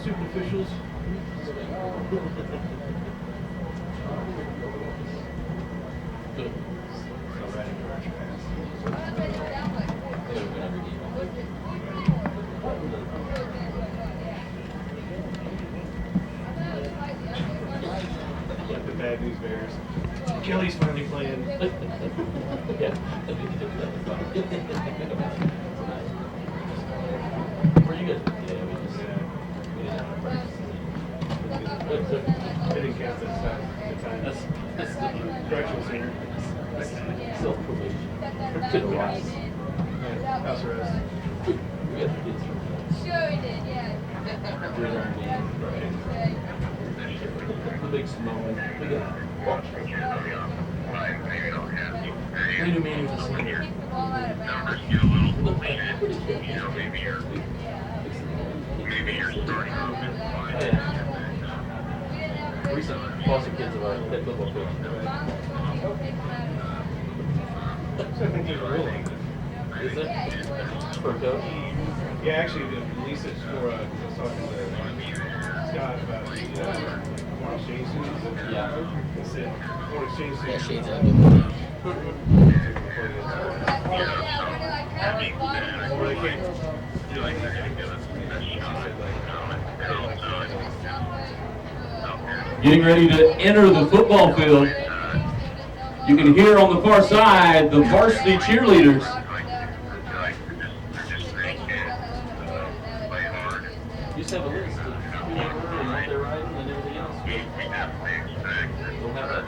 Super officials. Good. Like the bad news bears. Kelly's finally playing. Yeah. Pretty good. Yeah, we didn't have a practice. I didn't count that time. That's the correctional center. Self-probation. Took a while. House arrest. We got the kids. Sure we did, yeah. Doing our game. Right. The big moment. We got new meetings this year. Recent foster kids of our head football coach. I think he's really. Is it? For a coach? Yeah, actually, the lease is for, I was talking to Scott about the foreign exchange students. Yeah. He said, foreign exchange students. Yeah, shades out. Getting ready to enter the football field. You can hear on the far side the varsity cheerleaders. You just have a list of who they were and what they're riding and everything else. We'll have that.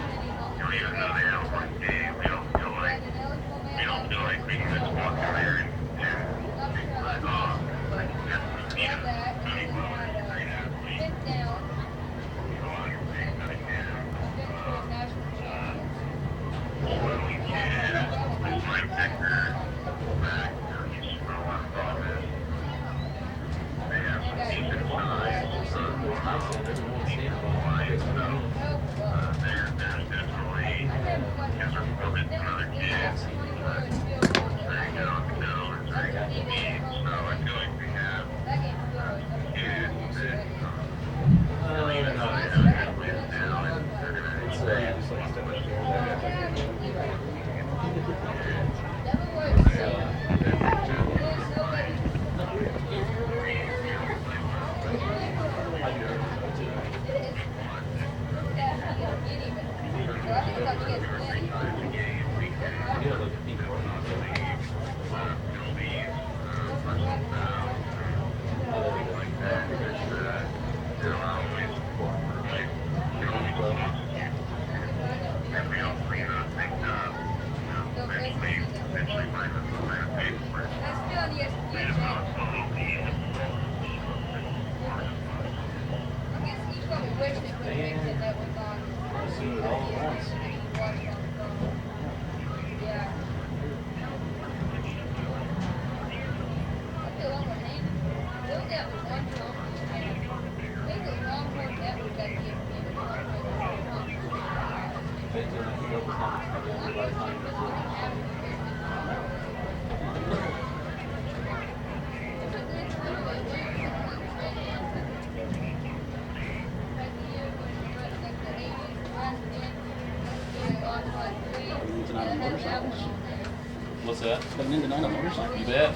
What's that? Coming in tonight on motorcycles. You bet.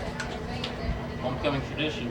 Homecoming tradition.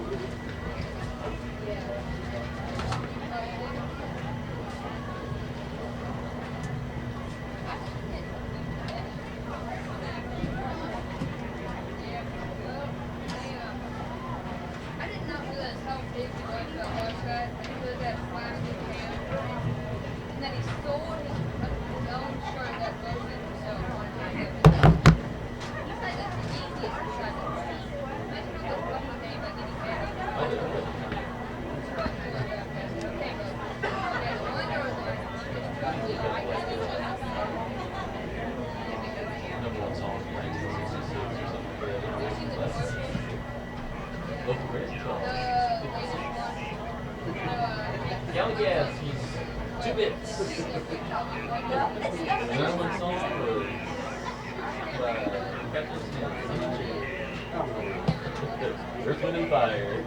Earth, Wind, and Fire.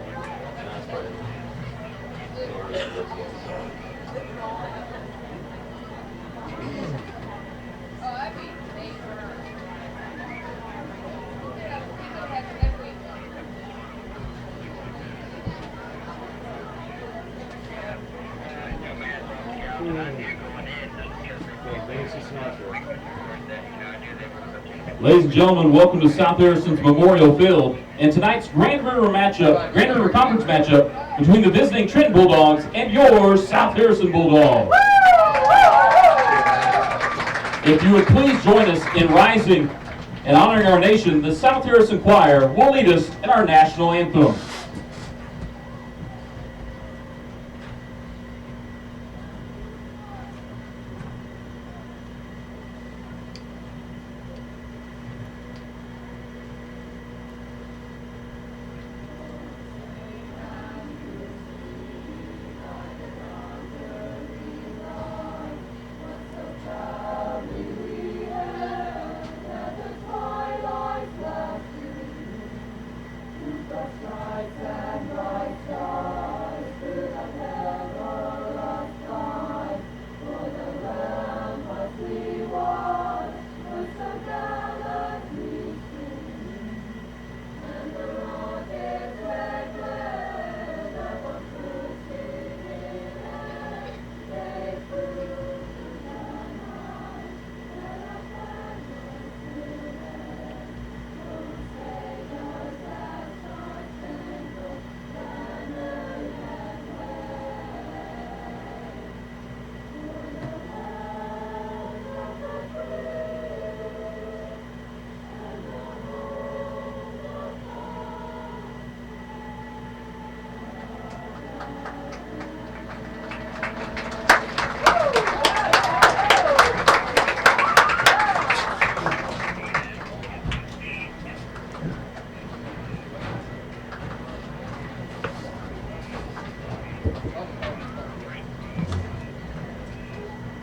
Ladies and gentlemen, welcome to South Harrison's Memorial Field and tonight's Grand River Conference matchup between the visiting Trenton Bulldogs and your South Harrison Bulldogs. If you would please join us in rising and honoring our nation, the South Harrison Choir will lead us in our national anthem.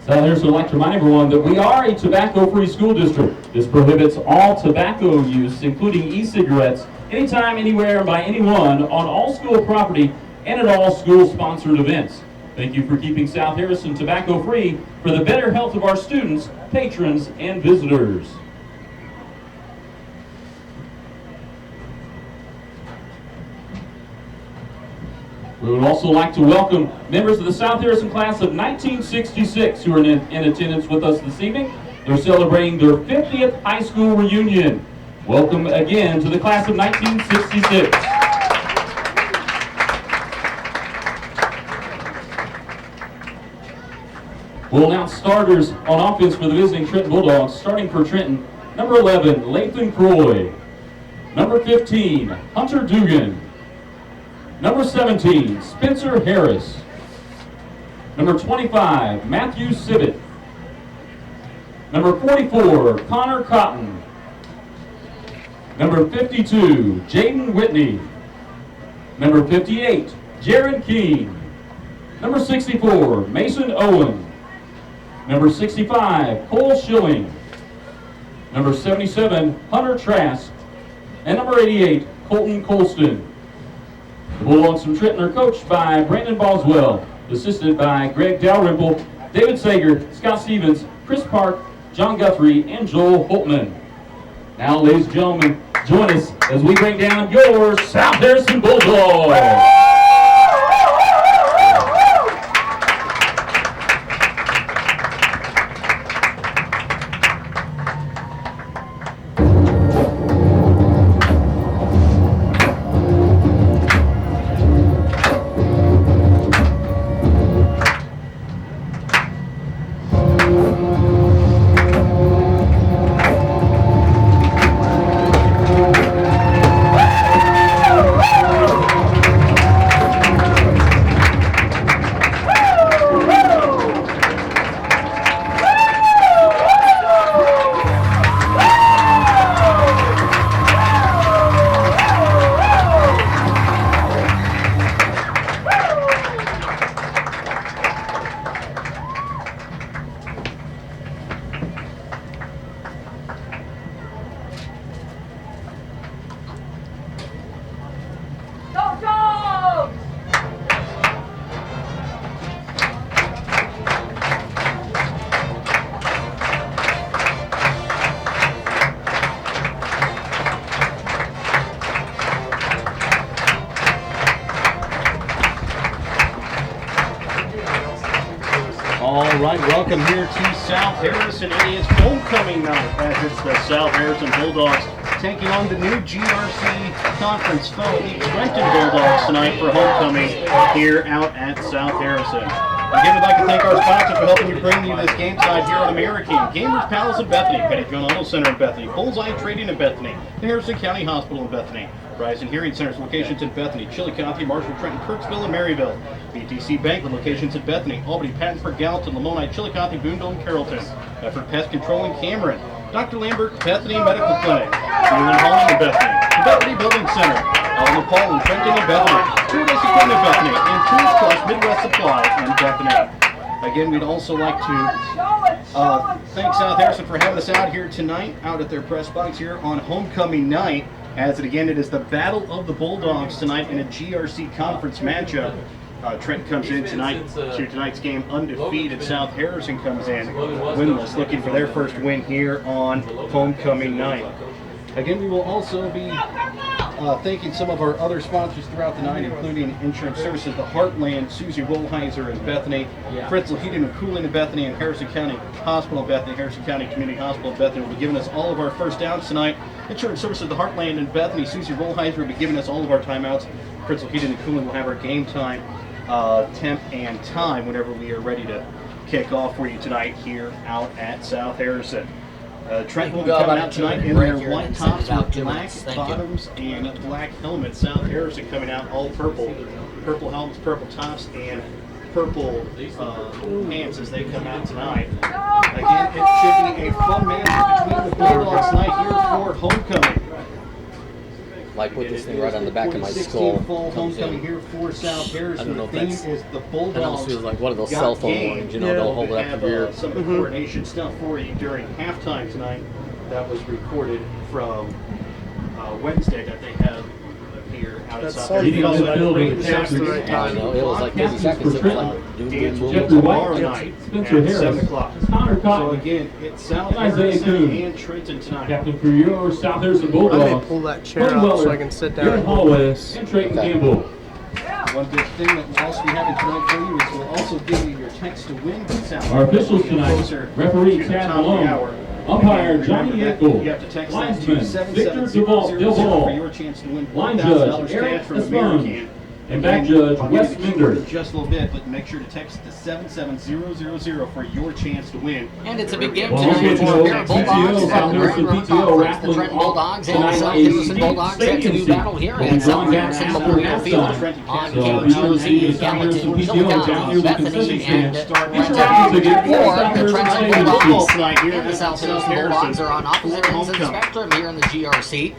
South Harrison would like to remind everyone that we are a tobacco-free school district. This prohibits all tobacco use, including e-cigarettes, anytime, anywhere, and by anyone on all school property and at all school-sponsored events. Thank you for keeping South Harrison tobacco-free for the better health of our students, patrons, and visitors. We would also like to welcome members of the South Harrison class of 1966 who are in attendance with us this evening. They're celebrating their 50th high school reunion. Welcome again to the class of 1966. We'll announce starters on offense for the visiting Trenton Bulldogs. Starting for Trenton, number 11, Lathan Croy. Number 15, Hunter Dugan. Number 17, Spencer Harris. Number 25, Matthew Sibbett. Number 44, Connor Cotton. Number 52, Jaden Whitney. Number 58, Jaron Keene. Number 64, Mason Owen. Number 65, Cole Schilling. Number 77, Hunter Trask. And number 88, Colton Colston. The Bulldogs from Trenton are coached by Brandon Boswell, assisted by Greg Dalrymple, David Sager, Scott Stevens, Chris Park, John Guthrie, and Joel Holtman. Now, ladies and gentlemen, join us as we bring down your South Harrison Bulldogs. right, welcome here to South Harrison. It is homecoming night as it's the South Harrison Bulldogs taking on the new GRC conference foe, the Trenton Bulldogs, tonight for homecoming here out at South Harrison. Again, we'd like to thank our sponsor for helping me bring you this game tonight here on American. Gamers Palace in Bethany, Pettyjohn Auto Center in Bethany, Bullseye Trading in Bethany, the Harrison County Hospital in Bethany, Horizon Hearing Centers locations in Bethany, Chillicothe, Marshall, Trenton, Kirksville, and Maryville. BTC Bank with locations in Bethany, Albany, Pattonsburg, Gallatin, Lamoni, Chillicothe, Boonville, and Carrollton. Effort Pest Control in Cameron. Dr. Lambert, Bethany Medical Clinic. Newland Hall in Bethany. The Bethany Building Center. Alma Paul in Trenton and Bethany. Tourist Equipment in Bethany. And Tools Plus Midwest Supply in Bethany. Again, we'd also like to thank South Harrison for having us out here tonight, out at their press box here on homecoming night. As it is the Battle of the Bulldogs tonight in a GRC conference matchup. Trent comes in tonight to tonight's game undefeated. South Harrison comes in winless, looking for their first win here on homecoming night. Again, we will also be thanking some of our other sponsors throughout the night, including Insurance Services, the Heartland, Susie Rollheiser in Bethany, Fritzel Heating and Cooling in Bethany, and Harrison County Hospital in Bethany. Harrison County Community Hospital in Bethany will be giving us all of our first downs tonight. Insurance Services, the Heartland in Bethany, Susie Rollheiser will be giving us all of our timeouts. Fritzel Heating and Cooling will have our game time, temp and time whenever we are ready to kick off for you tonight here out at South Harrison. Trent will be coming out tonight in their white tops with black bottoms and black helmets. South Harrison coming out all purple. Purple helmets, purple tops, and purple pants as they come out tonight. Again, it should be a fun match between the Bulldogs tonight here for homecoming. Like with this thing right on the back of my skull. Homecoming here for South Harrison. I don't know if the theme that's, is the Bulldogs. it almost feels like one of those cell phone ones, you know, they'll hold it up to your ear. Some of the coordination stuff for you during halftime tonight that was recorded from Wednesday that they have here out at South Harrison. I know, it was like 50 seconds. It was like Jeffrey White night at 7 o'clock. So again, it's South Harrison and Trenton tonight. Captain for your South Harrison I Bulldogs. may pull that chair out so I can sit down. Aaron Holloway and Trenton Campbell. One big thing that we'll also be having tonight for you is we'll also give you your text to win sound. Our officials tonight, referee Chad Malone, umpire Johnny Nickel, You have to text linesman Victor 77000 Duvall, for your chance to win line $1,000 judge Eric cash from Espon, American. and back judge I'll Wes give you the keyword Minder. in just a little bit, but make sure to text to 77000 for your chance to win. And it's a big game Well, tonight also for PTO, Bear Bulldogs South and the Harrison Grand River PTO Conference. The raffling Trenton Bulldogs and the tonight South is Harrison Bulldogs set to stadium do seat. battle here We'll be at South drawing down Harrison after Memorial Field halftime. on So, KTTN, South Harrison Gallatin, PTO Chillicothe, down here with Bethany, concession and stand. Trenton. To get For South the Harrison Trenton Stadium Bulldogs seat. and the South Harrison Bulldogs are on opposite ends of the spectrum here in the GRC.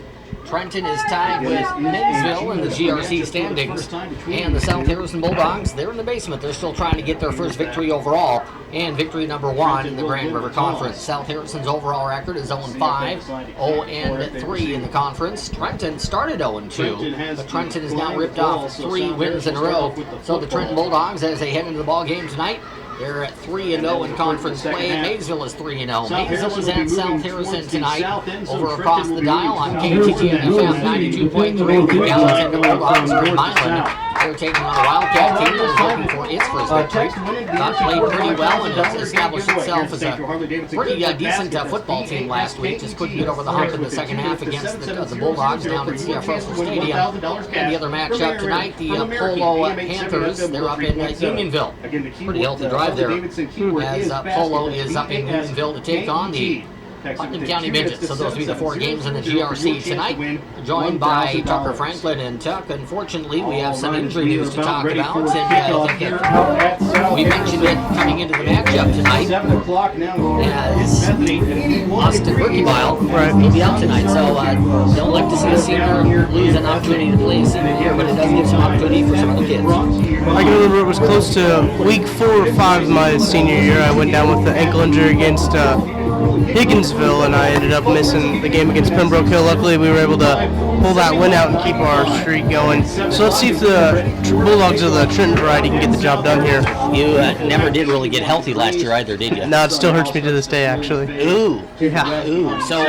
Trenton is tied with Maysville in the GRC standings, and the South Harrison Bulldogs, they're in the basement. They're still trying to get their first victory overall, and victory number 1 in the Grand River Conference. South Harrison's overall record is 0-5, 0-3 in the conference. Trenton started 0-2, but Trenton has now ripped off 3 wins in a row. So the Trenton Bulldogs, as they head into the ball game tonight, they're at 3-0 in conference play. Maysville is 3-0. Maysville is at South Harrison tonight. Over across the dial on KTTN FM 92.3. The Gallatin Bulldogs are in Milan. They're taking on a Wildcat team that is looking for its first victory. Played pretty well and has established itself as a pretty decent football team last week. Just couldn't get over the hump in the second half against the Bulldogs down at CF Russell Stadium. And the other matchup tonight, the Polo Panthers, they're up in Unionville. Pretty healthy drive there, as Polo is up in Unionville to take on the Putnam County Midgets. So those will be the 4 games in the GRC tonight, joined by Tucker Franklin. And Tuck, unfortunately, we have some injury news to talk about. And I think we mentioned it coming into the matchup tonight, as Austin Berkebile will be out tonight. So don't like to see a senior lose an opportunity to play a senior year, but it does give some opportunity for some other kids. I can remember it was close to week 4 or 5 of my senior year. I went down with the ankle injury against Higginsville, and I ended up missing the game against Pembroke Hill. Luckily, we were able to pull that win out and keep our streak going. So let's see if the Bulldogs of the Trenton variety can get the job done here. You never did really get healthy last year either, did you? No, it still hurts me to this day, actually. Ooh. Yeah. Ooh. So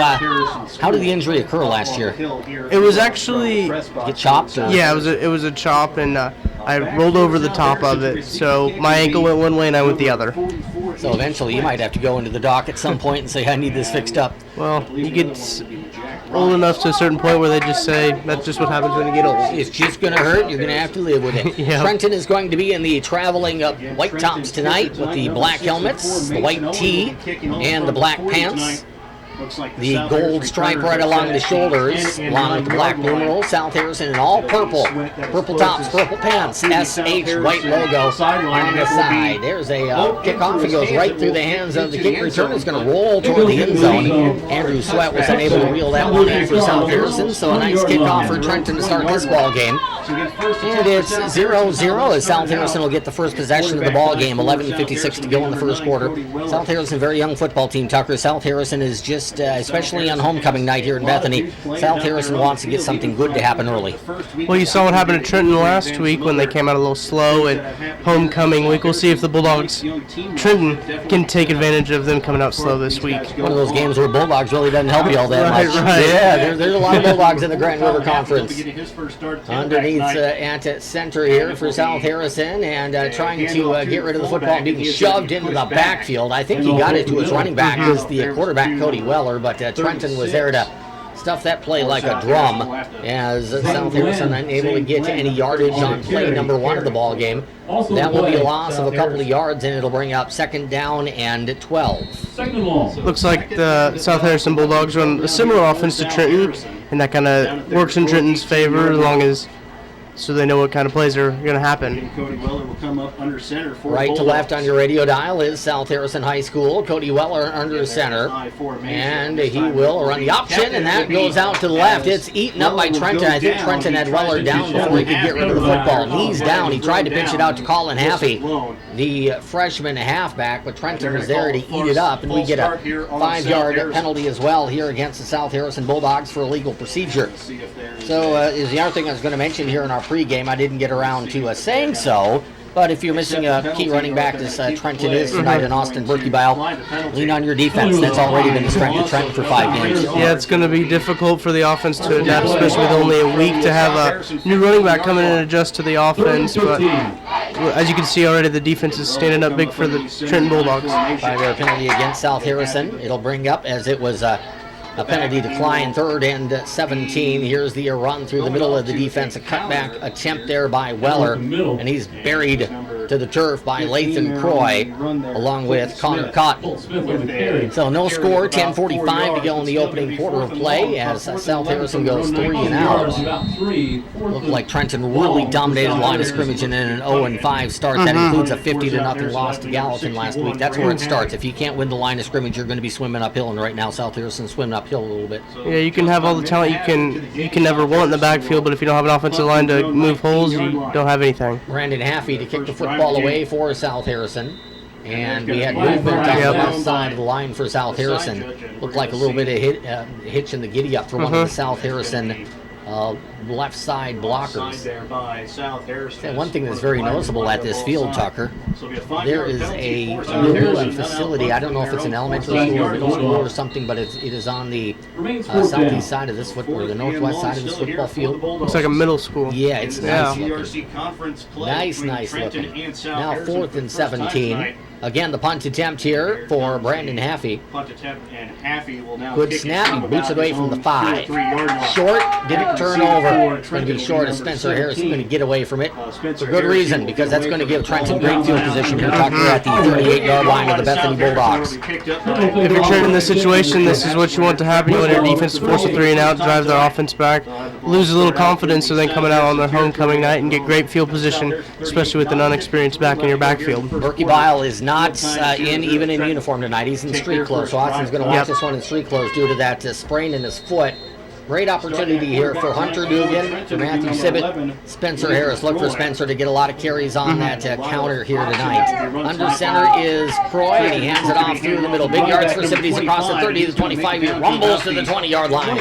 how did the injury occur last year? It was actually Get chopped? Or? Yeah, it was a chop, and I rolled over the top of it, so my ankle went one way and I went the other. So eventually you might have to go into the doc at some point and say, I need this fixed up. Well, you get old enough to a certain point where they just say that's just what happens when you get old. It's just going to hurt. You're going to have to live with it. Yep. Trenton is going to be in the traveling white tops tonight with the black helmets, the white tee, and the black pants. The gold stripe right along the shoulders, along with the black numeral. South Harrison in all purple. Purple tops, purple pants, SH white logo on the side. There's a kickoff. It goes right through the hands of the kick return. It's going to roll toward the end zone. Andrew Sweat was unable to reel that one in for South Harrison, so a nice kickoff for Trenton to start this ball game. And it's 0-0 as South Harrison will get the first possession of the ball game. 11:56 to go in the first quarter. South Harrison, very young football team, Tucker. South Harrison is just, especially on homecoming night here in Bethany, South Harrison wants to get something good to happen early. Well, you saw what happened to Trenton last week when they came out a little slow at homecoming week. We'll see if the Bulldogs, Trenton, can take advantage of them coming out slow this week. One of those games where Bulldogs really doesn't help you all that much. Right. Yeah, there's a lot of Bulldogs in the Grand River Conference. Underneath at center here for South Harrison, and trying to get rid of the football, being shoved into the backfield. I think he got it to his running back, is the quarterback Cody Weller, but Trenton was there to stuff that play like a drum, as South Harrison unable to get to any yardage on play number 1 of the ball game. That will be a loss of a couple of yards, and it'll bring up 2nd down and 12. Looks like the South Harrison Bulldogs run a similar offense to Trenton, and that kind of works in Trenton's favor as long as so they know what kind of plays are going to happen. Cody Weller will come up under center for right to left on your radio dial is South Harrison High School. Cody Weller under center, and he will run the option, and that goes out to the left. It's eaten up by Trenton. I think Trenton had Weller down before he could get rid of the football. Knees down. He tried to pitch it out to Colin Haffey, the freshman halfback, but Trenton was there to eat it up, and we get a 5-yard penalty as well here against the South Harrison Bulldogs for illegal procedure. So is the other thing I was going to mention here in our pregame. I didn't get around to saying so, but if you're missing a key running back, as Trenton is tonight in Austin Berkebile, lean on your defense. That's already been the strength of Trenton for 5 games. Yeah, it's going to be difficult for the offense to adapt, especially with only a week to have a new running back come in and adjust to the offense. But as you can see already, the defense is standing up big for the Trenton Bulldogs. 5-yard penalty against South Harrison. It'll bring up, as it was a penalty decline, 3rd and 17. Here's the run through the middle of the defense. A cutback attempt there by Weller, and he's buried to the turf by Lathan Croy, along with Connor Cotton. So no score, 10:45 to go in the opening quarter of play as South Harrison goes 3 and out. Looked like Trenton really dominated the line of scrimmage in an 0-5 start. That includes a 50-0 loss to Gallatin last week. That's where it starts. If you can't win the line of scrimmage, you're going to be swimming uphill, and right now South Harrison's swimming uphill a little bit. Yeah, you can have all the talent you can never want in the backfield, but if you don't have an offensive line to move holes, you don't have anything. Brandon Haffey to kick the football away for South Harrison. And we had movement on the left side of the line for South Harrison. Looked like a little bit of hitch in the giddy-up for one of the South Harrison left side blockers. And one thing that's very noticeable at this field, Tucker, there is a new facility. I don't know if it's an elementary school or middle school or something, but it is on the southeast side of this football, or the northwest side of this football field. Looks like a middle school. Yeah, it's nice looking. Nice looking. Now 4th and 17. Again, the punt attempt here for Brandon Haffey. Good snap. He boots it away from the 5. Short. Didn't turn over. It's going to be short of Spencer Harris. He's going to get away from it for good reason, because that's going to give Trenton great field position here, Tucker, at the 38-yard line of the Bethany Bulldogs. If you're Trenton in this situation, this is what you want to happen. You want your defense to force a 3 and out, drive their offense back, lose a little confidence, so then coming out on their homecoming night and get great field position, especially with an unexperienced back in your backfield. Berkebile is not even in uniform tonight. He's in street clothes. So Austin's going to watch this one in street clothes due to that sprain in his foot. Great opportunity here for Hunter Dugan, for Matthew Sibbett, Spencer Harris. Look for Spencer to get a lot of carries on that counter here tonight. Under center is Croy, and he hands it off through the middle. Big yards for Sibbett. He's across the 30 to the 25. He rumbles to the 20-yard line.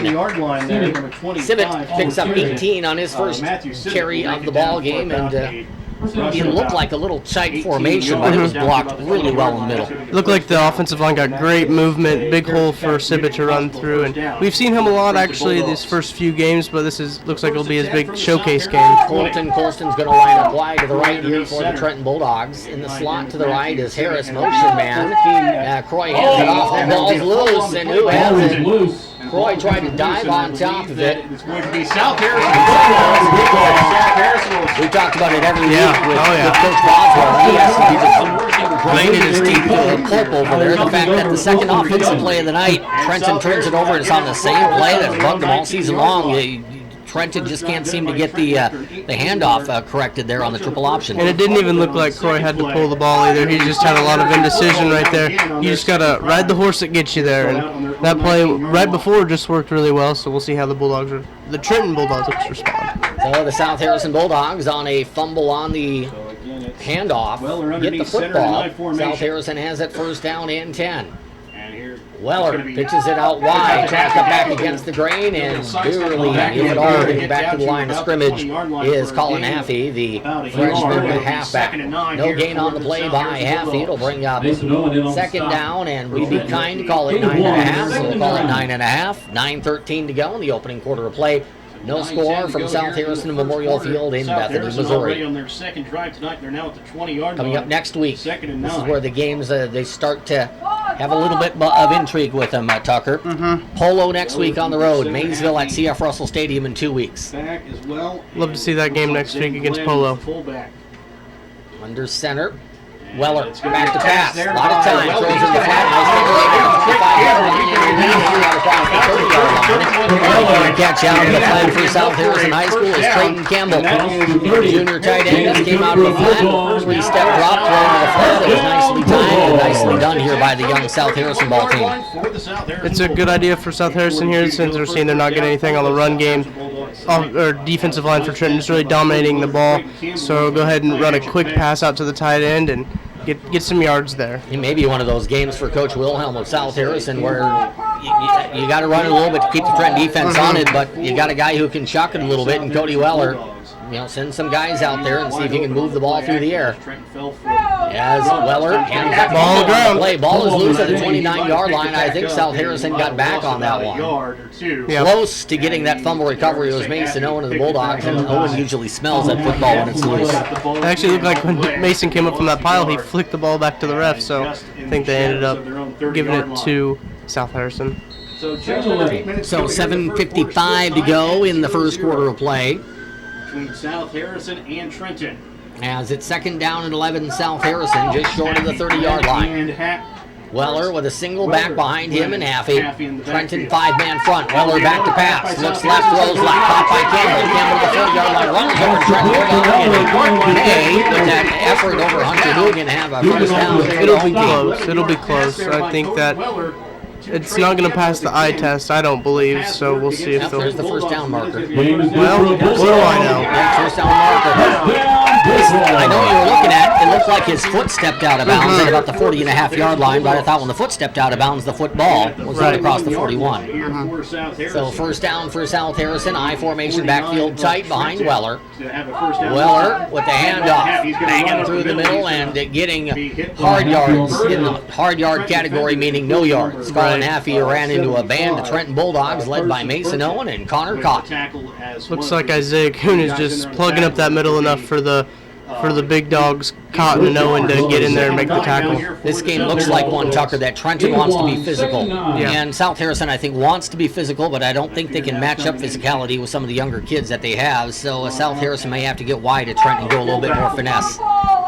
Sibbett picks up 18 on his first carry of the ball game, and it looked like a little tight formation, but it was blocked really well in the middle. It looked like the offensive line got great movement, big hole for Sibbett to run through, and we've seen him a lot actually these first few games, but this looks like it'll be his big showcase game. Colston's going to line up wide to the right here for the Trenton Bulldogs. In the slot to the right is Harris, motion man. Croy hands it off, the ball's loose, and who has it? Croy tried to dive on top of it. It's going to be South Harrison. We talked about it every week with Coach Boswell. He has to be just grinding his teeth to a clip over there. The fact that the second offensive play of the night, Trenton turns it over and it's on the same play that's bugged him all season long. Trenton just can't seem to get the handoff corrected there on the triple option. And it didn't even look like Croy had to pull the ball either. He just had a lot of indecision right there. You just got to ride the horse that gets you there. And that play right before just worked really well, so we'll see how the Trenton Bulldogs respond. So the South Harrison Bulldogs on a fumble on the handoff. Get the football. South Harrison has it first down and 10. Weller pitches it out wide, tries to back against the grain, and barely get it all getting back to the line of scrimmage is Colin Haffey, the freshman halfback. No gain on the play by Haffey. It'll bring up second down, and we'd be kind to call it 9.5, so we'll call it 9.5. 9:13 to go in the opening quarter of play. No score from South Harrison Memorial Field in Bethany, Missouri. On their second drive tonight, they're now at the 20-yard line. Coming up next week, this is where the games they start to have a little bit of intrigue with them, Tucker. Polo next week on the road. Maysville at CF Russell Stadium in 2 weeks. Love to see that game next week against Polo. Under center. Weller back to pass. A lot of time. Throws in the flat. Catch out of the flat for South Harrison High School is Trenton Campbell. Junior tight end just came out of the flat. Three-step drop throw into the flat. It was nicely timed and nicely done here by the young South Harrison ball team. It's a good idea for South Harrison here since they're seeing they're not getting anything on the run game. Or defensive line for Trenton is really dominating the ball. So go ahead and run a quick pass out to the tight end and get some yards there. It may be one of those games for Coach Wilhelm of South Harrison where you got to run it a little bit to keep the Trenton defense on it, but you got a guy who can shock it a little bit, and Cody Weller. Send some guys out there and see if you can move the ball through the air. As Weller hands that ball on the ground. Play. Ball is loose at the 29-yard line. I think South Harrison got back on that one. Close to getting that fumble recovery was Mason Owen of the Bulldogs, and Owen usually smells that football when it's loose. It actually looked like when Mason came up from that pile, he flicked the ball back to the ref, so I think they ended up giving it to South Harrison. So 7:55 to go in the first quarter of play. Between South Harrison and Trenton. As it's second down and 11, South Harrison just short of the 30-yard line. Weller with a single back behind him and Haffey. Trenton 5-man front. Weller back to pass. Looks left, throws left. Caught by Campbell. Campbell to the 30-yard line. Runs over Trenton. And with that effort over Hunter Dugan have a first down. It'll be close. It'll be close. I think that it's not going to pass the eye test, I don't believe, so we'll see if they'll... There's the first down marker. Well, what do I know? First down marker. I know you were looking at, it looked like his foot stepped out of bounds at about the 40.5-yard line, but I thought when the foot stepped out of bounds, the football was right across the 41. So first down for South Harrison, I formation backfield tight behind Weller. Weller with the handoff, banging through the middle and getting hard yards in the hard yard category, meaning no yards. Colin Haffey ran into a band of Trenton Bulldogs led by Mason Owen and Connor Cotton. Looks like Isaiah Kuhn is just plugging up that middle enough for the big dogs, Cotton and Owen, to get in there and make the tackle. This game looks like one, Tucker, that Trenton wants to be physical. And South Harrison, I think, wants to be physical, but I don't think they can match up physicality with some of the younger kids that they have. So South Harrison may have to get wide at Trenton and go a little bit more finesse.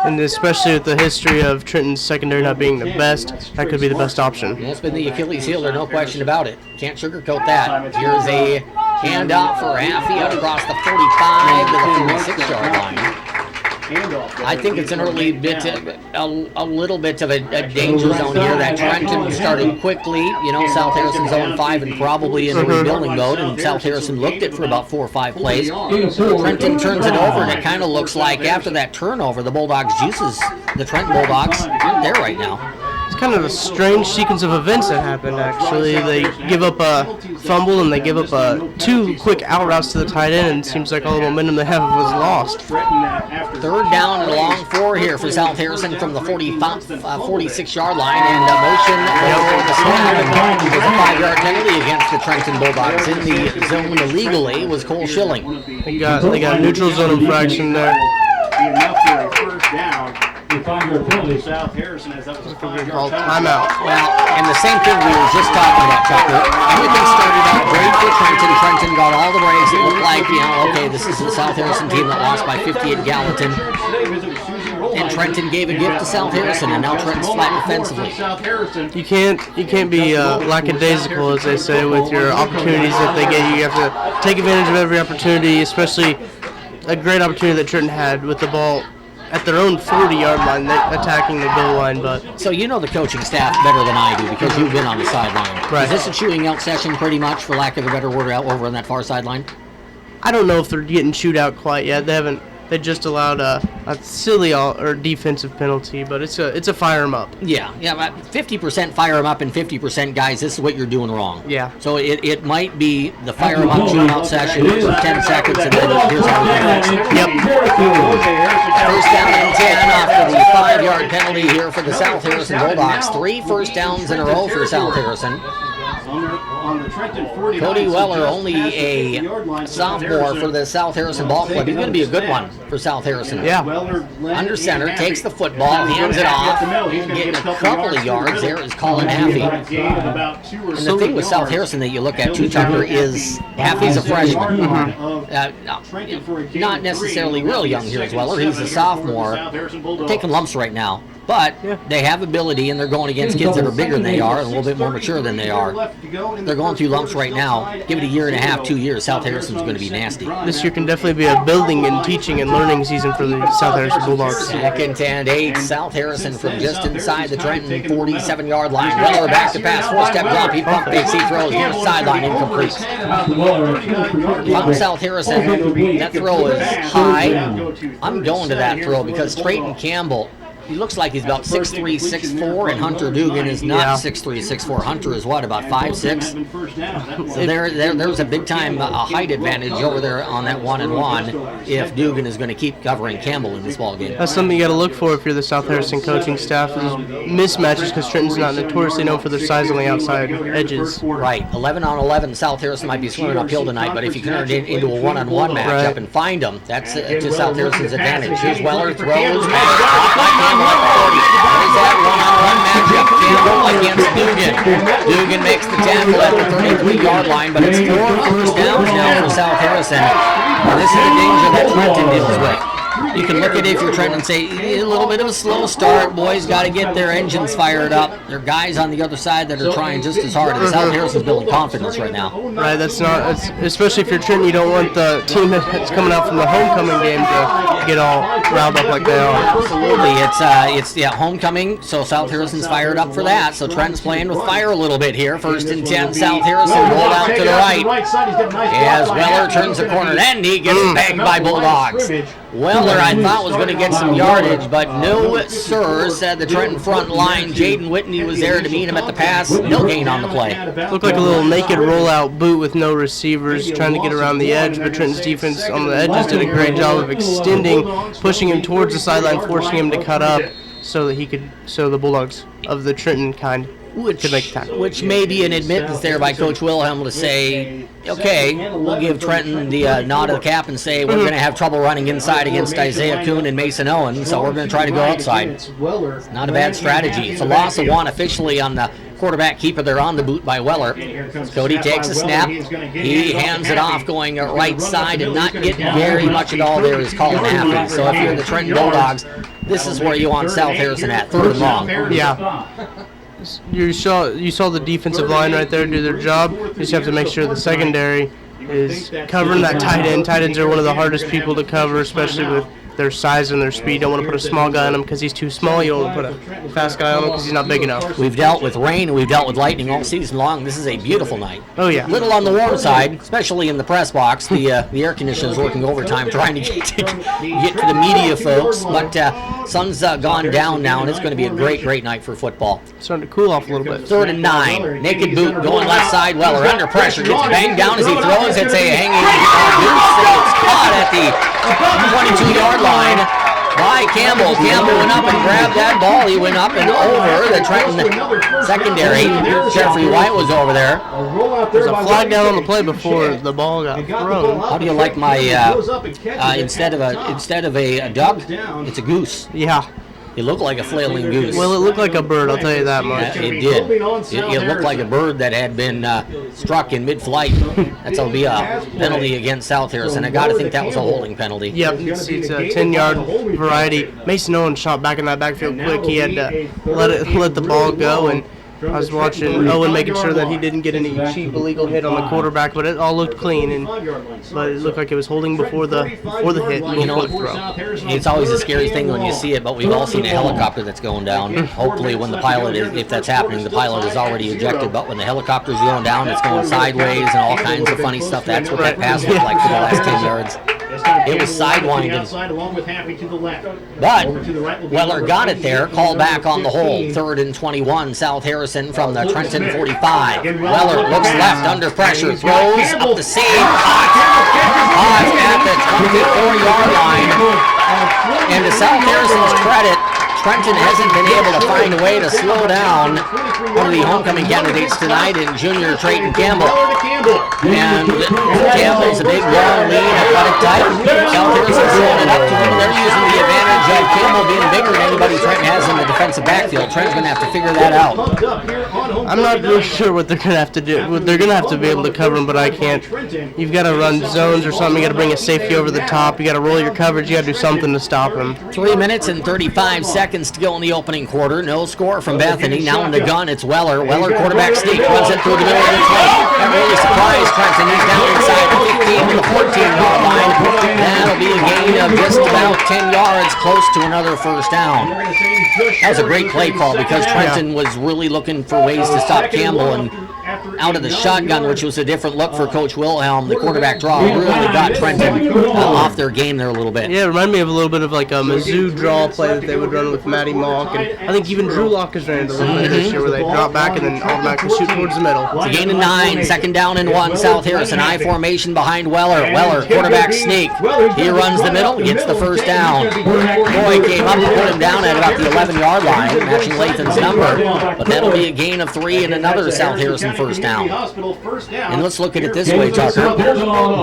And especially with the history of Trenton's secondary not being the best, that could be the best option. It's been the Achilles heel, there's no question about it. Can't sugarcoat that. Here's a handoff for Haffey out across the 45 to the 46-yard line. I think it's an early bit, a little bit of a danger zone here. That Trenton started quickly. South Harrison's 0-5 and probably in a rebuilding mode, and South Harrison looked it for about 4 or 5 plays. Trenton turns it over, and it kind of looks like after that turnover, the Bulldogs juices, the Trenton Bulldogs aren't there right now. It's kind of a strange sequence of events that happened, actually. They give up a fumble and they give up 2 quick out routes to the tight end, and it seems like all the momentum they have was lost. Third down and a long 4 here for South Harrison from the 46-yard line, and motion for the snap. It was a 5-yard penalty against the Trenton Bulldogs. In the zone illegally was Cole Schilling. They got a neutral zone infraction there. Enough for a first down. The 5-yard penalty, South Harrison, as that was a 5-yard timeout. Well, and the same thing we were just talking about, Tucker. Everything started out great for Trenton. Trenton got all the breaks. It looked like, okay, this is the South Harrison team that lost by 50 at Gallatin. And Trenton gave a gift to South Harrison, and now Trenton's flat defensively. You can't be lackadaisical, as they say, with your opportunities that they get you. You have to take advantage of every opportunity, especially a great opportunity that Trenton had with the ball at their own 40-yard line, attacking the goal line. But so you know the coaching staff better than I do because you've been on the sideline. Right. Is this a chewing out session pretty much, for lack of a better word, out over on that far sideline? I don't know if they're getting chewed out quite yet. They just allowed a silly or defensive penalty, but it's a fire 'em up. Yeah, 50% fire 'em up and 50% guys, this is what you're doing wrong. Yeah. So it might be the fire 'em up, chew 'em out session for 10 seconds, and then here's how we do it. Yep. First down and 10 after the 5-yard penalty here for the South Harrison Bulldogs. 3 first downs in a row for South Harrison. Cody Weller, only a sophomore for the South Harrison Ball Club. He's going to be a good one for South Harrison. Yeah. Under center, takes the football, hands it off, getting a couple of yards. There is Colin Haffey. And the thing with South Harrison that you look at too, Tucker, is Haffey's a freshman. Not necessarily real young here as Weller. He's a sophomore. They're taking lumps right now. But they have ability, and they're going against kids that are bigger than they are and a little bit more mature than they are. They're going through lumps right now. Give it a year and a half, 2 years, South Harrison's going to be nasty. This year can definitely be a building and teaching and learning season for the South Harrison Bulldogs. Second and 8, South Harrison from just inside the Trenton 47-yard line. Weller back to pass, 4-step drop. He pump fakes, he throws near sideline, incomplete. From South Harrison, that throw is high. I'm going to that throw because Trenton Campbell, he looks like he's about 6'3", 6'4", and Hunter Dugan is not 6'3", 6'4". Hunter is what, about 5'6"? So there's a big-time height advantage over there on that 1-and-1 if Dugan is going to keep covering Campbell in this ball game. That's something you got to look for if you're the South Harrison coaching staff, is mismatches, because Trenton's not notoriously known for their size on the outside edges. Right. 11-on-11, South Harrison might be swimming uphill tonight, but if you turn it into a 1-on-1 matchup and find them, that's to South Harrison's advantage. Here's Weller, throws, there's that 1-on-1 matchup. Campbell against Dugan. Dugan makes the tackle at the 33-yard line, but it's 4 first downs now for South Harrison. And this is the danger that Trenton deals with. You can look at it if you're Trenton and say, a little bit of a slow start. Boys got to get their engines fired up. There are guys on the other side that are trying just as hard. And South Harrison's building confidence right now. Right, especially if you're Trenton, you don't want the team that's coming out from the homecoming game to get all riled up like they are. Absolutely. It's homecoming, so South Harrison's fired up for that. So Trenton's playing with fire a little bit here. 1st and 10, South Harrison rolled out to the right. As Weller turns the corner, and he gets bagged by Bulldogs. Weller, I thought, was going to get some yardage, but no, sir, said the Trenton front line. Jaden Whitney was there to meet him at the pass. No gain on the play. Looked like a little naked rollout boot with no receivers, trying to get around the edge, but Trenton's defense on the edges did a great job of extending, pushing him towards the sideline, forcing him to cut up so that the Bulldogs of the Trenton kind could make a tackle. Which may be an admittance there by Coach Wilhelm to say, okay, we'll give Trenton the nod of the cap and say we're going to have trouble running inside against Isaiah Kuhn and Mason Owen, so we're going to try to go outside. It's not a bad strategy. It's a loss of 1 officially on the quarterback keeper. They're on the boot by Weller. Cody takes a snap. He hands it off going right side, and not getting very much at all there is Colin Haffey. So if you're the Trenton Bulldogs, this is where you want South Harrison at, 3rd and long. Yeah. You saw the defensive line right there do their job. You just have to make sure the secondary is covering that tight end. Tight ends are one of the hardest people to cover, especially with their size and their speed. You don't want to put a small guy on him because he's too small. You don't want to put a fast guy on him because he's not big enough. We've dealt with rain and we've dealt with lightning all season long. This is a beautiful night. Oh, yeah. Little on the warm side, especially in the press box. The air conditioner is working overtime trying to get to the media folks. But sun's gone down now, and it's going to be a great night for football. Starting to cool off a little bit. 3rd and 9. Naked boot going left side. Weller under pressure. Gets banged down as he throws. It's a hanging goose. It's caught at the 22-yard line by Campbell. Campbell went up and grabbed that ball. He went up and over the Trenton secondary. Jeffrey White was over there. There's a flag down on the play before the ball got thrown. How do you like my instead of a duck, it's a goose. Yeah. It looked like a flailing goose. Well, it looked like a bird, I'll tell you that much. It did. It looked like a bird that had been struck in mid-flight. That's going to be a penalty against South Harrison. I got to think that was a holding penalty. Yep, it's a 10-yard variety. Mason Owen shot back in that backfield quick. He had to let the ball go, and I was watching Owen making sure that he didn't get any cheap illegal hit on the quarterback, but it all looked clean. But it looked like it was holding before the hit. You know, it's always a scary thing when you see it, but we've all seen a helicopter that's going down. Hopefully, when the pilot is, if that's happening, the pilot is already ejected. But when the helicopter's going down, it's going sideways and all kinds of funny stuff. That's what that pass looked like for the last 10 yards. It was sidewinding. But Weller got it there. Call back on the hold. 3rd and 21. South Harrison from the Trenton 45. Weller looks left under pressure. Throws up the seam. Caught at the 24-yard line. And to South Harrison's credit, Trenton hasn't been able to find a way to slow down one of the homecoming candidates tonight in junior Trenton Campbell. And Campbell's a big, long, lean, athletic type. South Harrison's throwing it up to him. They're using the advantage of Campbell being bigger than anybody Trenton has in the defensive backfield. Trenton's going to have to figure that out. I'm not really sure what they're going to have to do. They're going to have to be able to cover him, but I can't. You've got to run zones or something. You got to bring a safety over the top. You got to roll your coverage. You got to do something to stop him. 3 minutes and 35 seconds to go in the opening quarter. No score from Bethany. Now in the gun, it's Weller. Weller quarterback sneak, runs it through the middle of the play. That really surprised Trenton. He's down inside the 15 to the 14-yard line. That'll be a gain of just about 10 yards, close to another first down. That was a great play call because Trenton was really looking for ways to stop Campbell, and out of the shotgun, which was a different look for Coach Wilhelm, the quarterback draw really got Trenton off their game there a little bit. Yeah, it reminded me of a little bit of like a Mizzou draw play that they would run with Matty Mock, and I think even Drew Locke has ran it a little bit this year where they drop back and then automatically shoot towards the middle. It's a gain of 9, 2nd down and 1. South Harrison I formation behind Weller. Weller quarterback sneak. He runs the middle, gets the first down. Boy came up and put him down at about the 11-yard line, matching Lathan's number. But that'll be a gain of 3 and another South Harrison first down. And let's look at it this way, Tucker.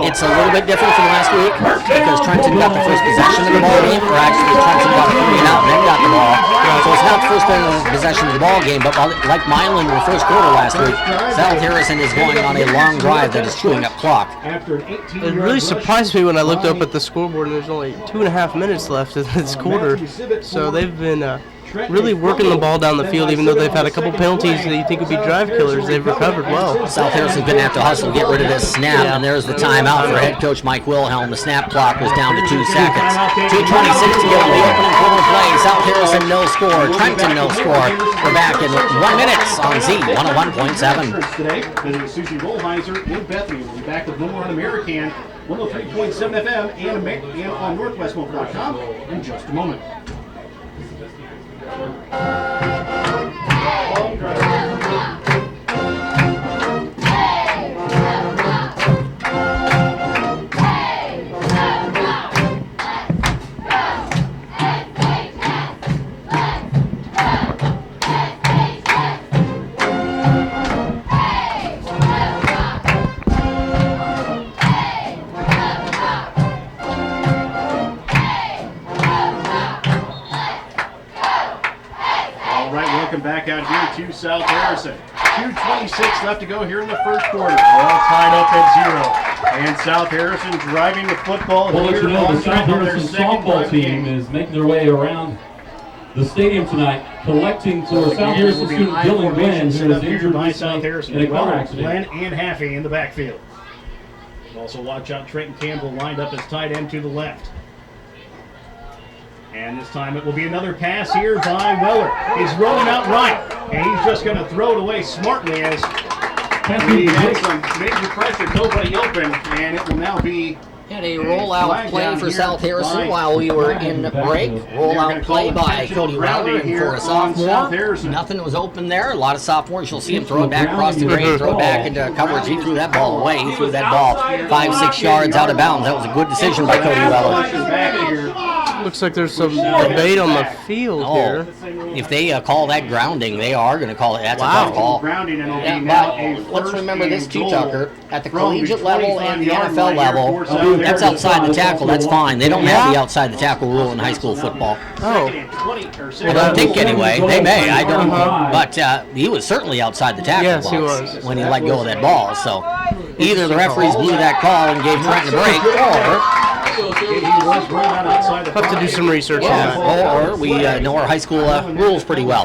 It's a little bit different from last week because Trenton got the first possession of the ball game, or actually Trenton got 3 and out and then got the ball. So it's not the first possession of the ball game, but like Milan in the first quarter last week, South Harrison is going on a long drive that is chewing up clock. It really surprised me when I looked up at the scoreboard and there's only 2.5 minutes left in this quarter. So they've been really working the ball down the field, even though they've had a couple penalties that you think would be drive killers. They've recovered well. South Harrison's going to have to hustle, get rid of this snap, and there's the timeout for head coach Mike Wilhelm. The snap clock was down to 2 seconds. 2:26 to go in the opening quarter play. South Harrison no score. Trenton no score. We're back in 1 minute on Z 101.7. Today, visit Sushi Rollheiser in Bethany. We'll be back with more on American 103.7 FM and on NorthwestMobile.com in just a moment. Back out here to South Harrison. 2:26 left to go here in the first quarter. All tied up at 0. And South Harrison driving the football. Well, let you know, the South Harrison softball team is making their way around the stadium tonight, collecting for South Harrison student Dylan Glenn, who was injured by recently South Harrison in a car accident. Glenn and Haffey in the backfield. Also watch out, Trenton Campbell lined up as tight end to the left. And this time it will be another pass here by Weller. He's rolling out right, and he's just going to throw it away smartly as he had some major pressure, nobody open, and it will now be Had a rollout play for South Harrison while we were in break. Rollout play by Cody Weller, and for a sophomore, nothing was open there. A lot of sophomores, you'll see him throw it back across the grade, throw it back into coverage. He threw that ball away. He threw that ball 5-6 yards out of bounds. That was a good decision by Cody Weller. Looks like there's some debate on the field here. If they call that grounding, they are going to call it. That's a tough call. Yeah, but let's remember this too, Tucker. At the collegiate level and the NFL level, that's outside the tackle. That's fine. They don't have the outside the tackle rule in high school football. Oh. I don't think anyway. They may. I don't know. But he was certainly outside the tackle Yes, he box was. when he let go of that ball. So either the referees blew that call and gave Trenton a break, or Have to do some research on that. or we know our high school rules pretty well.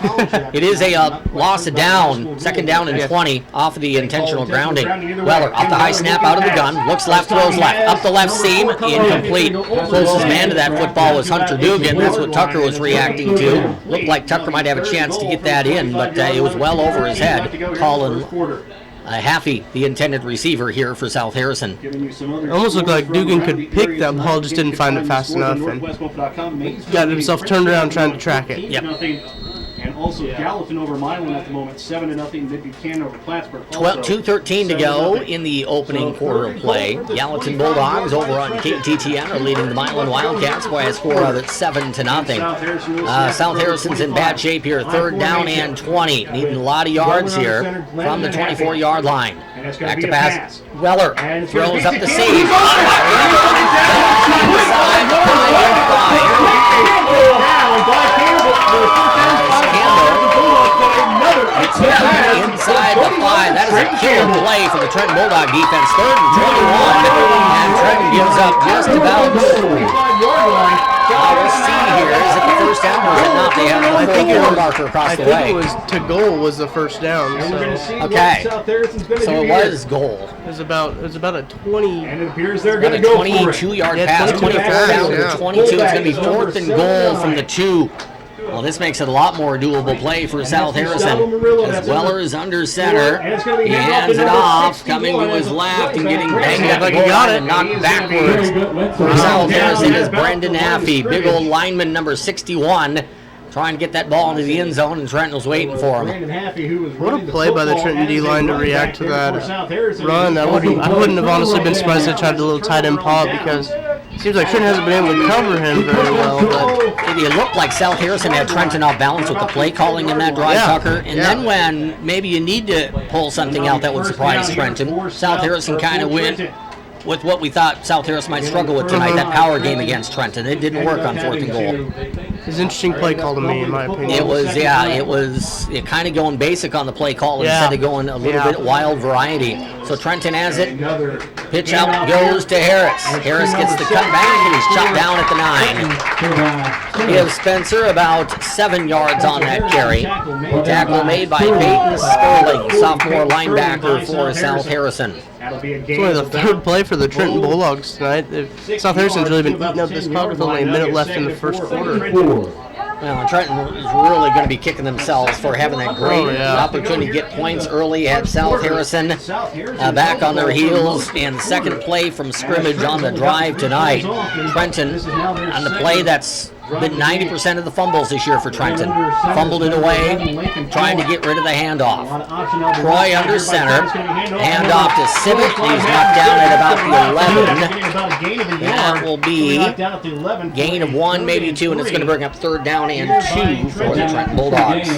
It is a loss of down, second down and 20 off of the intentional grounding. Weller off the high snap, out of the gun, looks left, throws left, up the left seam, incomplete. Closest man to that football was Hunter Dugan. That's what Tucker was reacting to. Looked like Tucker might have a chance to get that in, but it was well over his head. Colin Haffey, the intended receiver here for South Harrison. It almost looked like Dugan could pick that ball, just didn't find it fast enough, and got himself turned around trying to track it. Yep. And also Gallatin over Milan at the moment, 7-0. Mid Buchanan over Plattsburgh. 2:13 to go in the opening quarter of play. Gallatin Bulldogs over on KTTN are leading the Milan Wildcats by a score of 7-0. South Harrison's in bad shape here. Third down and 20. Needing a lot of yards here from the 24-yard line. Back to pass. Weller throws up the seam. Inside the 5. That is a killer play for the Trenton Bulldog defense. 3rd and 21. And Trenton gives up just about. We'll see here. Is it the first down or is it not? They have the full goal marker across the way. I think it was to goal was the first down. So. Okay. So it was goal. It was about a 20. And it appears they're About going a to go for it. 22-yard Yeah, pass. 22 24 down to yeah. 22. It's going to be 4th and goal from the 2. Well, this makes it a lot more doable play for South Harrison. As Weller is under center. He hands it off, coming to his left and getting banged up like he got it. and knocked backwards. For South Harrison is Brendan Haffey, big old lineman number 61. Trying to get that ball into the end zone, and Trenton was waiting for him. What a play by the Trenton D-line to react to that run. I wouldn't have honestly been surprised if they tried a little tight end pop, because it seems like Trenton hasn't been able to cover him very well. But It looked like South Harrison had Trenton off balance with the play calling in that drive, Tucker. And then when maybe you need to pull something out that would surprise Trenton, South Harrison kind of went with what we thought South Harrison might struggle with tonight, that power game against Trenton. It didn't work on 4th and goal. it's an interesting play call to me, in my opinion. It was kind of going basic on the play call instead of going a little bit wild variety. So Trenton has it. Pitch out goes to Harris. Harris gets the cut back and he's chopped down at the 9. Gives Spencer about 7 yards on that carry. Tackle made by Peyton Sterling, sophomore linebacker for South Harrison. It's only the 3rd play for the Trenton Bulldogs tonight. South Harrison's really been eating up this clock with only a minute left in the first quarter. Well, Trenton is really going to be kicking themselves for having that great opportunity to get points early. Had South Harrison back on their heels, and the second play from scrimmage on the drive tonight. Trenton on the play that's been 90% of the fumbles this year for Trenton. Fumbled it away, trying to get rid of the handoff. Troy under center, handoff to Civic. He's knocked down at about the 11. That will be gain of 1, maybe 2, and it's going to bring up 3rd down and 2 for the Trenton Bulldogs.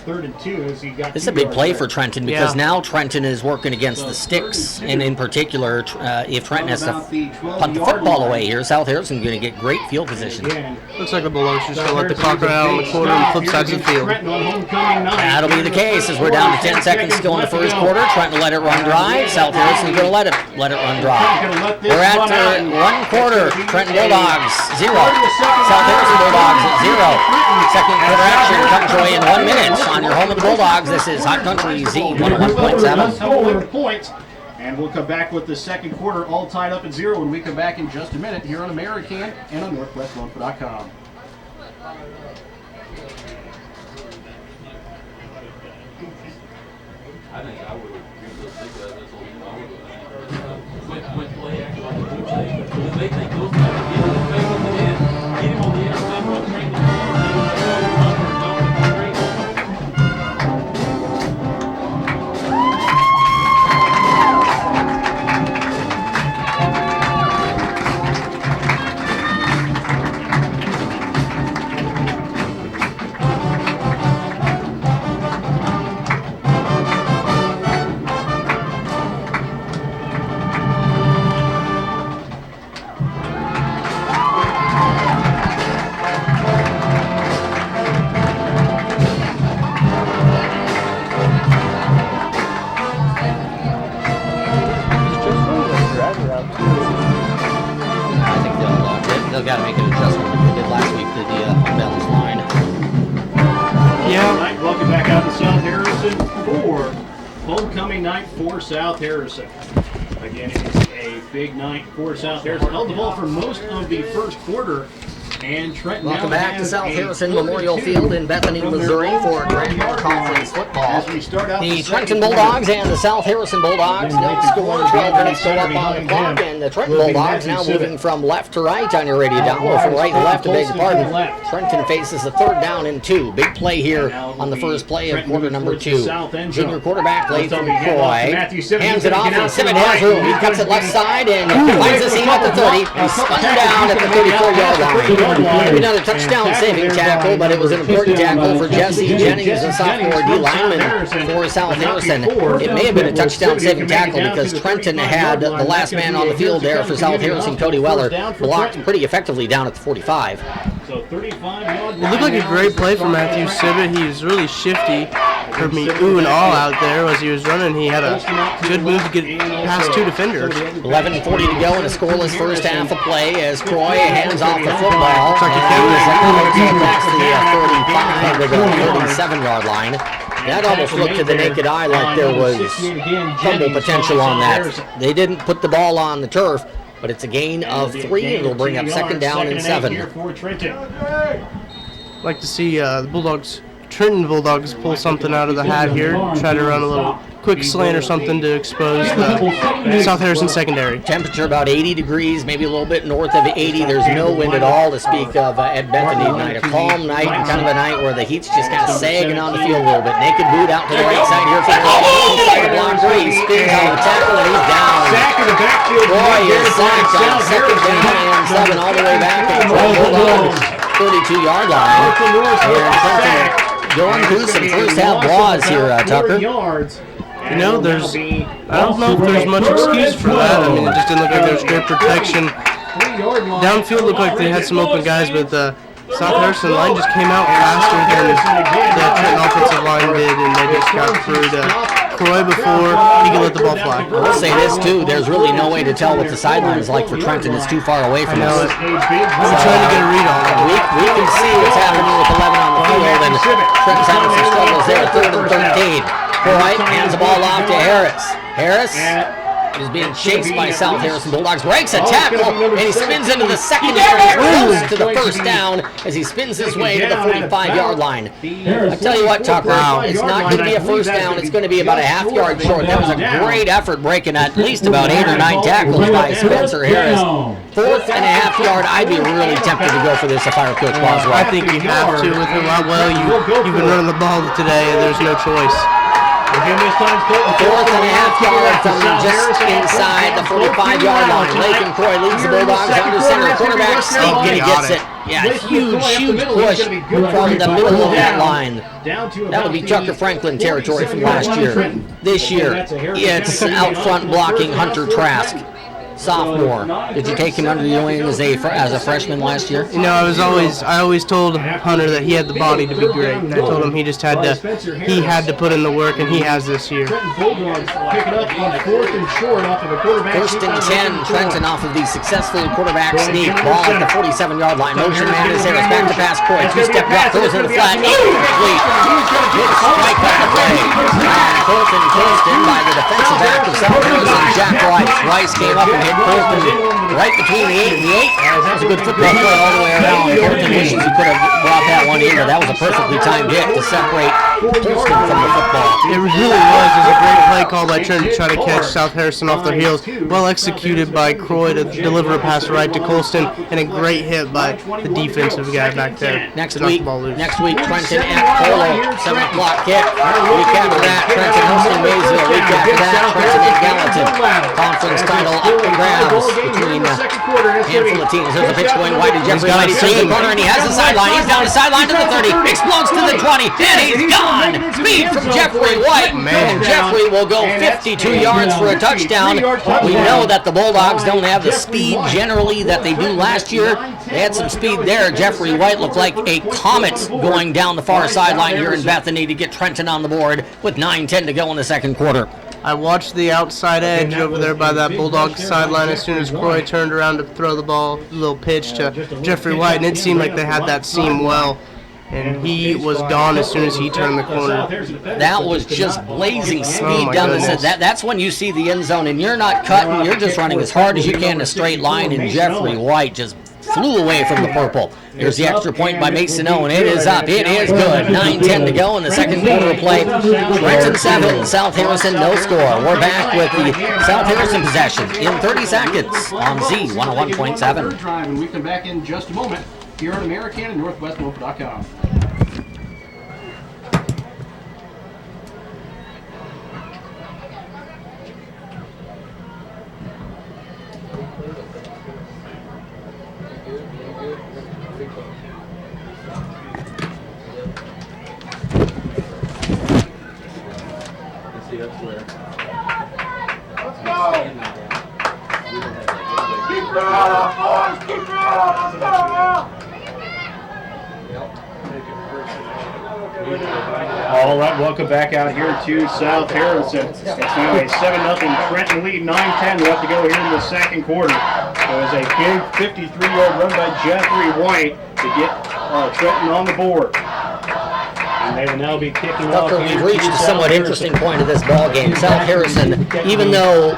3rd and 2 as he got. This is a big play for Trenton because now Trenton is working against the sticks, and in particular, if Trenton has to punt the football away here, South Harrison is going to get great field position. Looks like the Bulldogs just going to let the clock run out on the quarter and flip sides of the field. That'll be the case as we're down to 10 seconds to go in the first quarter. Trenton will let it run dry. South Harrison is going to let it run dry. We're at 1 quarter. Trenton Bulldogs 0. South Harrison Bulldogs at 0. Second quarter action comes your way in 1 minute on your home of the Bulldogs. This is Hot Country Z 101.7. Points. And we'll come back with the second quarter all tied up at 0 when we come back in just a minute here on American and on NorthwestLoanFor.com. I think I would think of this quick play, actually, like a good play. Because they think those guys get him on the end, get him on the end, and then we'll train the They've got to make an adjustment like they did last week to the unbalanced line. Yeah. All right, welcome back out to South Harrison for homecoming night for South Harrison. Again, it's a big night for South Harrison. Held the ball for most of the first quarter. And Trenton Welcome back to South Harrison Memorial Field in Bethany, Missouri for Grand Conference football. The Trenton Bulldogs and the South Harrison Bulldogs no score. 12 minutes go up on the clock, and the Trenton Bulldogs now moving from left to right on your radio dial, or from right to left, I beg your pardon. Trenton faces a 3rd down and 2. Big play here on the first play of quarter number 2. Junior quarterback laid from Croy. Hands it off, and Simmons has room. He cuts it left side and finds a seam at the 30. He's spun down at the 34-yard line. Maybe another touchdown saving tackle, but it was an important tackle for Jesse Jennings, a sophomore D lineman for South Harrison. It may have been a touchdown saving tackle because Trenton had the last man on the field there for South Harrison, Cody Weller, blocked pretty effectively down at the 45. So 35-yard It looked like a great play from Matthew Sibbett. He was really shifty. Heard me ooh and all out there as he was running. He had a good move to get past 2 defenders. 11:40 to go in a scoreless first half of play as Croy hands off the football. And that's the 35 to the 37-yard line. That almost looked to the naked eye like there was fumble potential on that. They didn't put the ball on the turf, but it's a gain of 3, and it'll bring up 2nd down and 7. I'd Like to see the Trenton Bulldogs pull something out of the hat here. Try to run a little quick slant or something to expose the South Harrison secondary. Temperature about 80 degrees, maybe a little bit north of 80. There's no wind at all to speak of at Bethany tonight. A calm night and kind of a night where the heat's just kind of sagging on the field a little bit. Naked boot out to the right side here for inside the block 3. He spins out of the tackle and he's down. Roy is sacked on 2nd down and 7 all the way back at the Bulldogs 32-yard line. Trenton going through some first half laws here, Tucker. You know, I don't know if there's much excuse for that. I mean, it just didn't look like there was great protection. Downfield looked like they had some open guys, but the South Harrison line just came out faster than the Trenton offensive line did, and they just got through to Croy before he could let the ball fly. I'll say this, too. There's really no way to tell what the sideline is like for Trenton. It's too far away from us. I'm trying to get a read on it. We can see what's happening with 11 on the field, and Trenton's having some struggles there, 3rd and 13. Croy hands the ball off to Harris. Harris is being chased by South Harrison Bulldogs. Breaks a tackle, and he spins into the secondary, close to the 1st down as he spins his way to the 45-yard line. I tell you what, Tucker, it's not going to be a 1st down. It's going to be about a half yard short. That was a great effort breaking at least about 8 or 9 tackles by Spencer Harris. 4th and a half yard. I'd be really tempted to go for this if I were Coach Boswell. I think you have to with how well you've been running the ball today, and there's no choice. 4th and a half yard from just inside the 45-yard line. Lakin Croy leads the Bulldogs under center. Quarterback sneak, and he gets it. Yeah, huge push from the middle of that line. That would be Tucker Franklin territory from last year. This year, it's out front blocking Hunter Trask. sophomore. Did you take him under your wing as a freshman last year? You know, I always told Hunter that he had the body to be great. I told him he just had to put in the work, and he has this year. Trenton Bulldogs pick it up on 4th and short off of a quarterback. 1st and 10, Trenton off of the successful quarterback sneak. Ball at the 47-yard line. Motion man is there. It's back to pass. Croy, 2-step drop, throws in the flat. Incomplete. Good strike on the play. Colton Colston by the defensive back of South Harrison, Jack Rice. Rice came up and hit Colton right between the 8 and the 8. That was a good football play all the way around. Colton wishes he could have brought that one in, but that was a perfectly timed hit to separate Colston from the football. It really was. It was a great play call by Trent to try to catch South Harrison off their heels. Well executed by Croy to deliver a pass right to Colston, and a great hit by the defensive guy back there. Next week, Trenton at Polo, 7 o'clock kick. Week after that, Trenton hosting Maysville. Week after that, Trenton at Gallatin. Conference title up for grabs between a handful of teams. There's a pitch going wide to Jeffrey White. He's in the corner and he has the sideline. He's down the sideline to the 30. Explodes to the 20. And he's gone. Speed from Jeffrey White. And Jeffrey will go 52 yards for a touchdown. We know that the Bulldogs don't have the speed generally that they do last year. They had some speed there. Jeffrey White looked like a comet going down the far sideline here in Bethany to get Trenton on the board with 9:10 to go in the second quarter. I watched the outside edge over there by that Bulldog sideline as soon as Croy turned around to throw the ball, little pitch to Jeffrey White, and it seemed like they had that seam well. And he was gone as soon as he turned the corner. That was just blazing speed down the side. That's when you see the end zone, and you're not cutting. You're just running as hard as you can in a straight line, and Jeffrey White just flew away from the purple. Here's the extra point by Mason Owen. It is up. It is good. 9:10 to go in the second quarter of play. Trenton 7, South Harrison no score. We're back with the South Harrison possession in 30 seconds on Z101.7. Drive, and we come back in just a moment here on American and NorthwestNorfolk.com. All right, welcome back out here to South Harrison. It's now a 7-0 Trenton lead, 9:10 left to go here in the second quarter. It was a big 53-yard run by Jeffrey White to get Trenton on the board. And they will now be kicking off. We've reached a somewhat interesting point of this ball game. South Harrison, even though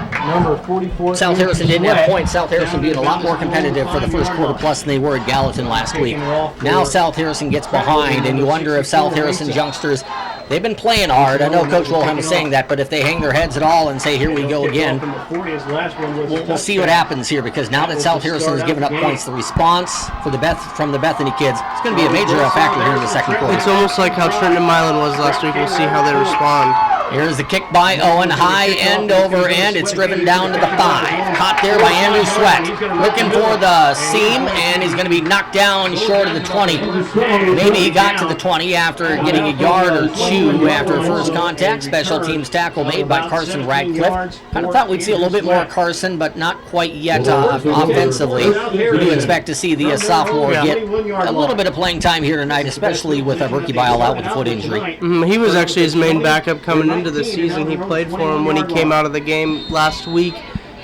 South Harrison didn't have points, South Harrison being a lot more competitive for the first quarter plus than they were at Gallatin last week. Now South Harrison gets behind, and you wonder if South Harrison's youngsters, they've been playing hard. I know Coach Wilhelm is saying that, but if they hang their heads at all and say, here we go again, we'll see what happens here, because now that South Harrison has given up points, the response from the Bethany kids is going to be a major factor here in the second quarter. It's almost like how Trenton Milan was last week. We'll see how they respond. Here's the kick by Owen, high end over end. It's driven down to the 5. Caught there by Andrew Sweat. Looking for the seam, and he's going to be knocked down short of the 20. Maybe he got to the 20 after getting a yard or two after first contact. Special teams tackle made by Carson Radcliffe. Kind of thought we'd see a little bit more Carson, but not quite yet offensively. We do expect to see the sophomore get a little bit of playing time here tonight, especially with Berkey Bile out with a foot injury. He was actually his main backup coming into the season. He played for him when he came out of the game last week.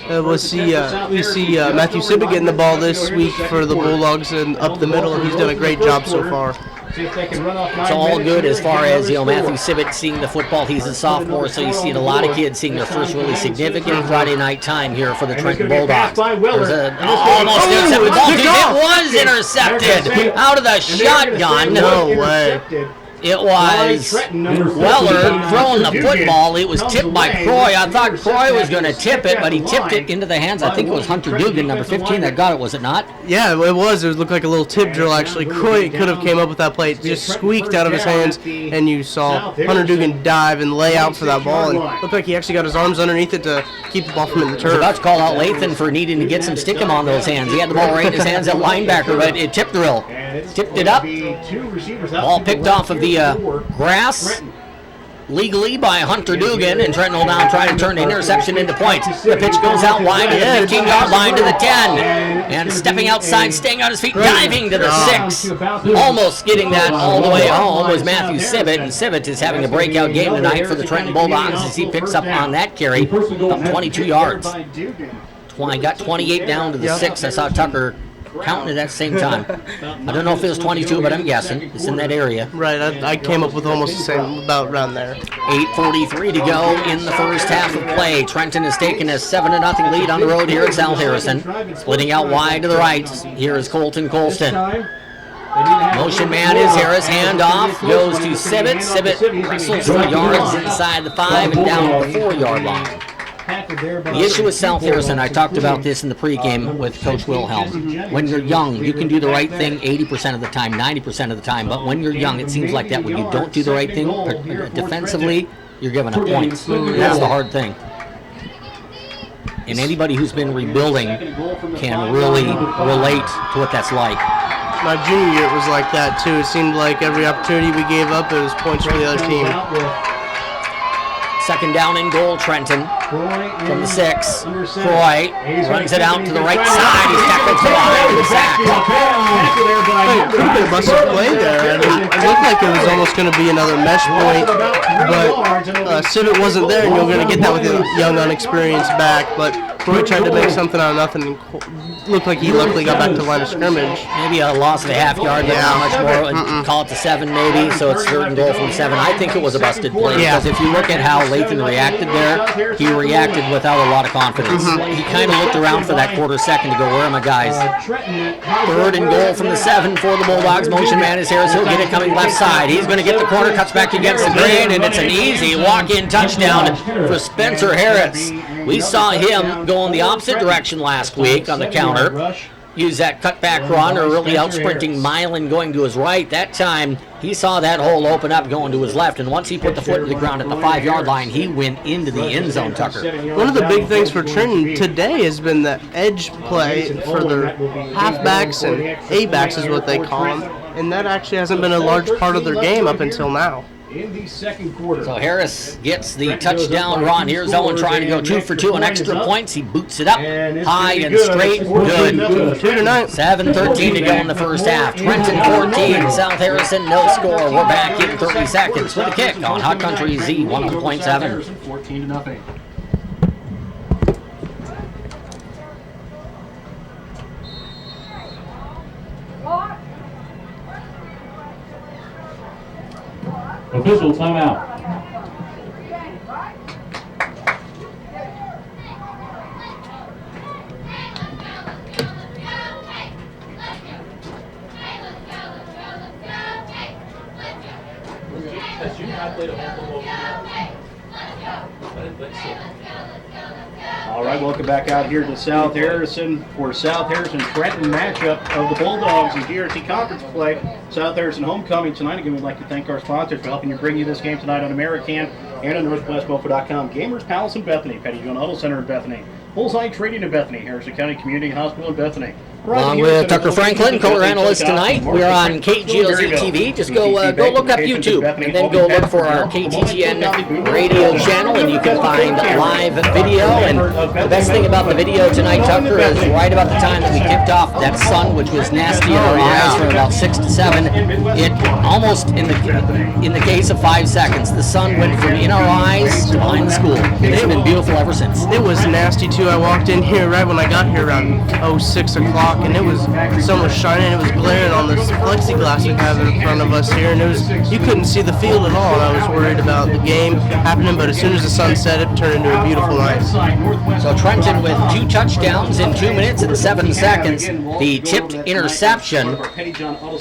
We see Matthew Sibbett getting the ball this week for the Bulldogs and up the middle, and he's done a great job so far. It's all good as far as, Matthew Sibbett seeing the football. He's a sophomore, so you see a lot of kids seeing their first really significant Friday night time here for the Trenton Bulldogs. There's almost intercepted ball. It was intercepted out of the shotgun. No way. It was Weller throwing the football. It was tipped by Croy. I thought Croy was going to tip it, but he tipped it into the hands. I think it was Hunter Dugan, number 15, that got it, was it not? Yeah, it was. It looked like a little tip drill, actually. Croy could have came up with that play. It just squeaked out of his hands, and you saw Hunter Dugan dive and lay out for that ball. And it looked like he actually got his arms underneath it to keep the ball from in the turf. I was about to call out Lathan for needing to get some stickum on those hands. He had the ball right in his hands at linebacker, but it tipped drill. Tipped it up. Ball picked off of the grass. legally by Hunter Dugan, and Trenton will now try to turn the interception into points. The pitch goes out wide to the 15-yard line to the 10, and stepping outside, staying on his feet, diving to the 6. Almost getting that all the way home was Matthew Sibbett, and Sibbett is having a breakout game tonight for the Trenton Bulldogs as he picks up on that carry about 22 yards. Got 28 down to the 6. I saw Tucker counting it at the same time. I don't know if it was 22, but I'm guessing it's in that area. Right, I came up with almost the same, about around there. 8:43 to go in the first half of play. Trenton has taken a 7-0 lead on the road here at South Harrison. Splitting out wide to the right. Here is Colton Colston. Motion man is Harris. Handoff goes to Sibbett. Sibbett wrestles for yards inside the 5 and down to the 4-yard line. The issue with South Harrison, I talked about this in the pregame with Coach Wilhelm. When you're young, you can do the right thing 80% of the time, 90% of the time. But when you're young, it seems like that when you don't do the right thing defensively, you're giving up points. That's the hard thing. And anybody who's been rebuilding can really relate to what that's like. My junior year, it was like that too. It seemed like every opportunity we gave up, it was points for the other team. Second down and goal, Trenton from the 6. Croy runs it out to the right side. He's tackled to behind the sack. Pretty good busted play there. I mean, it looked like it was almost going to be another mesh point, but Sibbett wasn't there, and you're going to get that with a young, unexperienced back. But Croy tried to make something out of nothing, and looked like he luckily got back to the line of scrimmage. Maybe a loss of a half yard, but not much more. Call it to 7 maybe, so it's 3rd and goal from 7. I think it was a busted play because if you look at how Lathan reacted there, he reacted without a lot of confidence. He kind of looked around for that quarter second to go, where are my guys? 3rd and goal from the 7 for the Bulldogs. Motion man is Harris. He'll get it coming left side. He's going to get the corner, cuts back against the grain, and it's an easy walk-in touchdown for Spencer Harris. We saw him go in the opposite direction last week on the counter. Use that cutback run or really out-sprinting Milan going to his right. That time, he saw that hole open up going to his left, and once he put the foot to the ground at the 5-yard line, he went into the end zone, Tucker. One of the big things for Trenton today has been the edge play for their halfbacks and A-backs is what they call them, and that actually hasn't been a large part of their game up until now. In the second quarter. So Harris gets the touchdown run. Here's Owen trying to go 2 for 2 on extra points. He boots it up high and straight. Good. 7:13 to go in the first half. Trenton 14, South Harrison no score. We're back in 30 seconds with a kick on Hot Country Z 101.7. 14-0. Official timeout. Has you not played a home football game? I didn't think so. All right, welcome back out here to South Harrison for South Harrison-Trenton matchup of the Bulldogs in GRC Conference play. South Harrison homecoming tonight. Again, we'd like to thank our sponsors for helping you bring you this game tonight on American and on NorthwestMofo.com. Gamers Palace in Bethany, Petty Jones Auto Center in Bethany, Bullseye Trading in Bethany, Harrison County Community Hospital in Bethany. Along with Tucker Franklin, color analyst tonight. We're on KGOZ TV. Just go look up YouTube and then go look for our KTTN radio channel, and you can find live video. And the best thing about the video tonight, Tucker, is right about the time that we kicked off, that sun, which was nasty in our eyes from about 6 to 7, it almost, in the case of 5 seconds, the sun went from in our eyes to behind the school. And it's been beautiful ever since. It was nasty too. I walked in here right when I got here around 6 o'clock, and the sun was shining. It was glaring on this plexiglass we have in front of us here, and you couldn't see the field at all. And I was worried about the game happening, but as soon as the sun set, it turned into a beautiful night. So Trenton with 2 touchdowns in 2 minutes and 7 seconds. The tipped interception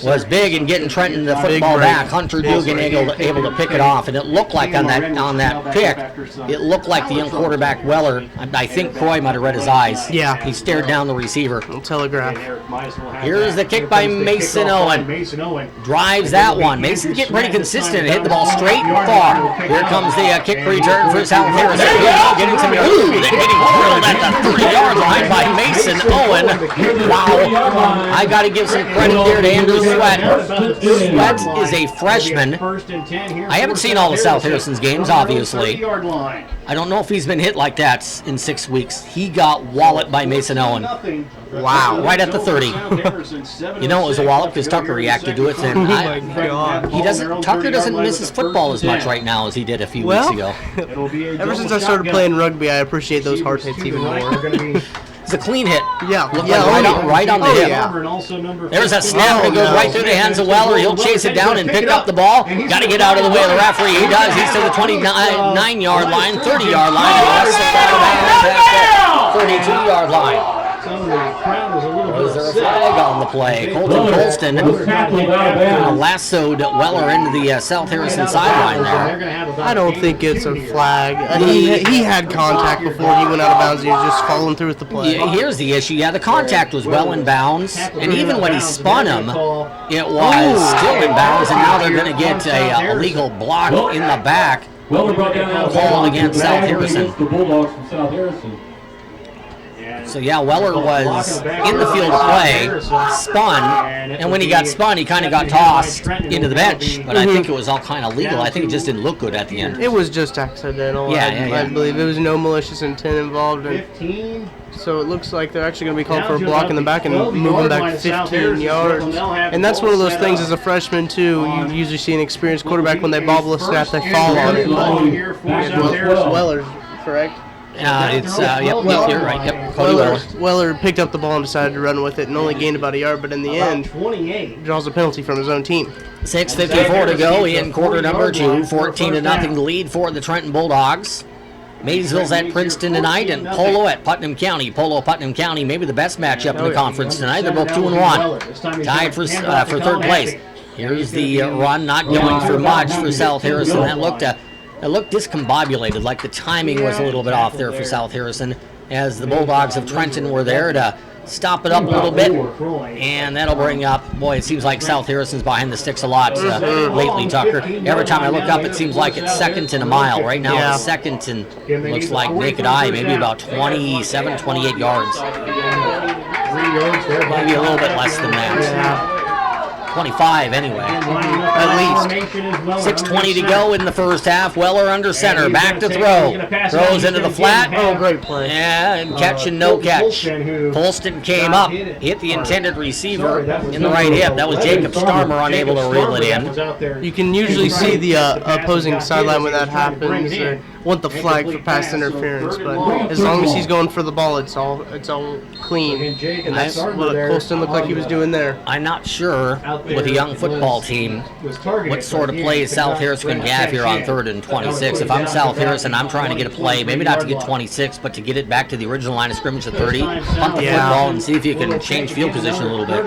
was big in getting Trenton the football back. Hunter Dugan able to pick it off, and it looked like on that pick, it looked like the young quarterback Weller. I think Croy might have read his eyes. Yeah, he stared down the receiver. Telegraph. Here's the kick by Mason Owen. Drives that one. Mason's getting pretty consistent. Hit the ball straight and far. Here comes the kick return for South Harrison. Getting some yards. Then getting drilled at the 30-yard line by Mason. Mason Owen. Wow. I got to give some credit there to Andrew Sweat. Sweat is a freshman. I haven't seen all of South Harrison's games, obviously. I don't know if he's been hit like that in 6 weeks. He got walloped by Mason Owen. Wow. Right at the 30. You know it was a wallop because Tucker reacted to it. And Tucker doesn't miss his football as much right now as he did a few weeks ago. Ever since I started playing rugby, I appreciate those hard hits even more. It's a clean hit. Yeah. Right on the hip. Yeah. There's a snap that goes right through the hands of Weller. He'll chase it down and pick up the ball. Got to get out of the way of the referee. He does. He's to the 29-yard line, 30-yard line. He 32-yard line. Was there a flag on the play? Colton Colston lassoed Weller into the South Harrison sideline there. I don't think it's a flag. He had contact before he went out of bounds. He was just following through with the play. Here's the issue. Yeah, the contact was well in bounds, and even when he spun him, it was still in bounds, and now they're going to get a illegal block in the back called against South Harrison. The Bulldogs from South Harrison. So yeah, Weller was in the field of play, spun, and when he got spun, he kind of got tossed into the bench. But I think it was all kind of legal. I think it just didn't look good at the end. It was just accidental. I believe there was no malicious intent involved. So it looks like they're actually going to be called for a block in the back and moving back 15 yards. And that's one of those things as a freshman, too. You usually see an experienced quarterback when they bobble a snap, they fall on it. Weller's correct? You're right. Yep, Cody Weller picked up the ball and decided to run with it and only gained about a yard, but in the end, draws a penalty from his own team. 6:54 to go in quarter number 2. 14-0 lead for the Trenton Bulldogs. Maysville's at Princeton tonight, and Polo at Putnam County. Putnam County, maybe the best matchup in the conference tonight. They're both 2-1, tied for third place. Here's the run, not going for much for South Harrison. It looked discombobulated, like the timing was a little bit off there for South Harrison, as the Bulldogs of Trenton were there to stop it up a little bit, and that'll bring up, boy, it seems like South Harrison's behind the sticks a lot lately, Tucker. Every time I look up, it seems like it's second and a mile. Right now, it's second and looks like naked eye, maybe about 27, 28 yards. Maybe a little bit less than that. 25 anyway, at least. 6:20 to go in the first half. Weller under center, back to throw. Throws into the flat. Oh, great play. Yeah, and catch and no catch. Colston came up, hit the intended receiver in the right hip. That was Jacob Starmer, unable to reel it in. You can usually see the opposing sideline when that happens. They want the flag for pass interference, but as long as he's going for the ball, it's all clean. And that's what Colston looked like he was doing there. I'm not sure with a young football team what sort of plays South Harrison can have here on 3rd and 26. If I'm South Harrison, I'm trying to get a play, maybe not to get 26, but to get it back to the original line of scrimmage at 30, punt the football and see if you can change field position a little bit.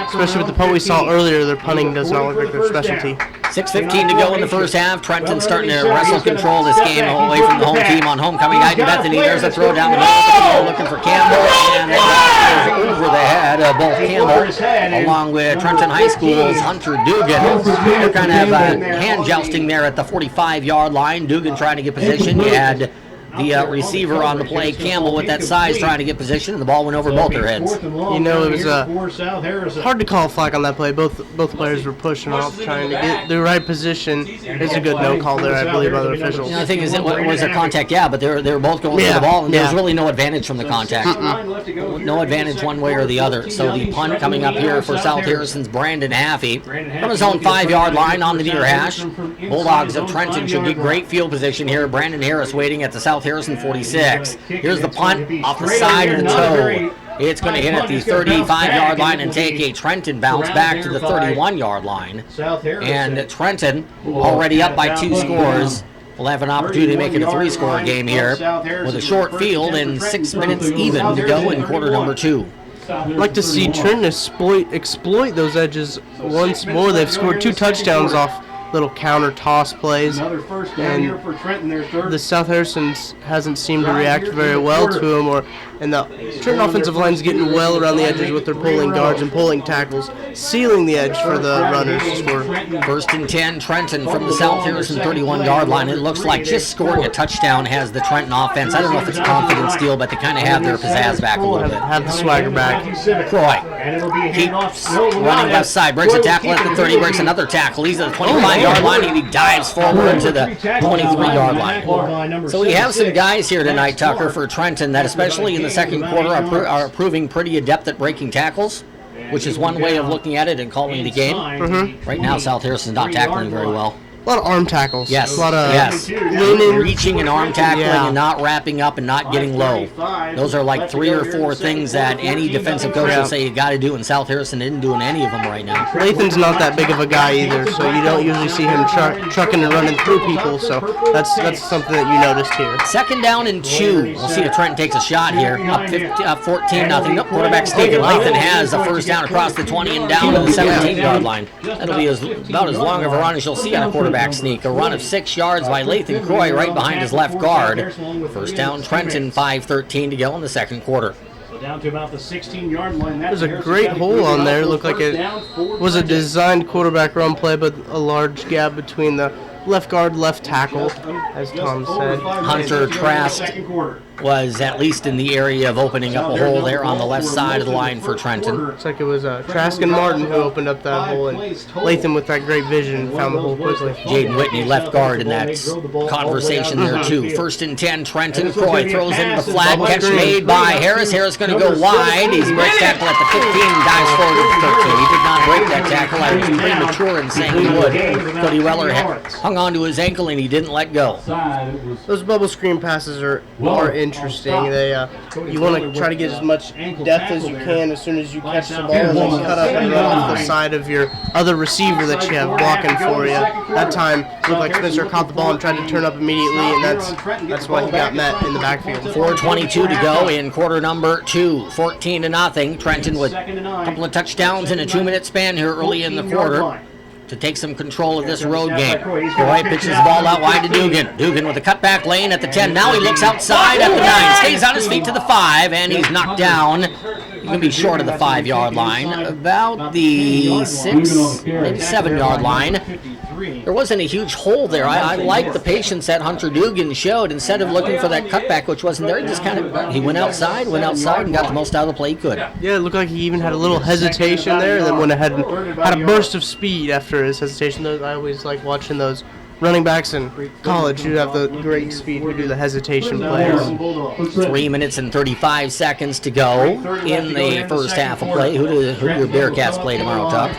Especially with the punt we saw earlier, their punting does not look like their specialty. 6:15 to go in the first half. Trenton starting to wrestle control this game away from the home team on homecoming night in Bethany. There's a throw down the middle of the field looking for Campbell, and that goes over the head of both Campbell along with Trenton High School's Hunter Dugan. They're kind of hand jousting there at the 45-yard line. Dugan trying to get position. You had the receiver on the play, Campbell, with that size trying to get position, and the ball went over both their heads. You know, it was hard to call a flag on that play. Both players were pushing off, trying to get the right position. It's a good no call there, I believe, by the officials. The thing is, it was a contact, but they were both going for the ball, and there was really no advantage from the contact. No advantage one way or the other. So the punt coming up here for South Harrison's Brandon Haffey from his own 5-yard line on the near hash. Bulldogs of Trenton should get great field position here. Brandon Harris waiting at the South Harrison 46. Here's the punt off the side of the toe. It's going to hit at the 35-yard line and take a Trenton bounce back to the 31-yard line. And Trenton, already up by 2 scores, will have an opportunity to make it a 3-score game here with a short field and 6 minutes even to go in quarter number 2. I'd like to see Trenton exploit those edges once more. They've scored 2 touchdowns off little counter toss plays. Another first down here for Trenton, their third. The South Harrison's hasn't seemed to react very well to him, and the Trenton offensive line's getting well around the edges with their pulling guards and pulling tackles, sealing the edge for the runners to score. 1st and 10, Trenton from the South Harrison 31-yard line. It looks like just scoring a touchdown has the Trenton offense. I don't know if it's a confidence deal, but they kind of have their pizzazz back a little bit. Have the swagger back. Croy keeps running left side, breaks a tackle at the 30, breaks another tackle. He's at the 25-yard line, and he dives forward to the 23-yard line. So we have some guys here tonight, Tucker, for Trenton that, especially in the second quarter, are proving pretty adept at breaking tackles, which is one way of looking at it and calling the game. Right now, South Harrison's not tackling very well. A lot of arm tackles. Yes. A lot of leaning, reaching and arm tackling and not wrapping up and not getting low. Those are like 3 or 4 things that any defensive coach will say you got to do, and South Harrison isn't doing any of them right now. Lathan's not that big of a guy either, so you don't usually see him trucking and running through people, so that's something that you noticed here. 2nd down and 2. We'll see if Trenton takes a shot here. Up 14-0. Nope, quarterback sneaking. Lathan has a first down across the 20 and down to the 17-yard line. That'll be about as long of a run as you'll see on a quarterback sneak. A run of 6 yards by Lathan Croy right behind his left guard. First down, Trenton, 5:13 to go in the second quarter. Down to about the 16-yard line. There's a great hole on there. It looked like it was a designed quarterback run play, but a large gap between the left guard, left tackle, as Tom said. Hunter Trask was at least in the area of opening up a hole there on the left side of the line for Trenton. Looks like it was Trask and Martin who opened up that hole, and Lathan with that great vision found the hole quickly. Jaden Whitney, left guard, in that conversation there too. 1st and 10, Trenton. Croy throws into the flat, catch made by Harris. Harris going to go wide. He's break tackle at the 15, dives forward to the 13. He did not break that tackle. I was premature in saying he would. Cody Weller hung on to his ankle and he didn't let go. Those bubble screen passes are interesting. They you want to try to get as much depth as you can as soon as you catch the ball, and then cut up and run off the side of your other receiver that you have blocking for you. That time it looked like Spencer caught the ball and tried to turn up immediately, and that's why he got met in the backfield. 4:22 to go in quarter number 2. 14-0. Trenton with a couple of touchdowns in a 2-minute span here early in the quarter to take some control of this road game. Croy pitches the ball out wide to Dugan. Dugan with a cutback lane at the 10. Now he looks outside at the 9. Stays on his feet to the 5, and he's knocked down. He's going to be short of the 5-yard line, about the 6, maybe 7-yard line. There wasn't a huge hole there. I like the patience that Hunter Dugan showed. Instead of looking for that cutback, which wasn't there, he just he went outside and got the most out of the play he could. Yeah, it looked like he even had a little hesitation there, and then went ahead and had a burst of speed after his hesitation. I always like watching those running backs in college who have the great speed who do the hesitation plays. 3 minutes and 35 seconds to go in the first half of play. Who do your Bearcats play tomorrow, Tuck?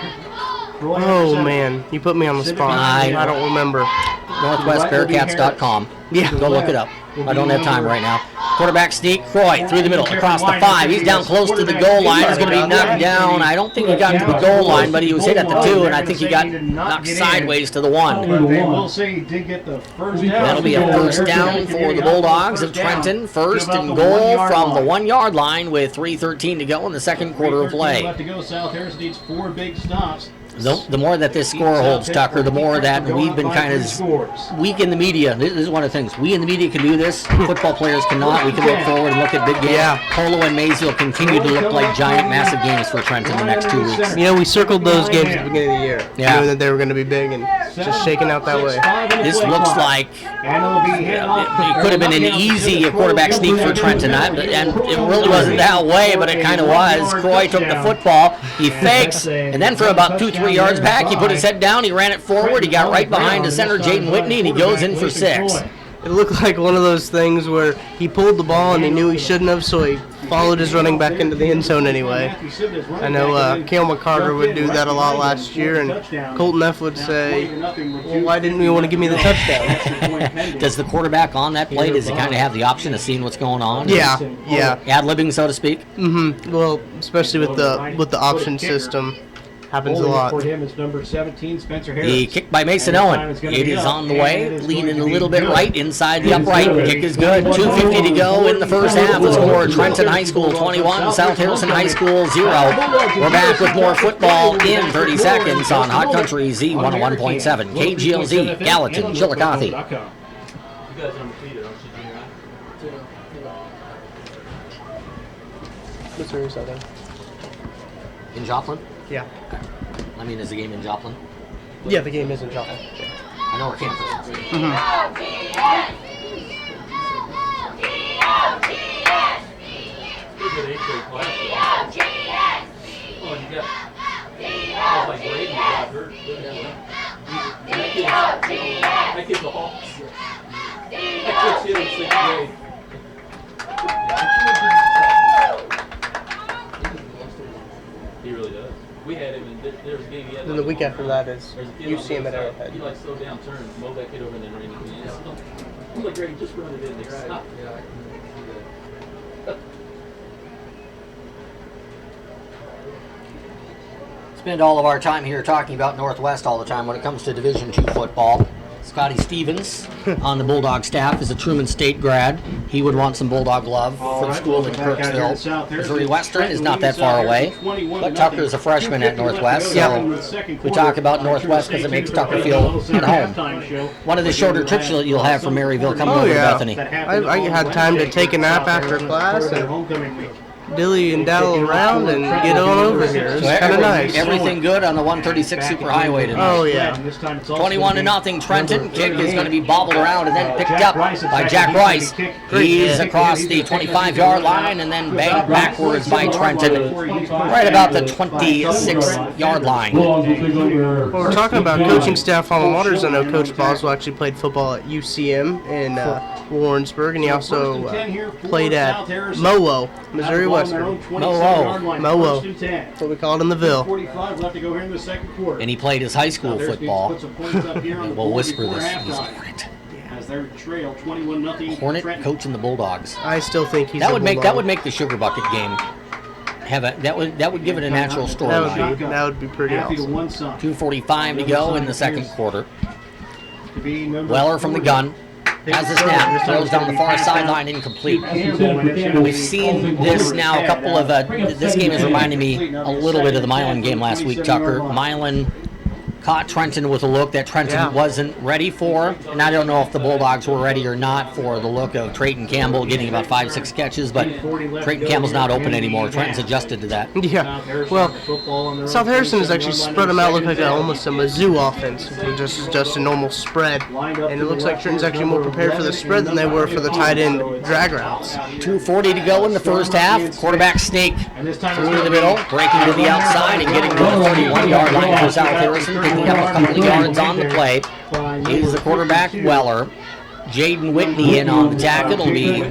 Oh, man. You put me on the spot. I don't remember. NorthwestBearcats.com. Yeah. Go look it up. I don't have time right now. Quarterback sneak, Croy through the middle, across the 5. He's down close to the goal line. He's going to be knocked down. I don't think he got to the goal line, but he was hit at the 2, and I think he got knocked sideways to the 1. That'll be a first down for the Bulldogs of Trenton. First and goal from the 1-yard line with 3:13 to go in the second quarter of play. The more that this score holds, Tucker, the more that we've been kind of weak in the media. This is one of the things. We in the media can do this. Football players cannot. We can look forward and look at big games. Yeah. Polo and Maysville continue to look like giant, massive games for Trenton the next 2 weeks. You know, we circled those games at the beginning of the year, knowing that they were going to be big and just shaking out that way. This looks like it could have been an easy quarterback sneak for Trenton, and it really wasn't that way, but it kind of was. Croy took the football, he fakes, and then for about 2-3 yards back, he put his head down, he ran it forward, he got right behind the center, Jaden Whitney, and he goes in for 6. It looked like one of those things where he pulled the ball and he knew he shouldn't have, so he followed his running back into the end zone anyway. I know Cale McCarter would do that a lot last year, and Colton F. would say, well, why didn't you want to give me the touchdown? Does the quarterback on that play, does he kind of have the option of seeing what's going on? Yeah. Ad-libbing, so to speak? Mm-hmm. Well, especially with the option system. Happens a lot. For him is number 17, Spencer Harris. The kick by Mason Owen. It is on the way, leaning a little bit right inside the upright. Kick is good. 2:50 to go in the first half. The score: Trenton High School 21, South Harrison High School 0. We're back with more football in 30 seconds on Hot Country Z 101.7, KGLZ, Gallatin, Chillicothe. You guys are undefeated, aren't you, Junior? Missouri Southern. In Joplin? Yeah. I mean, is the game in Joplin? Yeah, the game is in Joplin. I know our campus is. Good eighth grade class. Oh, and you got. I was like, Braden got hurt. That kid's a hawk. That kid's here in 6th grade. He really does. We had him in there was a game he had. Then the week after that is There's a kid on UCM the at other Arrowhead. side. He like slowed down, turned, mowed that kid over, and then ran into the end. I'm like, Greg, just run it in there. Stop. Spend all of our time here talking about Northwest all the time when it comes to Division II football. Scotty Stevens on the Bulldog staff is a Truman State grad. He would want some Bulldog love from school in Kirksville. Missouri Western is not that far away, but Tucker is a freshman at Northwest, so we talk about Northwest because it makes Tucker feel at home. One of the shorter trips you'll have from Maryville coming over to Bethany. I had time to take a nap after class and dilly and daddle around and get on over here. It's kind of nice. Everything good on the 136 Superhighway tonight. Oh, yeah. 21-0 Trenton. Kick is going to be bobbled around and then picked up by Jack Rice. He's across the 25-yard line and then banged backwards by Trenton right about the 26-yard line. Well, we're talking about coaching staff alma maters. I know Coach Boswell actually played football at UCM in Warrensburg, and he also played at MOO, Missouri Western. MOO. That's what we call it in the Ville. And he played his high school football. We'll whisper this. He's a Hornet. As their trail 21-0. Hornet coaching the Bulldogs. I still think he's that would make the Sugar Bucket game that would give it a natural storyline. That would be pretty awesome. 2:45 to go in the second quarter. Weller from the gun. Has the snap, throws down the far sideline, incomplete. We've seen this now a couple of, this game is reminding me a little bit of the Milan game last week, Tucker. Milan caught Trenton with a look that Trenton wasn't ready for, and I don't know if the Bulldogs were ready or not for the look of Trenton Campbell getting about 5-6 catches, but Trenton Campbell's not open anymore. Trenton's adjusted to that. Yeah, well, South Harrison has actually spread them out, look like almost a Mizzou offense, just a normal spread, and it looks like Trenton's actually more prepared for the spread than they were for the tight end drag routes. 2:40 to go in the first half. Quarterback snake through the middle, breaking to the outside and getting to the 41-yard line for South Harrison. Picking up a couple of yards on the play is the quarterback Weller. Jaden Whitney in on the tackle. It'll be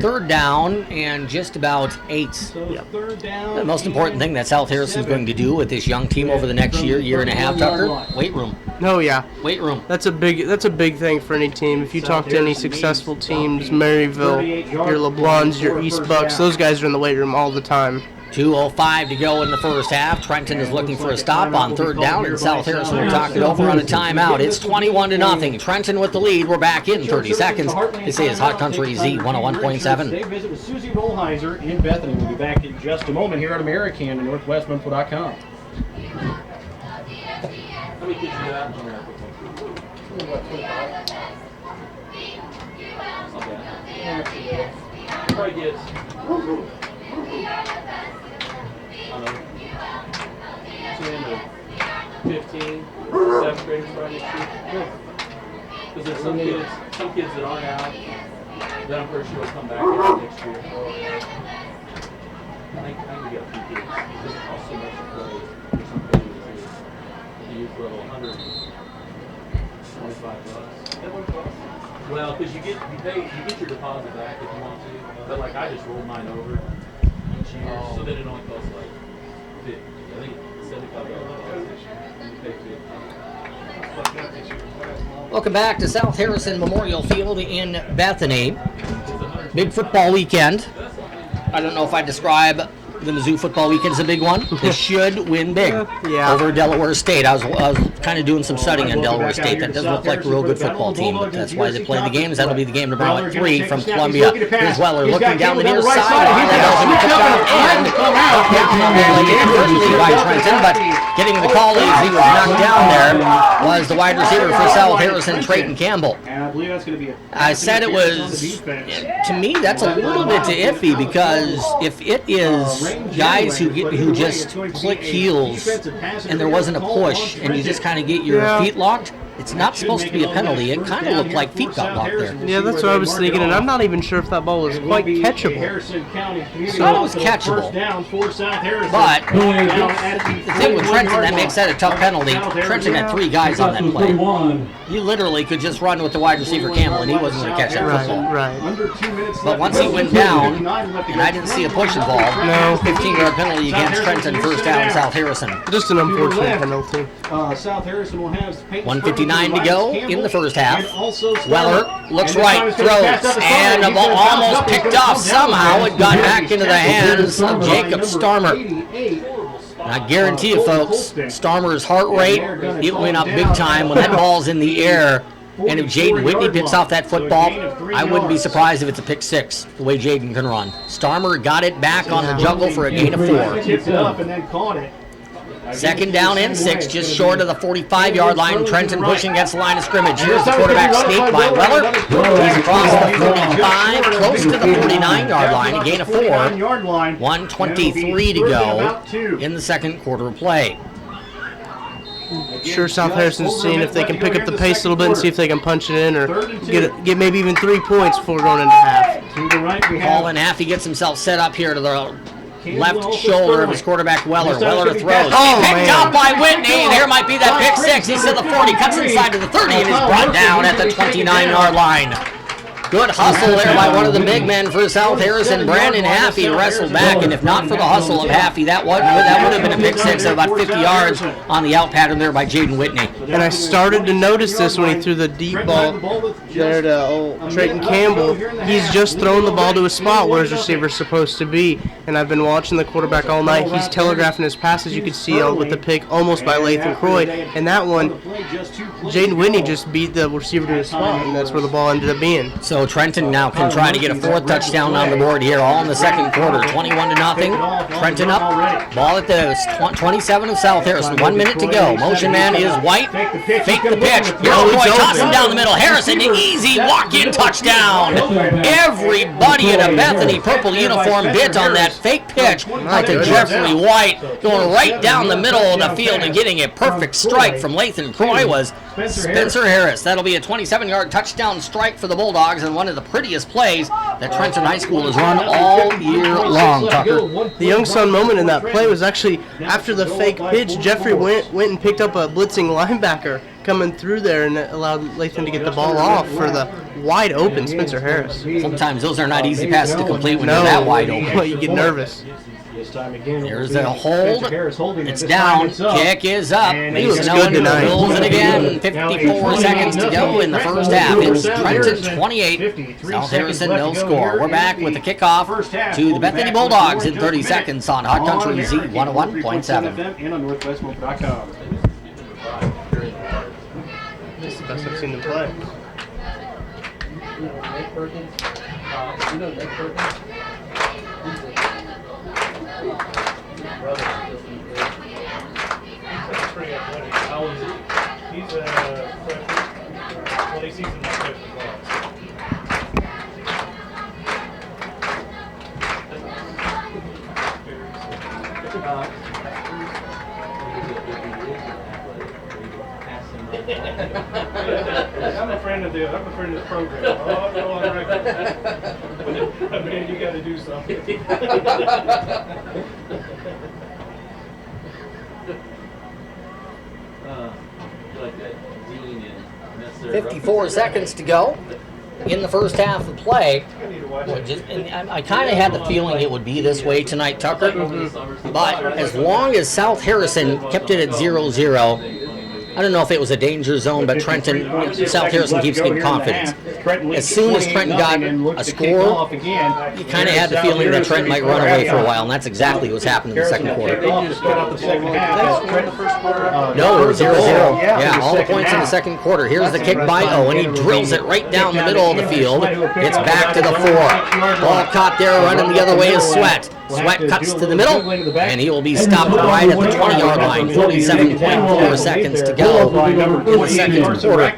third down and just about 8. The most important thing that South Harrison's going to do with this young team over the next year and a half, Tucker, weight room. Oh yeah, weight room. That's a big thing for any team. If you talk to any successful teams, Maryville, your LeBlons, your East Bucks, those guys are in the weight room all the time. 2:05 to go in the first half. Trenton is looking for a stop on third down, and South Harrison will talk it over on a timeout. It's 21-0. Trenton with the lead. We're back in 30 seconds. This is Hot Country Z 101.7. Today visit with Susie Rolheiser in Bethany. We'll be back in just a moment here on American and NorthwestMenfo.com. How many kids you got on there? Okay. Probably gets, I don't know, 10 to 15, 7th graders probably next year. Because there's some kids that aren't out, that I'm pretty sure will come back next year. I think we got a few kids. It doesn't cost so much to play for some kids at the youth level, $125. Well, because you get your deposit back if you want to, but like I just rolled mine over each year, so that it only costs like $50. I think $75 this year. You pay $50. Welcome back to South Harrison Memorial Field in Bethany. Big football weekend. I don't know if I describe the Mizzou football weekend is a big one. They should win big Yeah. over Delaware State. I was kind of doing some studying on Delaware State. That doesn't look like a real good football team, but that's why they play the games. That'll be the game tomorrow at 3 from Columbia. Here's Weller looking down the near sideline. By Trenton, but getting the call as he was knocked down there was the wide receiver for South Harrison, Trenton Campbell. I said it was, to me, that's a little bit iffy because if it is guys who just click heels and there wasn't a push and you just kind of get your feet locked, it's not supposed to be a penalty. It kind of looked like feet got locked there. Yeah, that's what I was thinking, and I'm not even sure if that ball was quite catchable. So it was catchable. But the thing with Trenton, that makes that a tough penalty. Trenton had 3 guys on that play. You literally could just run with the wide receiver Campbell, and he wasn't going to catch that football. Right. But once he went down, and I didn't see a push involved, 15-yard penalty against Trenton, first down, South Harrison. Just an unfortunate penalty. South Harrison will have 1:59 to go in the first half. Weller looks right, throws, and the ball almost picked off somehow. It got back into the hands of Jacob Starmer. And I guarantee you, folks, Starmer's heart rate, it went up big time when that ball's in the air. And if Jaden Whitney picks off that football, I wouldn't be surprised if it's a pick 6, the way Jaden can run. Starmer got it back on the juggle for a gain of 4. Second down and 6, just short of the 45-yard line. Trenton pushing against the line of scrimmage. Here's the quarterback sneak by Weller. He's across the 45, close to the 49-yard line, a gain of 4. 1:23 to go in the second quarter of play. Sure, South Harrison's seeing if they can pick up the pace a little bit and see if they can punch it in or get maybe even 3 points before going into half. Ball in half, he gets himself set up here to the left shoulder of his quarterback, Weller. Weller throws. Picked up by Whitney. There might be that pick 6. He's to the 40, cuts inside to the 30, and is brought down at the 29-yard line. Good hustle there by one of the big men for South Harrison. Brandon Haffey wrestled back, and if not for the hustle of Haffey, that would have been a pick 6 of about 50 yards on the out pattern there by Jaden Whitney. And I started to notice this when he threw the deep ball there to Trenton Campbell. He's just thrown the ball to a spot where his receiver's supposed to be. And I've been watching the quarterback all night. He's telegraphing his passes. You could see with the pick almost by Lathan Croy. And that one, Jaden Whitney just beat the receiver to his spot, and that's where the ball ended up being. So Trenton now can try to get a 4th touchdown on the board here, all in the second quarter. 21-0. Trenton up. Ball at the 27 of South Harrison. 1 minute to go. Motion man is White. Fake the pitch. Here's Croy, tossing down the middle. Harrison, easy walk-in touchdown. Everybody in a Bethany purple uniform bit on that fake pitch out to Jeffrey White. Going right down the middle of the field and getting a perfect strike from Lathan Croy was Spencer Harris. That'll be a 27-yard touchdown strike for the Bulldogs and one of the prettiest plays that Trenton High School has run all year long, Tucker. The Youngstown moment in that play was actually after the fake pitch. Jeffrey went and picked up a blitzing linebacker coming through there and allowed Lathan to get the ball off for the wide open Spencer Harris. Sometimes those are not easy passes to complete when you're that wide open. Well, you get nervous. There's a hold. It's down. Kick is up. He looks good tonight. Pulls it again. 54 seconds to go in the first half. It's Trenton 28. South Harrison no score. We're back with the kickoff to the Bethany Bulldogs in 30 seconds on Hot Country Z 101.7. This is the best I've seen them play. He's a freshman. Well, he's in my freshman class. I'm a friend of the program. I'll go on record. Man, you got to do something. 54 seconds to go in the first half of play. I kind of had the feeling it would be this way tonight, Tucker. But as long as South Harrison kept it at 0-0, I don't know if it was a danger zone, but South Harrison keeps getting confidence. As soon as Trenton got a score, you kind of had the feeling that Trenton might run away for a while, and that's exactly what's happened in the second quarter. No, it was 0-0. Yeah, all the points in the second quarter. Here's the kick by Owen. He drills it right down the middle of the field. It's back to the 4. Ball caught there, running the other way is Sweat. Sweat cuts to the middle, and he will be stopped right at the 20-yard line. 47.4 seconds to go in the second quarter.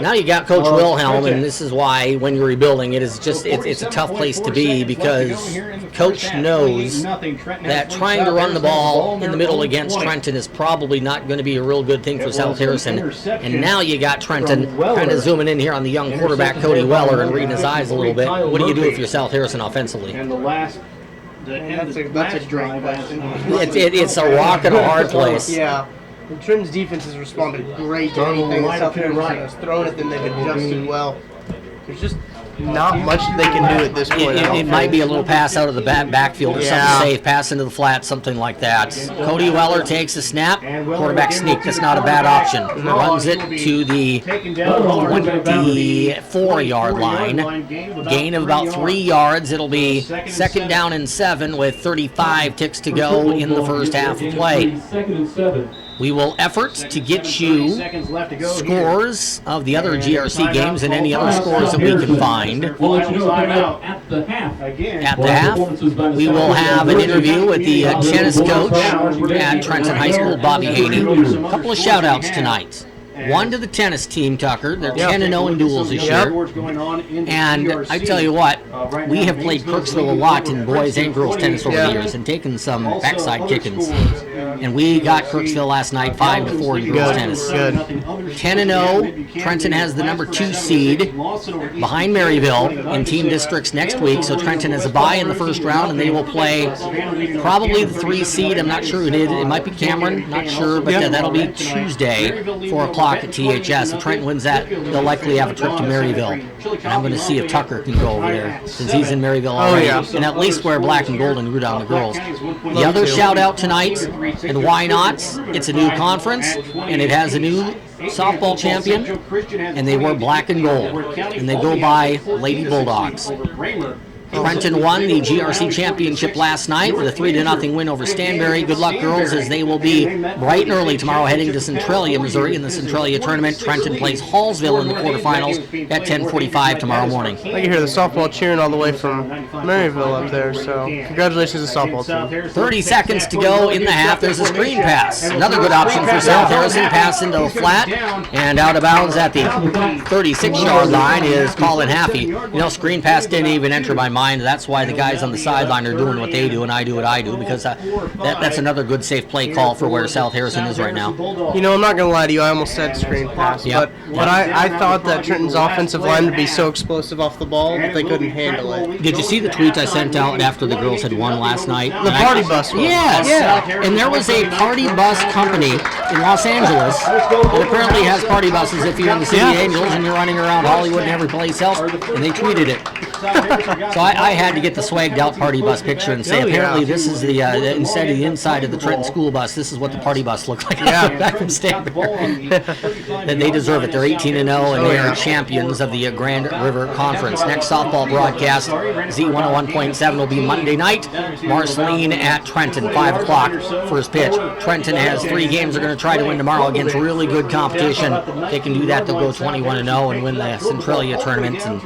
Now you got Coach Wilhelm, and this is why when you're rebuilding, it's a tough place to be, because Coach knows that trying to run the ball in the middle against Trenton is probably not going to be a real good thing for South Harrison. And now you got Trenton kind of zooming in here on the young quarterback Cody Weller and reading his eyes a little bit. What do you do if you're South Harrison offensively? That's a great question. It's a rock and a hard place. Yeah. The Trenton's defense has responded great to anything that South Harrison has thrown at them. They've adjusted well. There's just not much they can do at this point. It might be a little pass out of the backfield or something safe, pass into the flat, something like that. Cody Weller takes a snap, quarterback sneak. That's not a bad option. Runs it to the 4-yard line. Gain of about 3 yards. It'll be second down and 7 with 35 ticks to go in the first half of play. We will effort to get you scores of the other GRC games and any other scores that we can find. We'll let you know at the half. At the half, we will have an interview with the tennis coach at Trenton High School, Bobby Haney. A couple of shout-outs tonight. One to the tennis team, Tucker. They're 10-0 in duels this year. And I tell you what, we have played Kirksville a lot in boys and girls tennis over the years and taken some backside kickings. And we got Kirksville last night 5-4 in girls tennis. 10-0. Trenton has the number 2 seed behind Maryville in team districts next week. So Trenton has a bye in the first round, and they will play probably the 3 seed. I'm not sure who it is. It might be Cameron. Not sure, but that'll be Tuesday, 4 o'clock at THS. If Trenton wins that, they'll likely have a trip to Maryville. And I'm going to see if Tucker can go over there, since he's in Maryville already. And at least wear black and gold and root on the girls. The other shout out tonight, and why not? It's a new conference, and it has a new softball champion, and they wear black and gold, and they go by Lady Bulldogs. Trenton won the GRC championship last night with a 3-0 win over Stanberry. Good luck, girls, as they will be bright and early tomorrow heading to Centralia, Missouri in the Centralia tournament. Trenton plays Hallsville in the quarterfinals at 10:45 tomorrow morning. I can hear the softball cheering all the way from Maryville up there, so congratulations to the softball team. 30 seconds to go in the half. There's a screen pass. Another good option for South Harrison. Pass into a flat and out of bounds at the 36-yard line is Colin Haffey. You know, screen pass didn't even enter my mind. That's why the guys on the sideline are doing what they do, and I do what I do, because that's another good safe play call for where South Harrison is right now. You know, I'm not going to lie to you, I almost said screen pass, but I thought that Trenton's offensive line would be so explosive off the ball that they couldn't handle it. Did you see the tweets I sent out after the girls had won last night? The party bus one. Yes. Yeah. And there was a party bus company in Los Angeles that apparently has party buses if you're in the City Angels and you're running around Hollywood and every place else, and they tweeted it. So I had to get the swagged out party bus picture and say, apparently this is the instead of the inside of the Trenton school bus, this is what the party bus looked like. Back from Stanberry. And they deserve it. They're 18-0 and they are champions of the Grand River Conference. Next softball broadcast, Z101.7 will be Monday night. Marceline at Trenton, 5 o'clock, first pitch. Trenton has 3 games they're going to try to win tomorrow against really good competition. If they can do that, they'll go 21-0 and win the Centralia tournament. And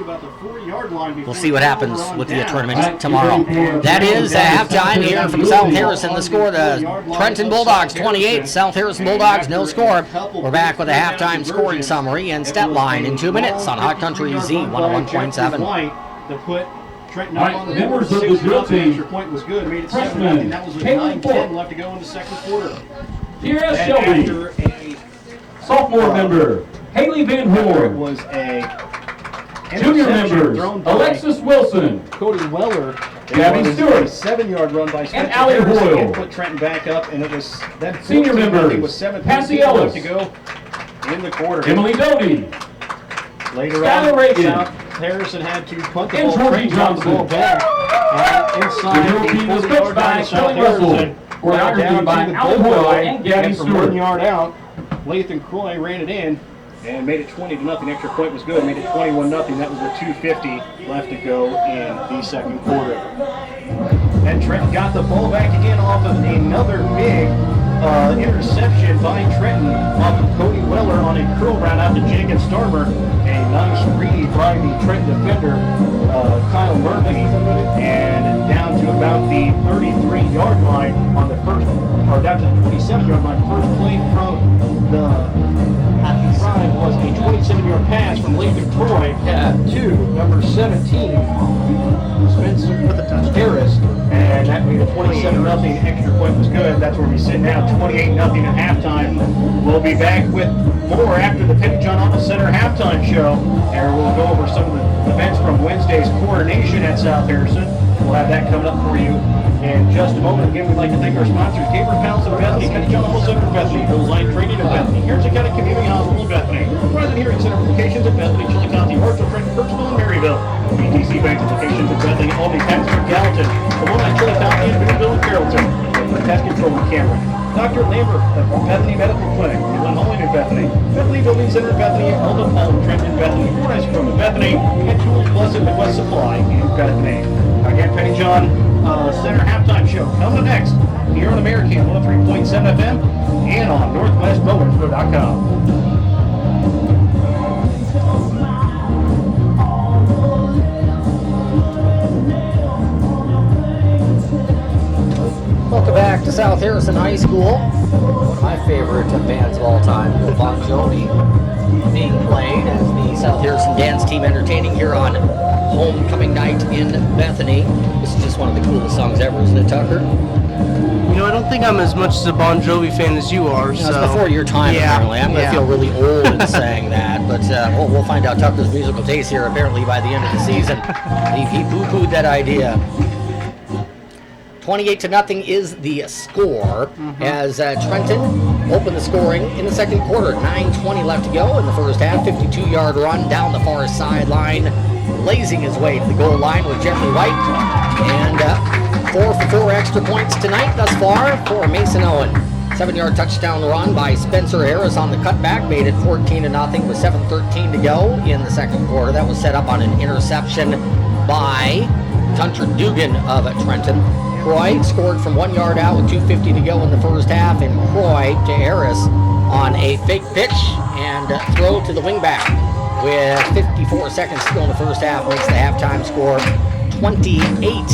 we'll see what happens with the tournament tomorrow. That is halftime here from South Harrison. The score, the Trenton Bulldogs 28, South Harrison Bulldogs no score. We're back with a halftime scoring summary and stat line in 2 minutes on Hot Country Z101.7. All right, members of the drill team, freshman Caitlin Ford, left to go in the second quarter. Pierre Shelby, sophomore member Haley Van Horn, Was a junior members Alexis Wilson, Cody Weller, Gabby Stewart, a 7-yard run by Spencer and Allie Harrison Hoyle. and put Trenton back up, and it was that Senior 14 members, was 17 Cassie left Ellis, to go in the quarter. Emily Doty, Later Skylar on, Reagan, South Harrison had to punt the and ball. Georgie Trenton got the ball Johnson. back. Inside The drill team was 40-yard coached by line, South Kelly Russell, Harrison choreography down by to the Allie goal Hoyle line, and Gabby and from Stewart. 1 yard out, Lathan Croy ran it in and made it 20-0. Extra point was good. Made it 21-0. That was with 2:50 left to go in the second quarter. And Trenton got the ball back again off of another big interception by Trenton off of Cody Weller on a curl round out to Jacob Starmer. A nice read by the Trenton defender, Kyle Murphy, and down to about the 33-yard line on the first, or down to the 27-yard line. First play from the drive was a 27-yard pass from Lathan Croy to number 17, Spencer Harris, and that made a 27-0. Extra point was good. That's where we sit now, 28-0 at halftime. We'll be back with more after the Penny John Auto Center halftime show, and we'll go over some of the events from Wednesday's coronation at South Harrison. We'll have that coming up for you in just a moment. Again, we'd like to thank our sponsors, Gabriel Palace of Bethany, Penny John Auto Center of Bethany, Hills Line Training of Bethany, Harrison County Community Hospital of Bethany, Horizon Hearing Center locations at Bethany, Chillicothe, Hartsville, Trenton, Kirksville, and Maryville, BTC Bank locations at Bethany, Albany, Paxton, Gallatin, Pomona, Chillicothe, and Boonville, and Carrollton, Pest Control and Cameron, Dr. Lambert of Bethany Medical Clinic, Glen Holling in Bethany, Bethany Building Center in Bethany, Eldon Hall in Trenton, Bethany, Forest Room in Bethany, and Tools Plus and Midwest Supply in Bethany. Again, Penny John Center halftime show coming next here on American 103.7 FM and on NorthwestMotorsco.com. Welcome back to South Harrison High School. One of my favorite bands of all time, Bon Jovi, being played as the South Harrison dance team entertaining here on homecoming night in Bethany. This is just one of the coolest songs ever, isn't it, Tucker? You know, I don't think I'm as much as a Bon Jovi fan as you are. It's before your time, apparently. I'm going to feel really old in saying that, but we'll find out Tucker's musical taste here, apparently, by the end of the season. He poo-pooed that idea. 28-0 is the score as Trenton opened the scoring in the second quarter. 9:20 left to go in the first half. 52-yard run down the far sideline, blazing his way to the goal line with Jeffrey White. And 4 for 4 extra points tonight thus far for Mason Owen. 7-yard touchdown run by Spencer Harris on the cutback made it 14-0 with 7:13 to go in the second quarter. That was set up on an interception by Hunter Dugan of Trenton. Croy scored from 1 yard out with 2:50 to go in the first half, and Croy to Harris on a fake pitch and throw to the wingback with 54 seconds to go in the first half makes the halftime score 28-0.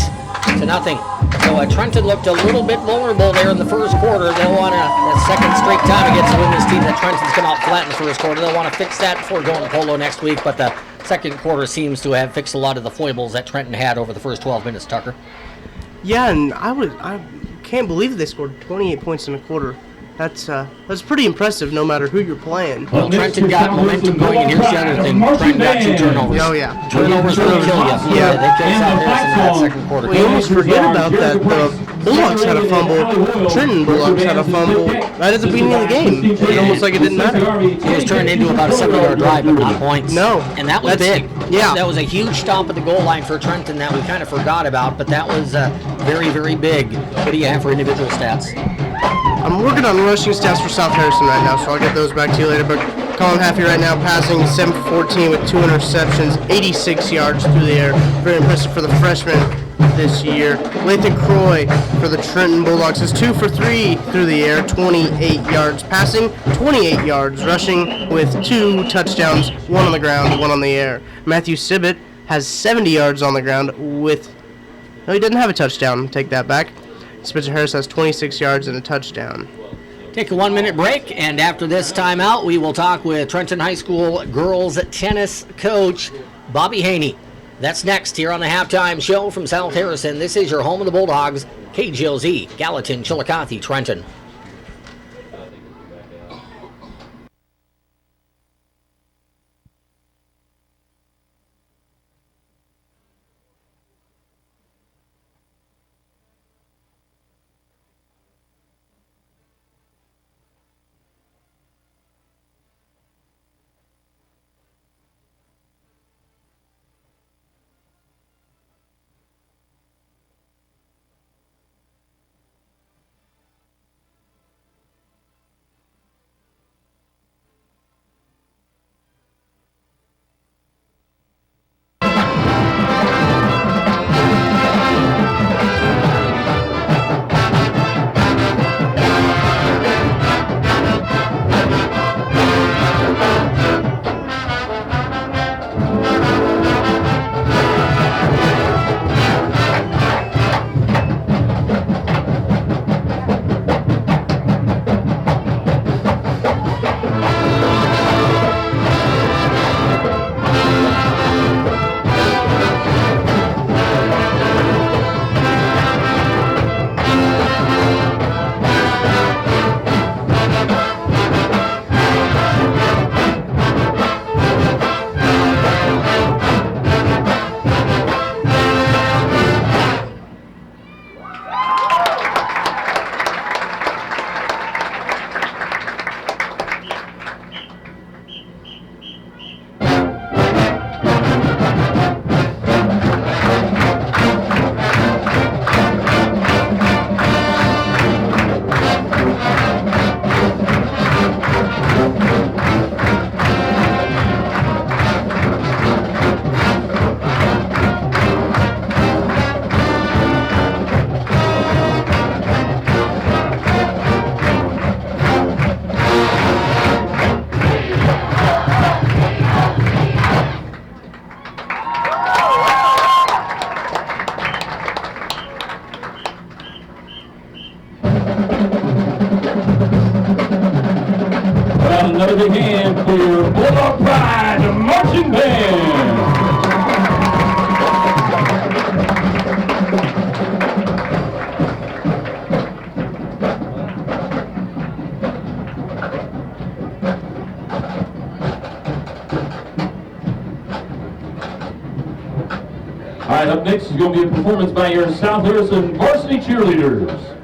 So Trenton looked a little bit vulnerable there in the first quarter. They'll want to, the second straight time against a winless team that Trenton's come out flat in the first quarter. They'll want to fix that before going to Polo next week, but the second quarter seems to have fixed a lot of the foibles that Trenton had over the first 12 minutes, Tucker. Yeah, and I can't believe they scored 28 points in a quarter. That's pretty impressive no matter who you're playing. Well, Trenton got momentum going, and here's the other thing. Trenton got 2 turnovers. Oh, yeah. Turnovers will kill you. Yeah. They killed South Harrison in that second quarter. We almost forget about that. The Bulldogs had a fumble. Trenton Bulldogs had a fumble right at the beginning of the game. It was almost like it didn't matter. It was turned into about a 7-yard drive, but not points. No. And that was big. Yeah. That was a huge stomp at the goal line for Trenton that we kind of forgot about, but that was very, very big. What do you have for individual stats? I'm working on rushing stats for South Harrison right now, so I'll get those back to you later. But Colin Haffey right now passing 7-for-14 with 2 interceptions, 86 yards through the air. Very impressive for the freshman this year. Lathan Croy for the Trenton Bulldogs is 2 for 3 through the air, 28 yards passing, 28 yards rushing with 2 touchdowns, 1 on the ground, 1 on the air. Matthew Sibbett has 70 yards on the ground with... No, he didn't have a touchdown. Take that back. Spencer Harris has 26 yards and a touchdown. Take a 1-minute break, and after this timeout, we will talk with Trenton High School girls tennis coach Bobby Haney. That's next here on the halftime show from South Harrison. This is your home of the Bulldogs, KGLZ, Gallatin, Chillicothe, Trenton. a big hand for your Bulldog Pride Marching Band. All right, up next is going to be a performance by your South Harrison varsity cheerleaders.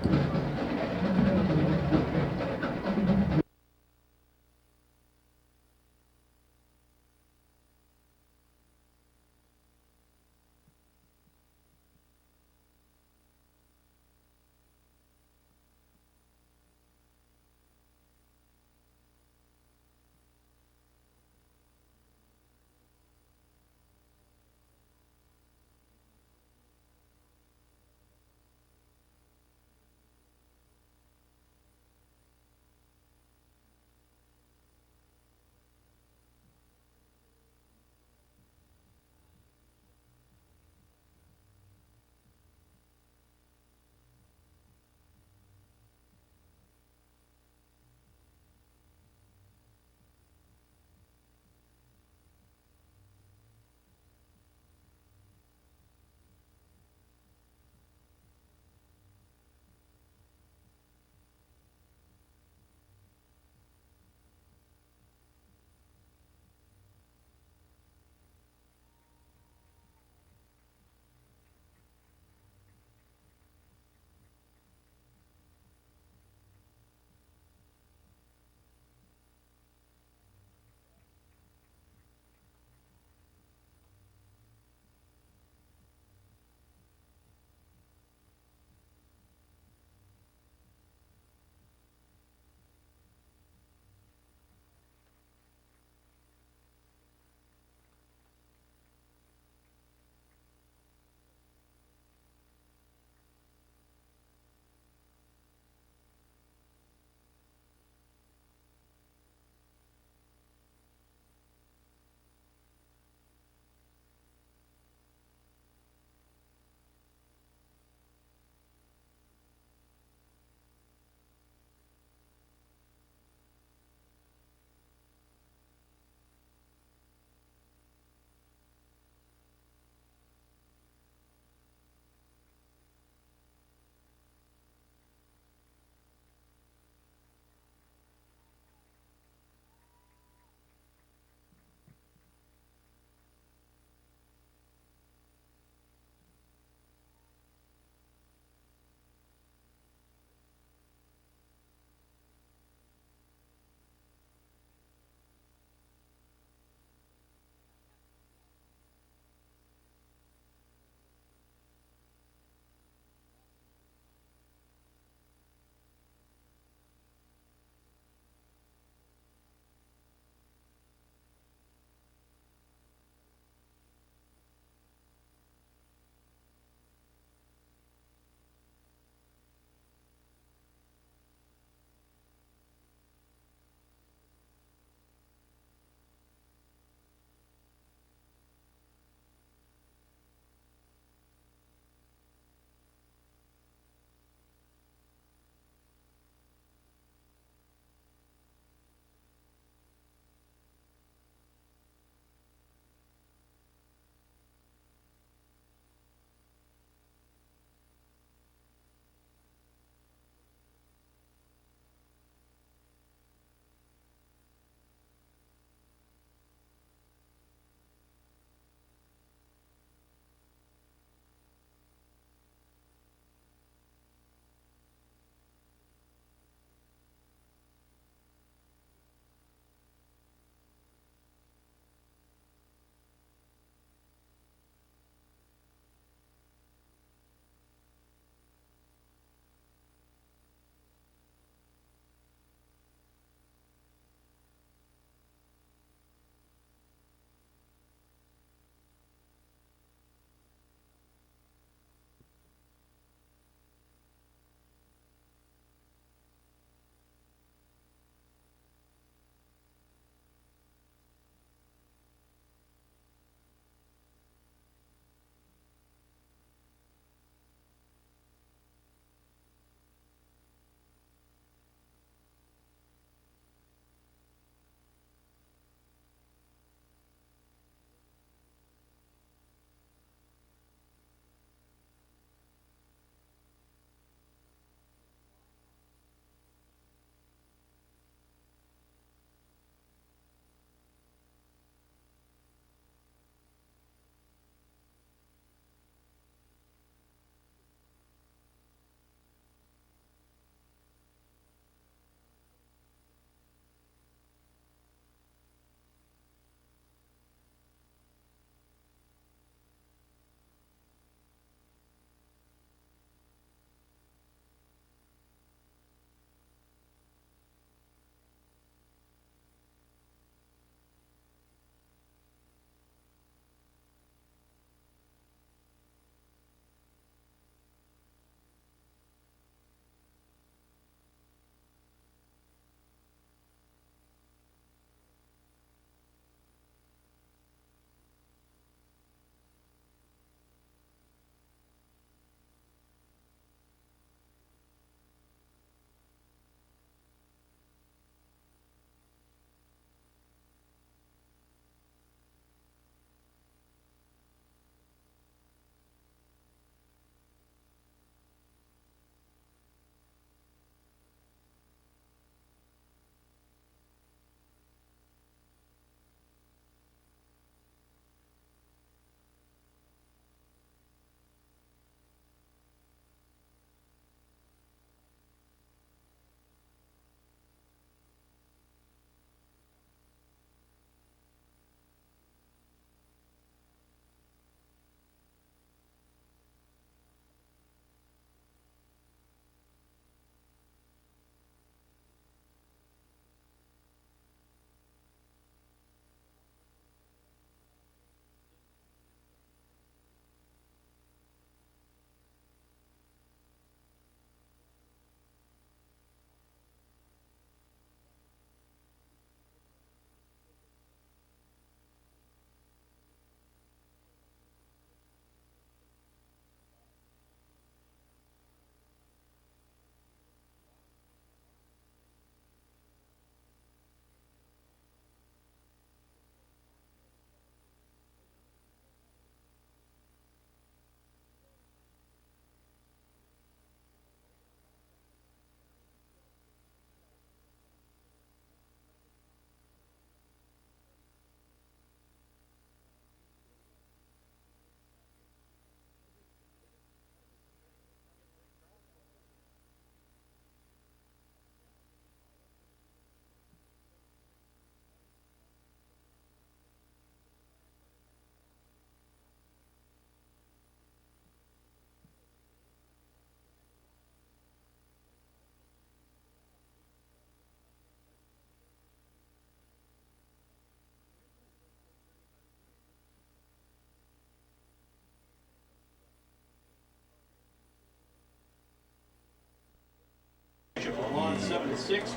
6th.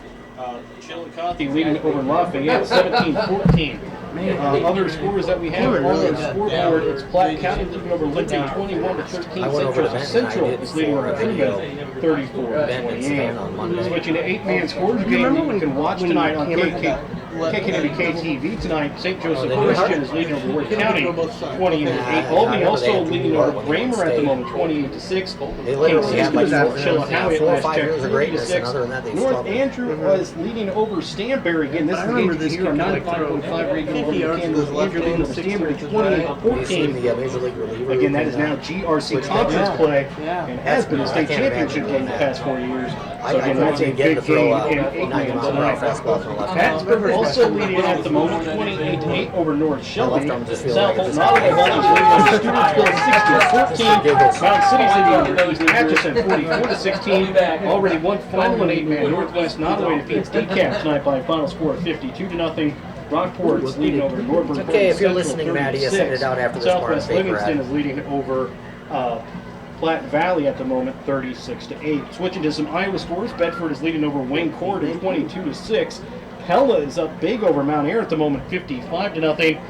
Chillicothe leading over Lafayette 17-14. Other scores that we have on the scoreboard, it's Platte County leading over Lincoln 21-13. Central is leading over Truman 34-28. Switching to 8-man scores game you can watch tonight on KTTN tonight. St. Joseph Christian is leading over Ward County 28-8. Albany also leading over Bramer at the moment 28-6. King Sister is over Chillicothe last check 3-6. North Andrew was leading over Stanberry again. This is the game here on 95.5 regional. Andrew leading over Stanberry 28-14. Again, that is now GRC conference play and has been a state championship game the past 4 years. So again, that's a big game in 8-man tonight. Plattsburgh also leading at the moment 28-8 over North Shelby. South Holton Ottawa Holdings leading over Stuartsville 16-14. Mount City's leading over East Atchison 44-16. Already one final in 8-man. Northwest Nottoway defeats DeKalb tonight by a final score of 52-0. Rockport's leading over Northern. Okay, if you're listening, Maddie, I send it out after this part. Southwest Livingston is leading over Platte Valley at the moment 36-8. Switching to some Iowa scores, Bedford is leading over Wayne Court at 22-6. Pella is up big over Mount Ayr at the moment 55-0.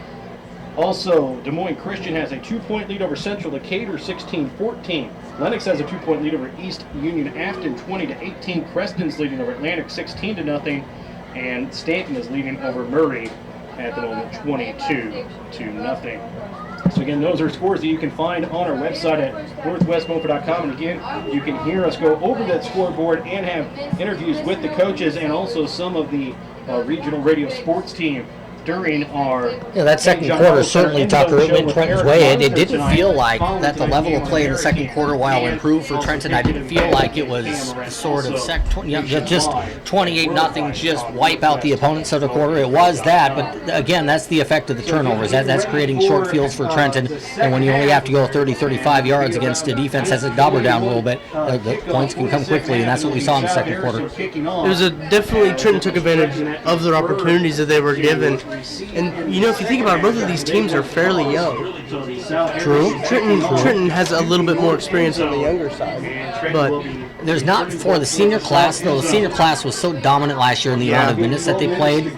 Also, Des Moines Christian has a 2-point lead over Central Decatur 16-14. Lennox has a 2-point lead over East Union Afton 20-18. Creston's leading over Atlantic 16-0. And Stanton is leading over Murray at the moment 22-0. So again, those are scores that you can find on our website at northwestmofer.com. And again, you can hear us go over that scoreboard and have interviews with the coaches and also some of the regional radio sports team during our that second quarter certainly, Tucker, it went Trenton's way. It didn't feel like that the level of play in the second quarter, while improved for Trenton, I didn't feel like it was sort of just 28-0, just wipe out the opponent sort of quarter. It was that, but again, that's the effect of the turnovers. That's creating short fields for Trenton, and when you only have to go 30-35 yards against a defense that's a dauber down a little bit, the points can come quickly, and that's what we saw in the second quarter. It was definitely Trenton took advantage of their opportunities that they were given. And, if you think about it, both of these teams are fairly young. True. Trenton has a little bit more experience on the younger side. But there's not for the senior class, though. The senior class was so dominant last year in the amount of minutes that they played.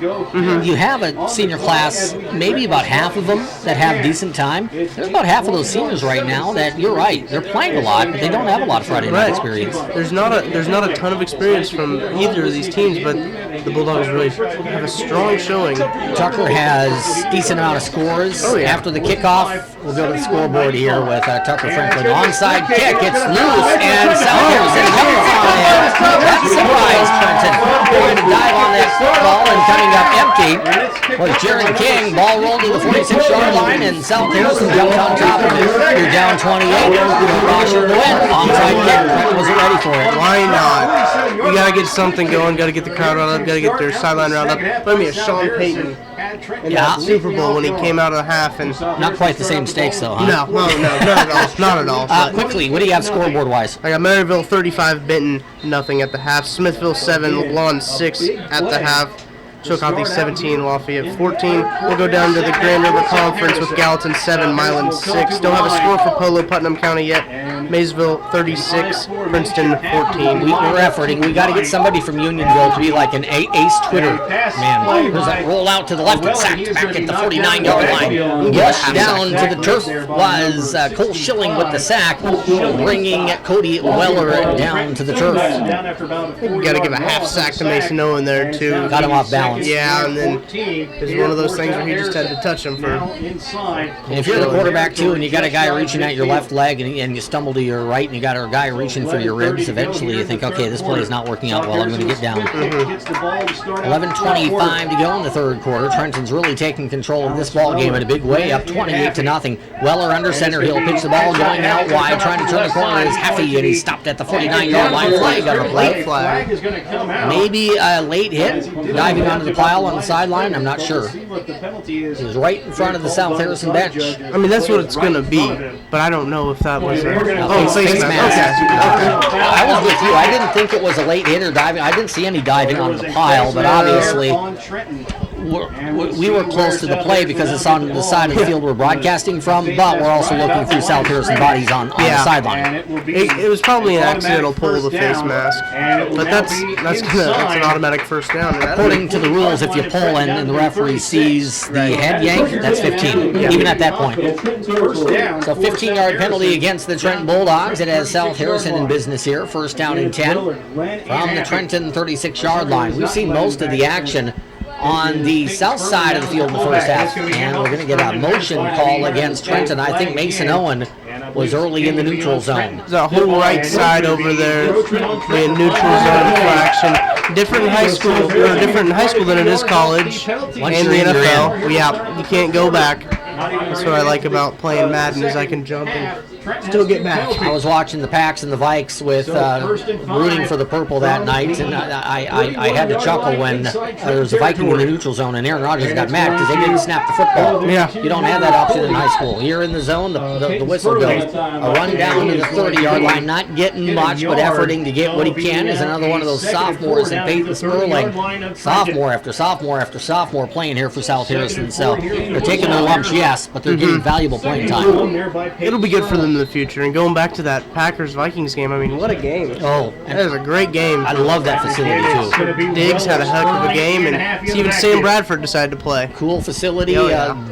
You have a senior class, maybe about half of them that have decent time. There's about half of those seniors right now that, you're right, they're playing a lot, but they don't have a lot of Friday night experience. There's not a ton of experience from either of these teams, but the Bulldogs really have a strong showing. Tucker has decent amount of scores. After the kickoff, we'll go to the scoreboard here with Tucker Franklin. Onside kick, it's loose, and South Harrison comes on it. That surprised Trenton. Going to dive on that ball and coming up empty was Jaron King. Ball rolled to the 46-yard line, and South Harrison jumped on top of it. You're down 28. Rusher to win. Onside kick. Trenton wasn't ready for it. Why not? You got to get something going. Got to get the crowd riled up. Got to get their sideline riled up. Let me a Sean Payton in that Super Bowl when he came out of the half. And not quite the same stakes, though, huh? No, not at all. Quickly, what do you have scoreboard-wise? I got Maryville 35, Benton nothing at the half. Smithville 7, LeBlanc 6 at the half. Chillicothe 17, Lafayette 14. We'll go down to the Grand River Conference with Gallatin 7, Milan 6. Don't have a score for Polo Putnam County yet. Maysville 36, Princeton 14. We're efforting. We got to get somebody from Unionville to be like an ace Twitter man. There's that roll out to the left and sacked back at the 49-yard line. Rushed down to the turf was Cole Schilling with the sack, bringing Cody Weller down to the turf. We got to give a half sack to Mason Owen there too. Got him off balance. Yeah, and then it's one of those things where he just had to touch him for. And if you're the quarterback too, and you got a guy reaching at your left leg, and you stumble to your right, and you got a guy reaching for your ribs, eventually you think, okay, this play is not working out well. I'm going to get down. 11:25 to go in the third quarter. Trenton's really taking control of this ball game in a big way, up 28-0. Weller under center. He'll pitch the ball going out wide, trying to turn the corner. Is Heffy, and he's stopped at the 49-yard line. Flag on the play. Maybe a late hit, diving onto the pile on the sideline. I'm not sure. He was right in front of the South Harrison bench. I mean, that's what it's going to be, but I don't know if that was a face mask. Okay. I was with you. I didn't think it was a late hit or diving. I didn't see any diving on the pile, but obviously we were close to the play because it's on the side of the field we're broadcasting from, but we're also looking through South Harrison bodies on the sideline. It was probably an accidental pull of the face mask, but that's an automatic first down. According to the rules, if you pull and the referee sees the head yank, that's 15, even at that point. So 15-yard penalty against the Trenton Bulldogs. It has South Harrison in business here. First down and 10 from the Trenton 36-yard line. We've seen most of the action on the south side of the field in the first half, and we're going to get a motion call against Trenton. I think Mason Owen was early in the neutral zone. There's a whole right side over there in neutral zone for action. Different in high school than it is college and the NFL. Yeah, you can't go back. That's what I like about playing Madden is I can jump and still get back. I was watching the Packs and the Vikes with rooting for the purple that night, and I had to chuckle when there was a Viking in the neutral zone, and Aaron Rodgers got mad because they didn't snap the football. Yeah. You don't have that option in high school. Here in the zone, the whistle goes. A run down to the 30-yard line, not getting much, but efforting to get what he can, is another one of those sophomores in Peyton Sperling. Sophomore after sophomore after sophomore playing here for South Harrison. So they're taking their lumps, yes, but they're getting valuable playing time. It'll be good for them in the future. And going back to that Packers-Vikings game, I mean, what a game. Oh, that was a great game. I love that facility, too. Diggs had a heck of a game, and even Sam Bradford decided to play. Cool facility,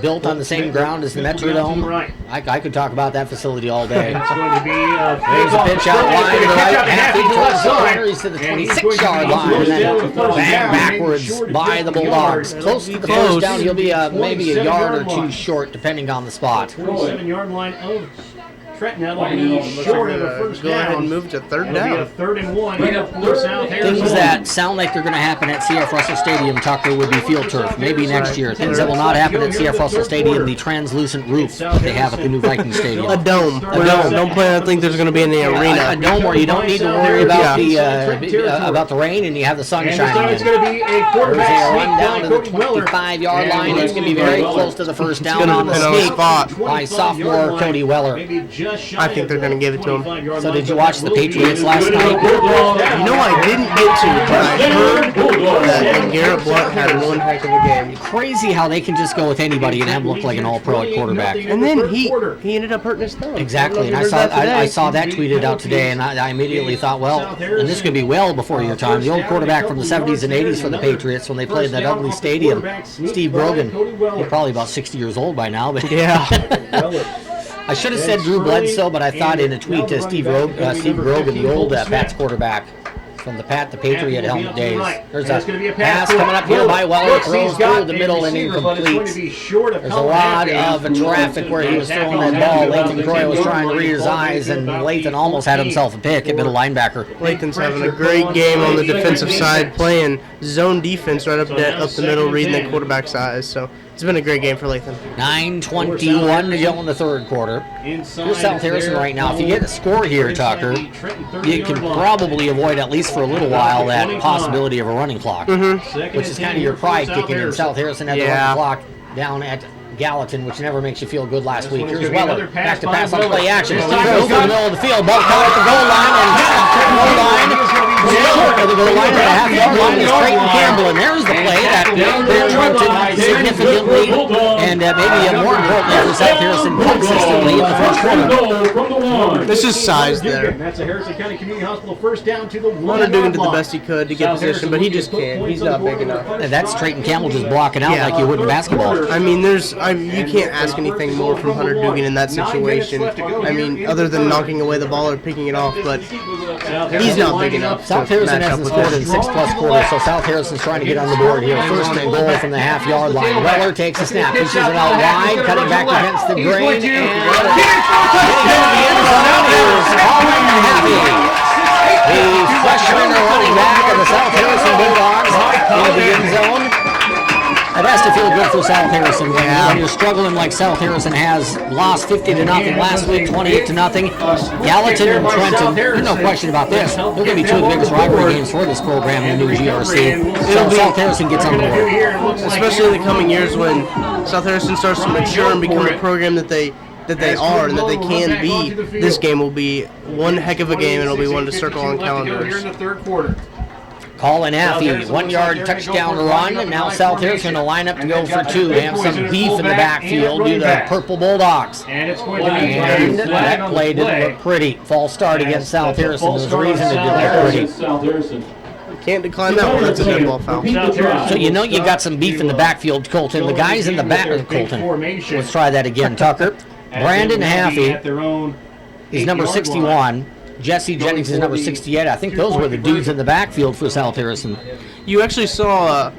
built on the same ground as the Metrodome. I could talk about that facility all day. There's a pitch out wide to the right, half towards the corners to the 26-yard line, and then bang backwards by the Bulldogs. Close to the first down, he'll be maybe a yard or two short, depending on the spot. 27-yard line of Trenton. That'll be short of the first Go ahead down. and move to third It'll be a down. 3rd and 1 for South Harrison. Things that sound like they're going to happen at CF Russell Stadium, Tucker, would be field turf. Maybe next year. Things that will not happen at CF Russell Stadium, the translucent roof they have at the new Viking Stadium. A dome. Don't plan to think there's going to be any arena. A dome where you don't need to worry about the rain and you have the sun shining in. It's going to be a quarterback Run down to the 25-yard line. It's going to be very close to the first down on the sneak by sophomore Cody Weller. I think they're going to give it to him. So did you watch the Patriots last night? You know, I didn't get to, but I heard that Garrett Blunt had one heck of a game. Crazy how they can just go with anybody and have him look like an all-pro at quarterback. And then he ended up hurting his thumb. Exactly, and I saw that tweeted out today, and I immediately thought, well, and this could be well before your time. The old quarterback from the 70s and 80s for the Patriots when they played that ugly stadium, Steve Grogan. He's probably about 60 years old by now, but yeah. I should have said Drew Bledsoe, but I thought in a tweet to Steve Grogan, the old Pats quarterback from the Patriot helmet days. There's a pass coming up here by Weller, throws through the middle and incomplete. There's a lot of traffic where he was throwing that ball. Lathan Croy was trying to read his eyes, and Lathan almost had himself a pick at middle linebacker. Lathan's having a great game on the defensive side, playing zone defense right up the middle, reading the quarterback's eyes. So it's been a great game for Lathan. 9:21 to go in the third quarter. Here's South Harrison right now. If you get a score here, Tucker, you can probably avoid, at least for a little while, that possibility of a running clock, which is kind of your pride kicking in. South Harrison had the running clock down at Gallatin, which never makes you feel good last week. Here's Weller, back to pass on play action. Throws through the middle of the field, ball caught at the goal line, and goal line, short of the goal line, at the half-yard line is Trenton Campbell, and there's the play that Trenton significantly, and maybe more importantly for South Harrison, consistently in the first quarter. This is size there. That's a Harrison County Community Hospital first down to the 1 Hunter Dugan did the best he could to get position, but he just can't. He's not big enough. And that's Trenton Campbell just blocking out like you would in basketball. I mean, you can't ask anything more from Hunter Dugan in that situation. I mean, other than knocking away the ball or picking it off, but he's not big enough. South Harrison hasn't scored in 6+ quarters, so South Harrison's trying to get on the board here. First and goal from the half-yard line. Weller takes a snap, pushes it out wide, cutting back against the grain, and getting into the end zone is Colin Heavy, the freshman running back of the South Harrison Bulldogs, into the end zone. It has to feel good for South Harrison when you're struggling like South Harrison has. Lost 50-0 last week, 28-0. Gallatin and Trenton, there's no question about this. They're going to be two of the biggest rivalry games for this program in the new GRC. So South Harrison gets on the board. Especially in the coming years when South Harrison starts to mature and become a program that they are and that they can be. This game will be one heck of a game, and it'll be one to circle on calendars. Here in the third quarter. Colin Affey, 1 yard touchdown run, and now South Harrison going to line up to go for two. They have some beef in the backfield due to the Purple Bulldogs. And it's going to be And that play didn't look pretty. False start against South Harrison. There's a reason it didn't look pretty. South Harrison. Can't decline that one. That's a dead ball foul. So you know you got some beef in the backfield, Colton. The guys in the back of Colton. Let's try that again, Tucker. Brandon Affey is number 61. Jesse Jennings is number 68. I think those were the dudes in the backfield for South Harrison. You actually saw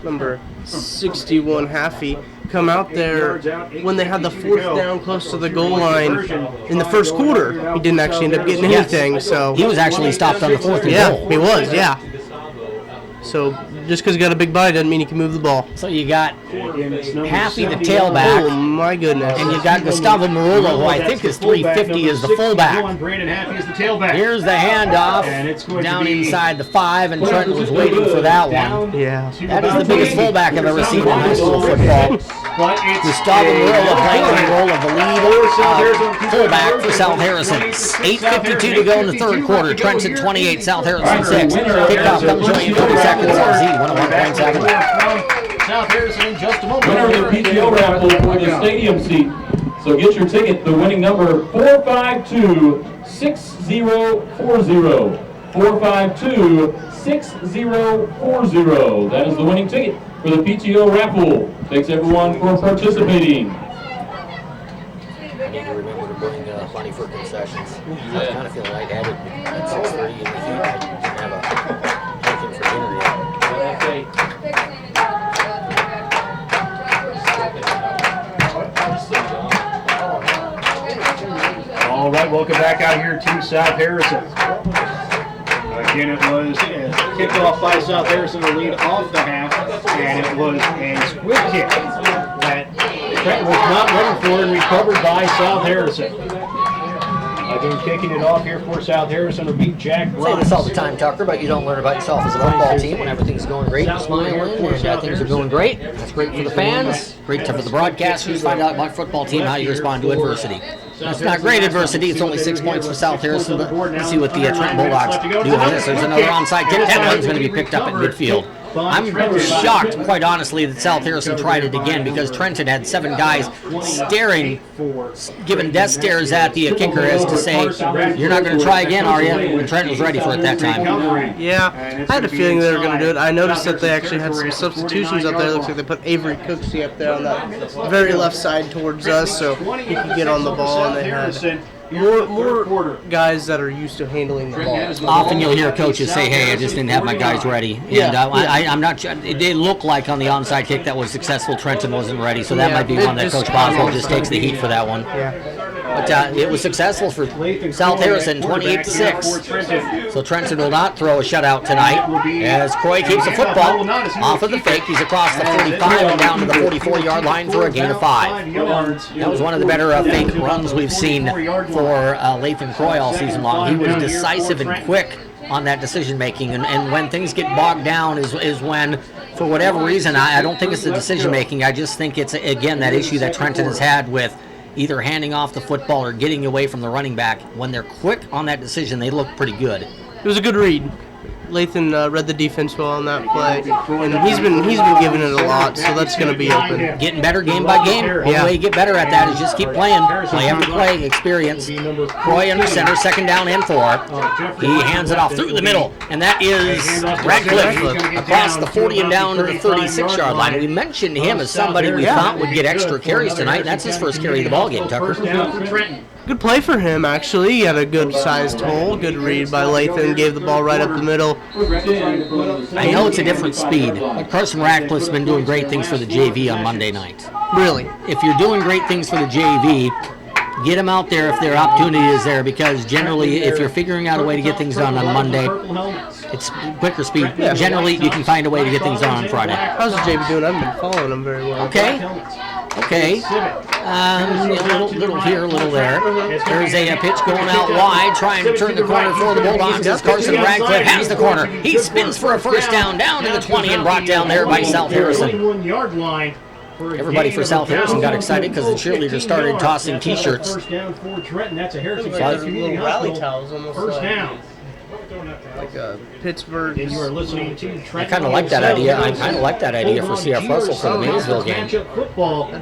number 61 Haffey come out there when they had the fourth down close to the goal line in the first quarter. He didn't actually end up getting anything. So he was actually stopped on the fourth and goal. Yeah, he was. Yeah. So just because he got a big body doesn't mean he can move the ball. So you got Haffey, the tailback. Oh my goodness! And you got Gustavo Murillo, who I think is 350, is the fullback. Brandon Haffey is the tailback. Here's the handoff down inside the 5, and Trenton was waiting for that one. Yeah. That is the biggest fullback I've ever seen in high school football. Gustavo Murillo playing the role of the lead fullback for South Harrison. 8:52 to go in the third quarter. Trenton 28, South Harrison 6. Kickoff comes to you in 30 seconds. Z 101.7. South Harrison in just a moment. Winner of the PTO raffle for the stadium seat. So get your ticket. The winning number 452-6040. 452-6040. That is the winning ticket for the PTO raffle. Thanks everyone for participating. I need to remember to bring money for concessions. I kind of feel lightheaded at 6:30 in the heat. I didn't have anything for dinner yet. All right, welcome back out here to South Harrison. Again, it was kicked off by South Harrison to lead off the half, and it was a squib kick that Trenton was not ready for and recovered by South Harrison. Again, kicking it off here for South Harrison will be Jack I say this all the time, Tucker, but you don't learn about yourself as a football team when everything's going great. You're smiling and things are going great. That's great for the fans, great for the broadcasters. Find out about football team, how you respond to adversity. It's not great adversity. It's only 6 points for South Harrison, but let's see what the Trenton Bulldogs do with this. There's another onside kick. That one's going to be picked up at midfield. I'm shocked, quite honestly, that South Harrison tried it again because Trenton had 7 guys staring, giving death stares at the kicker as to say, you're not going to try again, are you? And Trenton was ready for it that time. Yeah, I had a feeling they were going to do it. I noticed that they actually had some substitutions up there. It looks like they put Avery Cooksey up there on that very left side towards us so he could get on the ball, and they had more guys that are used to handling the ball. Often you'll hear coaches say, hey, I just didn't have my guys ready. And I'm not sure. It did look like on the onside kick that was successful, Trenton wasn't ready. So that might be one that Coach Boswell just takes the heat for that one. But it was successful for South Harrison, 28-6. So Trenton will not throw a shutout tonight as Croy keeps the football off of the fake. He's across the 45 and down to the 44-yard line for a gain of 5. That was one of the better fake runs we've seen for Lathan Croy all season long. He was decisive and quick on that decision making, and when things get bogged down is when, for whatever reason, I don't think it's the decision making. I just think it's, again, that issue that Trenton has had with either handing off the football or getting away from the running back. When they're quick on that decision, they look pretty good. It was a good read. Lathan read the defense well on that play, and he's been giving it a lot, so that's going to be open. Getting better game by game. One way you get better at that is just keep playing. Play after play, experience. Croy under center, second down and 4. He hands it off through the middle, and that is Radcliffe across the 40 and down to the 36-yard line. We mentioned him as somebody we thought would get extra carries tonight, and that's his first carry of the ball game, Tucker. Good play for him, actually. He had a good-sized hole. Good read by Lathan. Gave the ball right up the middle. I know it's a different speed, but Carson Radcliffe's been doing great things for the JV on Monday night. Really? If you're doing great things for the JV, get them out there if their opportunity is there, because generally, if you're figuring out a way to get things done on Monday, it's quicker speed. Generally, you can find a way to get things done on Friday. How's the JV doing? I haven't been following him very well. Okay. A little here, a little there. There's a pitch going out wide, trying to turn the corner for the Bulldogs as Carson Radcliffe has the corner. He spins for a first down to the 20 and brought down there by South Harrison. 21-yard line Everybody for South Harrison got excited because the cheerleaders started tossing T-shirts. First down for Trenton. That's a Harrison Like Community rally Hospital. towels, almost First like- down. Like a Pittsburgh. And you are listening to Trenton. I kind of like that idea. I kind of like that idea for CF Russell for the Maysville game.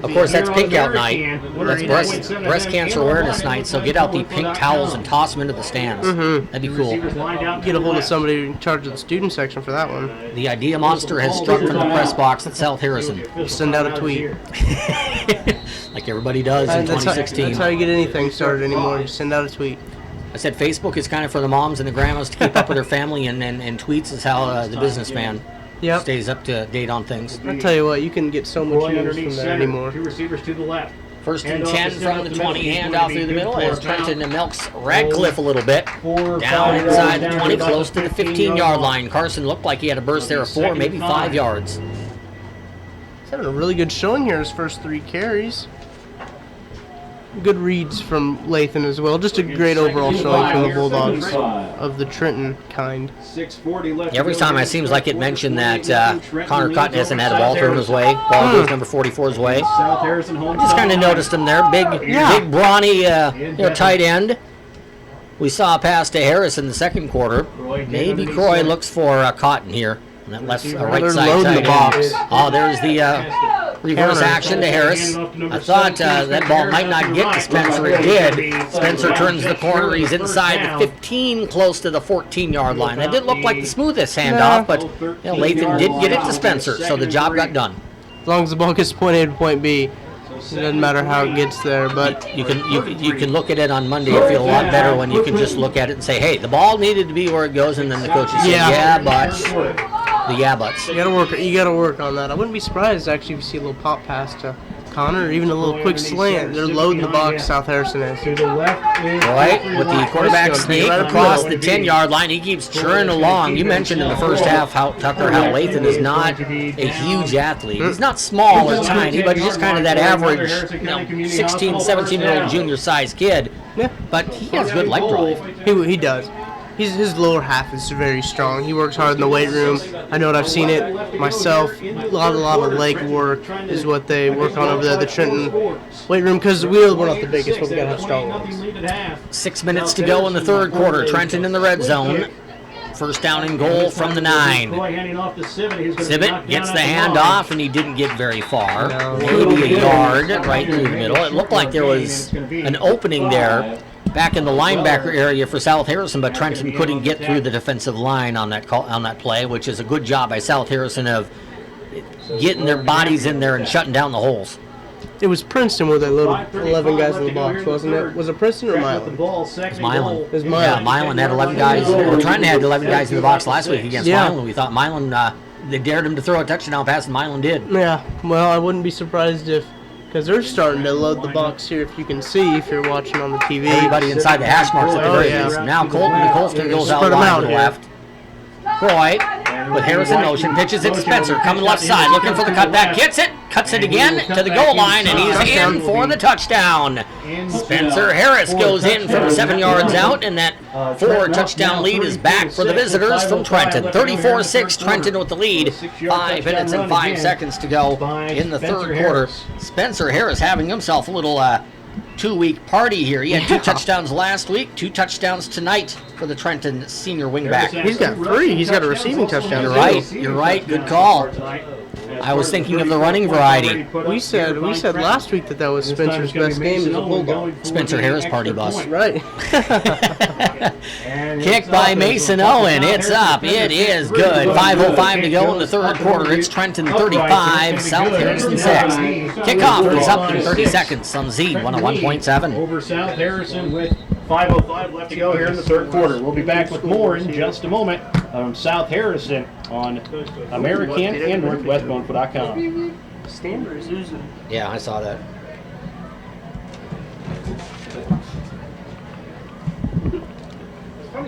Of course, that's pink out night. That's breast cancer awareness night. So get out the pink towels and toss them into the stands. That'd be cool. Get a hold of somebody in charge of the student section for that one. The idea monster has struck from the press box at South Harrison, Send out a tweet. like everybody does in That's how 2016. you get anything started anymore. Just send out a tweet. I said Facebook is kind of for the moms and the grandmas to keep up with their family, and tweets is how the businessman Yep. stays up to date on things. I tell you what, you can get so much Roy news underneath from that center. anymore. Two receivers to the left. First and Handoff 10 is from down the the 20, middle. handoff through the middle as Good for a Trenton milks Radcliffe a little bit. Down inside the 20, close to the 15-yard line. Carson looked like he had a burst there of 4, maybe 5 yards. He's having a really good showing here his first 3 carries. Good reads from Lathan as well. Just a great overall showing from the Bulldogs of the Trenton kind. 6:40 left. Every time it seems like it mentioned that Connor Cotton hasn't had a ball thrown his way. Ball goes number 44's way. South Harrison home. Just kind of noticed him there. Big brawny tight end. We saw a pass to Harris in the second quarter. Maybe Croy looks for Cotton here. On that left, right They're side loading the tight box. end. Oh, there's the reverse action to Harris. I thought that ball might not get to Spencer. It did. Spencer turns the corner. He's inside the 15, close to the 14-yard line. That didn't look like the smoothest handoff, but Lathan did get it to Spencer, so the job got done. As long as the ball gets point A to point B, it doesn't matter how it gets there. But You can look at it on Monday and feel a lot better when you can just look at it and say, hey, the ball needed to be where it goes, and then the coaches say, Yeah. buts. The buts. you gotta work on that. I wouldn't be surprised actually if you see a little pop pass to Connor, or even a little quick slant. They're loading the box. South Harrison is. To the left is Right, with the quarterback sneak Right up across the the 10-yard line. He keeps churning along. You mentioned in the first half how Lathan is not a huge athlete. He's not small or tiny, but he's just kind of that average 16, 17-year-old junior-sized kid. Yeah. But he has good leg drive. He does. His lower half is very strong. He works hard in the weight room. I know it. I've seen it myself. A lot of leg work is what they work on over there, the Trenton weight room, because we're not the biggest, but we gotta have strong ones. 6 minutes to go in the third quarter. Trenton in the red zone. First down and goal from the 9. Sibbett gets the handoff, and he didn't get very far. Maybe a yard right through the middle. It looked like there was an opening there back in the linebacker area for South Harrison, but Trenton couldn't get through the defensive line on that play, which is a good job by South Harrison of getting their bodies in there and shutting down the holes. It was Princeton where they loaded 11 guys in the box, wasn't it? Was it Princeton or Milan? It was Milan. It was Yeah, Milan. Milan had 11 guys. We were trying to have 11 guys in the box last week against Yeah. Milan. We thought Milan, they dared him to throw a touchdown pass, and Milan did. Yeah, well, I wouldn't be surprised if, because they're starting to load the box here, if you can see, if you're watching on the TV. Everybody inside the hash marks at the very least. Now Colston goes out Spread 'em wide out to the here. left. Croy with Harris in motion, pitches it to Spencer, coming left side, looking for the cutback, gets it, cuts it again to the goal line, and he's in for the touchdown. Spencer Harris goes in from 7 yards out, and that 4-touchdown lead is back for the visitors from Trenton. 34-6, Trenton with the lead. 5 minutes and 5 seconds to go in the third quarter. Spencer Harris having himself a little 2-week party here. He had 2 touchdowns last week, 2 touchdowns tonight for the Trenton senior wingback. He's got 3. He's got a receiving touchdown. You're right. You're right. Good call. I was thinking of the running variety. We said last week that was Spencer's best game as a Bulldog. Spencer Harris party bus. Right. Kick by Mason Owen. It's up. It is good. 5:05 to go in the third quarter. It's Trenton 35, South Harrison 6. Kickoff is up in 30 seconds on Z 101.7. Over South Harrison with 5:05 left to go here in the third quarter. We'll be back with more in just a moment from South Harrison on American and NorthwestBonefoot.com. Standers oozing. Yeah, I saw that.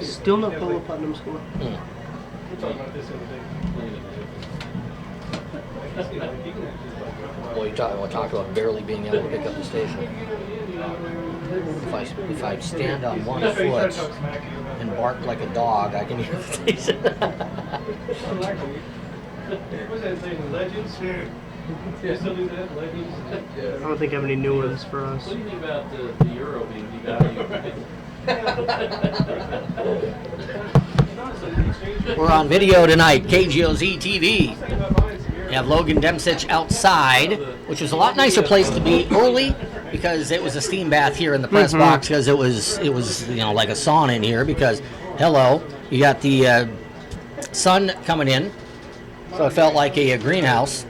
Still no Polo Putnam score. Well, we'll talk about barely being able to pick up the station. If I stand on one foot and bark like a dog, I can hear the station. Yeah, still do that, ladies? I don't think I have any new ones for us. What do you think about the euro being devalued? We're on video tonight, KGOZ TV. We have Logan Demsich outside, which was a lot nicer place to be early because it was a steam bath here in the press box because it was like a sauna in here because, hello, you got the sun coming in, so it felt like a greenhouse.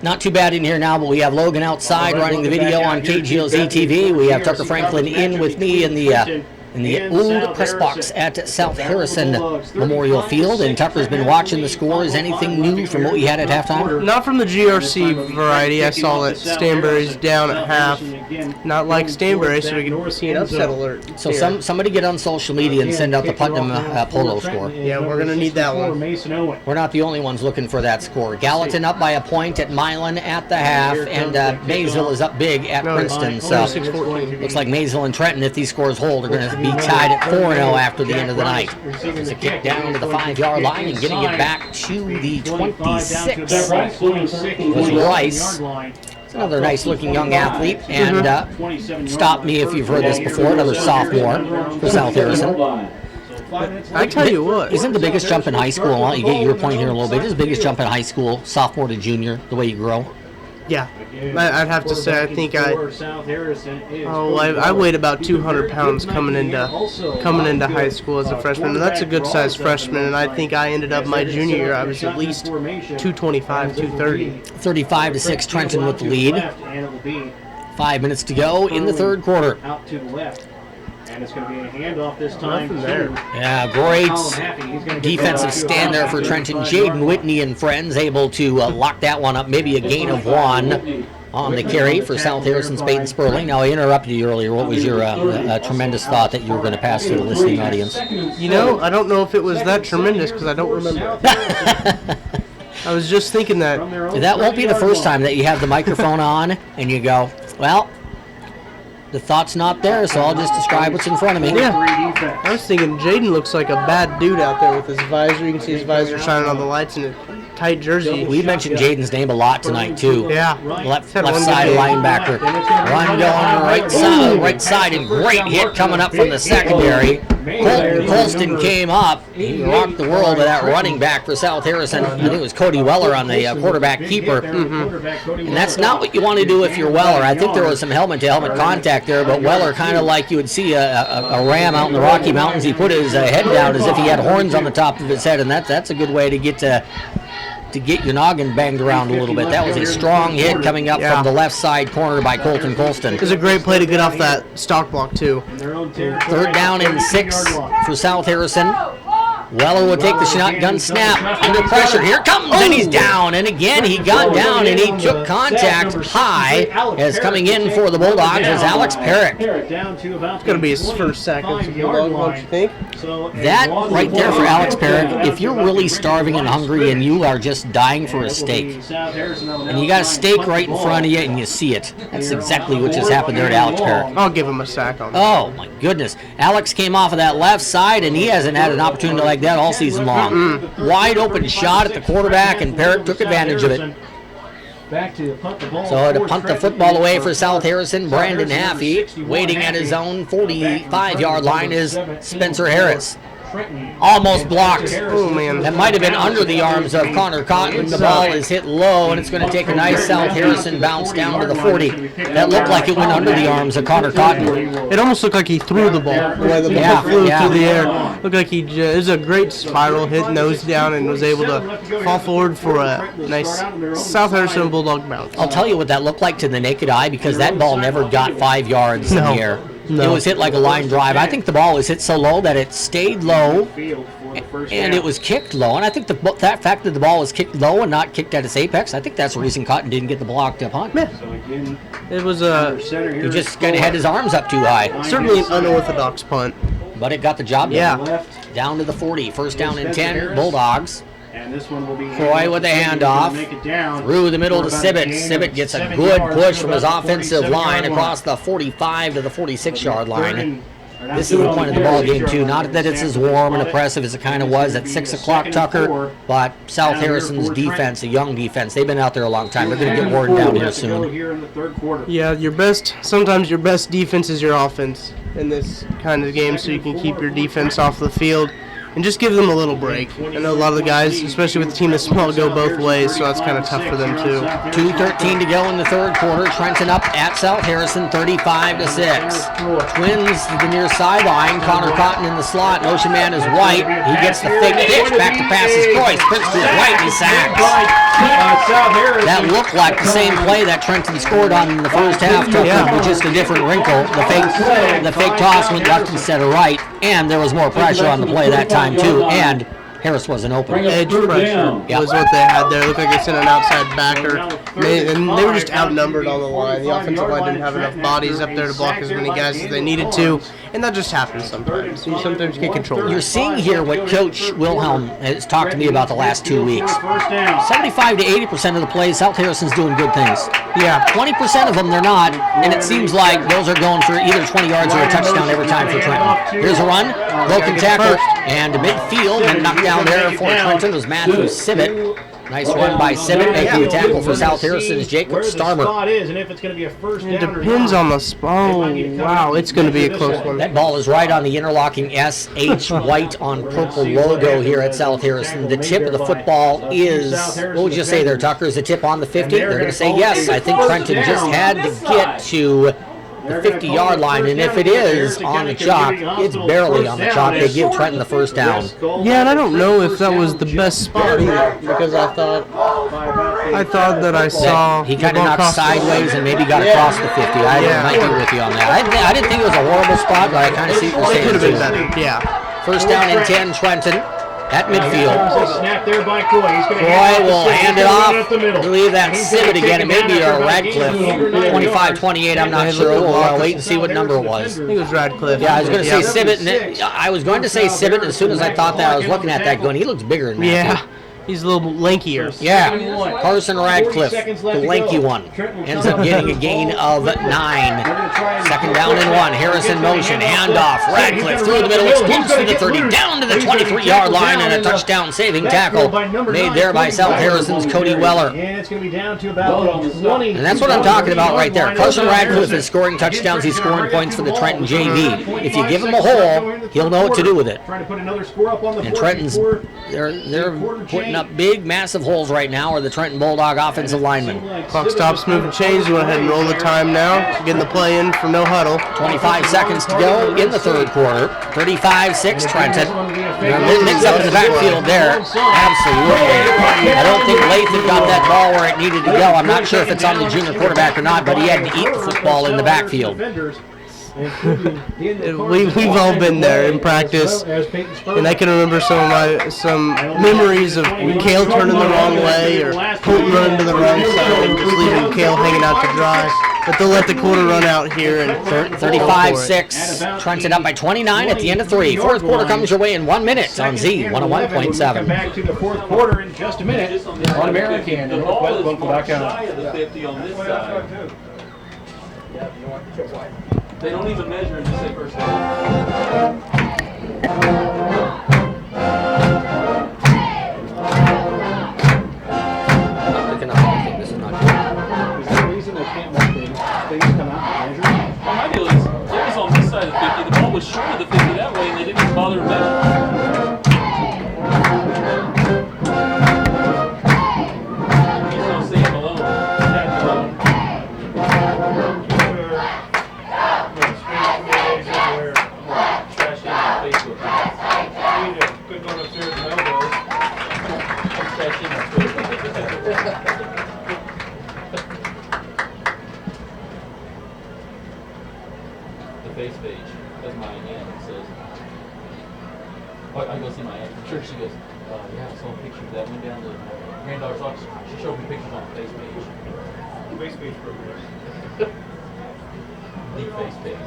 Not too bad in here now, but we have Logan outside running the video on KGOZ TV. We have Tucker Franklin in with me in the old press box at South Harrison Memorial Field, and Tucker's been watching the scores. Anything new from what we had at halftime? Not from the GRC variety. I saw that Stanbury's down at half. Not like Stanbury, so we can see an upset alert. So somebody get on social media and send out the Putnam Polo score. Yeah, we're going to need that one. We're not the only ones looking for that score. Gallatin up by a point at Milan at the half, and Maysville is up big at Princeton. So looks like Maysville and Trenton, if these scores hold, are going to be tied at 4-0 after the end of the night. It's a kick down to the 5-yard line and getting it back to the 26. Was Rice. It's another nice-looking young athlete, and stop me if you've heard this before, another sophomore for South Harrison. I tell you what. Isn't the biggest jump in high school, I'll let you get your point here in a little bit, is the biggest jump in high school, sophomore to junior, the way you grow? Yeah, I'd have to say I think I weighed about 200 pounds coming into high school as a freshman, and that's a good sized freshman. And I think I ended up my junior year I was at least 225, 230. 35-6, Trenton with the lead. 5 minutes to go in the third quarter. Out to the left. And it's going to be a handoff this time. Yeah, great defensive stand there for Trenton. Jaden Whitney and friends able to lock that one up. Maybe a gain of 1 on the carry for South Harrison, Spade and Sperling. Now, I interrupted you earlier. What was your tremendous thought that you were going to pass to the listening audience? You know, I don't know if it was that tremendous because I don't remember. I was just thinking that. That won't be the first time that you have the microphone on and you go, well, the thought's not there, so I'll just describe what's in front of me. Yeah. I was thinking Jaden looks like a bad dude out there with his visor. You can see his visor shining on the lights and a tight jersey. We mentioned Jaden's name a lot tonight, too. Yeah. Left side linebacker. Run going right side, and great hit coming up from the secondary. Colston came up. He rocked the world of that running back for South Harrison. I think it was Cody Weller on the quarterback keeper. And that's not what you want to do if you're Weller. I think there was some helmet-to-helmet contact there, but Weller kind of like you would see a ram out in the Rocky Mountains. He put his head down as if he had horns on the top of his head, and that's a good way to get your noggin banged around a little bit. That was a strong hit coming up from the left side corner by Colton Colston. It was a great play to get off that stock block, too. Third down and 6 for South Harrison. Weller will take the shotgun snap under pressure. Here comes, and he's down. And again, he got down and he took contact high. As coming in for the Bulldogs is Alex Perrick. It's going to be his first sack of the Bulldogs, don't you think? That right there for Alex Perrick, if you're really starving and hungry and you are just dying for a steak, and you got a steak right in front of you and you see it, that's exactly what just happened there to Alex Perrick. I'll give him a sack on that. Oh, my goodness. Alex came off of that left side, and he hasn't had an opportunity like that all season long. Wide open shot at the quarterback, and Perrick took advantage of it. So to punt the football away for South Harrison, Brandon Haffey. Waiting at his own 45-yard line is Spencer Harris. Almost blocked. Oh, man. That might have been under the arms of Connor Cotton. The ball is hit low, and it's going to take a nice South Harrison bounce down to the 40. That looked like it went under the arms of Connor Cotton. It almost looked like he threw the ball. The way the ball flew through the air. Looked like it was a great spiral, hit nose down, and was able to fall forward for a nice South Harrison Bulldog bounce. I'll tell you what that looked like to the naked eye, because that ball never got 5 yards in the air. No. It was hit like a line drive. I think the ball was hit so low that it stayed low, and it was kicked low. And I think that fact that the ball was kicked low and not kicked at its apex, I think that's the reason Cotton didn't get the blocked punt. Yeah. It was he just kind of had his arms up too high. Certainly an unorthodox punt. But it got the job done. Yeah. Down to the 40. First down and 10, Bulldogs. And this one will be Croy with a handoff through the middle to Sibbett. Sibbett gets a good push from his offensive line across the 45 to the 46-yard line. This is the point of the ball game too. Not that it's as warm and oppressive as it kind of was at 6 o'clock, Tucker, but South Harrison's defense, a young defense, they've been out there a long time. They're going to get worn down here soon. Yeah, sometimes your best defense is your offense in this kind of game, so you can keep your defense off the field and just give them a little break. I know a lot of the guys, especially with the team that's small, go both ways, so that's kind of tough for them too. 2:13 to go in the third quarter. Trenton up at South Harrison, 35-6. Twins to the near sideline. Connor Cotton in the slot. Motion man is White. He gets the fake pitch. Back to pass is Croix. Pitch to White. He sacks. That looked like the same play that Trenton scored on in the first half, with just a different wrinkle. The fake toss went left instead of right, and there was more pressure on the play that time too, and Harris wasn't open. Edge pressure was what they had there. It looked like they sent an outside backer, and they were just outnumbered on the line. The offensive line didn't have enough bodies up there to block as many guys as they needed to, and that just happens sometimes. You sometimes can't control it. You're seeing here what Coach Wilhelm has talked to me about the last 2 weeks. 75 to 80% of the plays, South Harrison's doing good things. Yeah. 20% of them they're not, and it seems like those are going for either 20 yards or a touchdown every time for Trenton. Here's a run, broken tackle, and midfield, and knocked down there for Trenton was Matthew Sibbett. Nice run by Sibbett, making the tackle for South Harrison is Jacob Starmer. It depends on the spot. Oh, wow, it's going to be a close one. That ball is right on the interlocking SH white on purple logo here at South Harrison. The tip of the football is, what would you say there, Tucker? Is the tip on the 50? They're going to say yes. I think Trenton just had to get to the 50-yard line, and if it is on the chalk, it's barely on the chalk. They give Trenton the first down. Yeah, and I don't know if that was the best spot either, because I thought that I saw he kind of knocked sideways and maybe got across the 50. I might be with you on that. I didn't think it was a horrible spot, but I kind of see what you're saying. It could have been better. Yeah. First down and 10, Trenton. At midfield. Snap there by Croy. Croy will hand it off. I believe that's Sibbett again. It may be a Radcliffe. 25-28, I'm not sure. We'll wait and see what number it was. I think it was Radcliffe. Yeah, I was going to say Sibbett. I was going to say Sibbett, and as soon as I thought that, I was looking at that going, he looks bigger than that. Yeah. He's a little lankier. Yeah, Carson Radcliffe, the lanky one, ends up getting a gain of 9. Second down and 1. Harrison motion, handoff. Radcliffe through the middle, explodes to the 30, down to the 23-yard line, and a touchdown saving tackle made there by South Harrison's Cody Weller. And it's going to be down to about 20. And that's what I'm talking about right there. Carson Radcliffe is scoring touchdowns. He's scoring points for the Trenton JV. If you give him a hole, he'll know what to do with it. And Trenton's, they're putting up big, massive holes right now are the Trenton Bulldog offensive linemen. Clock stops, moving chains. You went ahead and roll the time now. Getting the play in for no huddle. 25 seconds to go in the third quarter. 35-6 Trenton. Mix up in the backfield there. Absolutely. I don't think Lathan got that ball where it needed to go. I'm not sure if it's on the junior quarterback or not, but he had to eat the football in the backfield. We've all been there in practice, and I can remember some memories of Kale turning the wrong way or Colton running to the wrong side and just leaving Kale hanging out to dry. But they'll let the quarter run out here. And 35-6. Trenton up by 29 at the end of 3. Fourth quarter comes your way in 1 minute on Z 101.7. Come back to the fourth quarter in just a minute on American. The ball is shy of the 50 on this side. They don't even measure and just say first down. This is not good. Is there a reason they can't let things come out and measure? Well, my deal is, it was on this side of the 50. The ball was short of the 50 that way, and they didn't even bother to measure. He's no Sam alone. That's alone. Trash in Facebook. Good going upstairs and elbows. Trash in Facebook. The face page. That's my aunt says. I go see my aunt from church. She goes, yeah, I saw a picture that went down to my granddaughter's office. She showed me pictures on the face page. Face page program. The face page.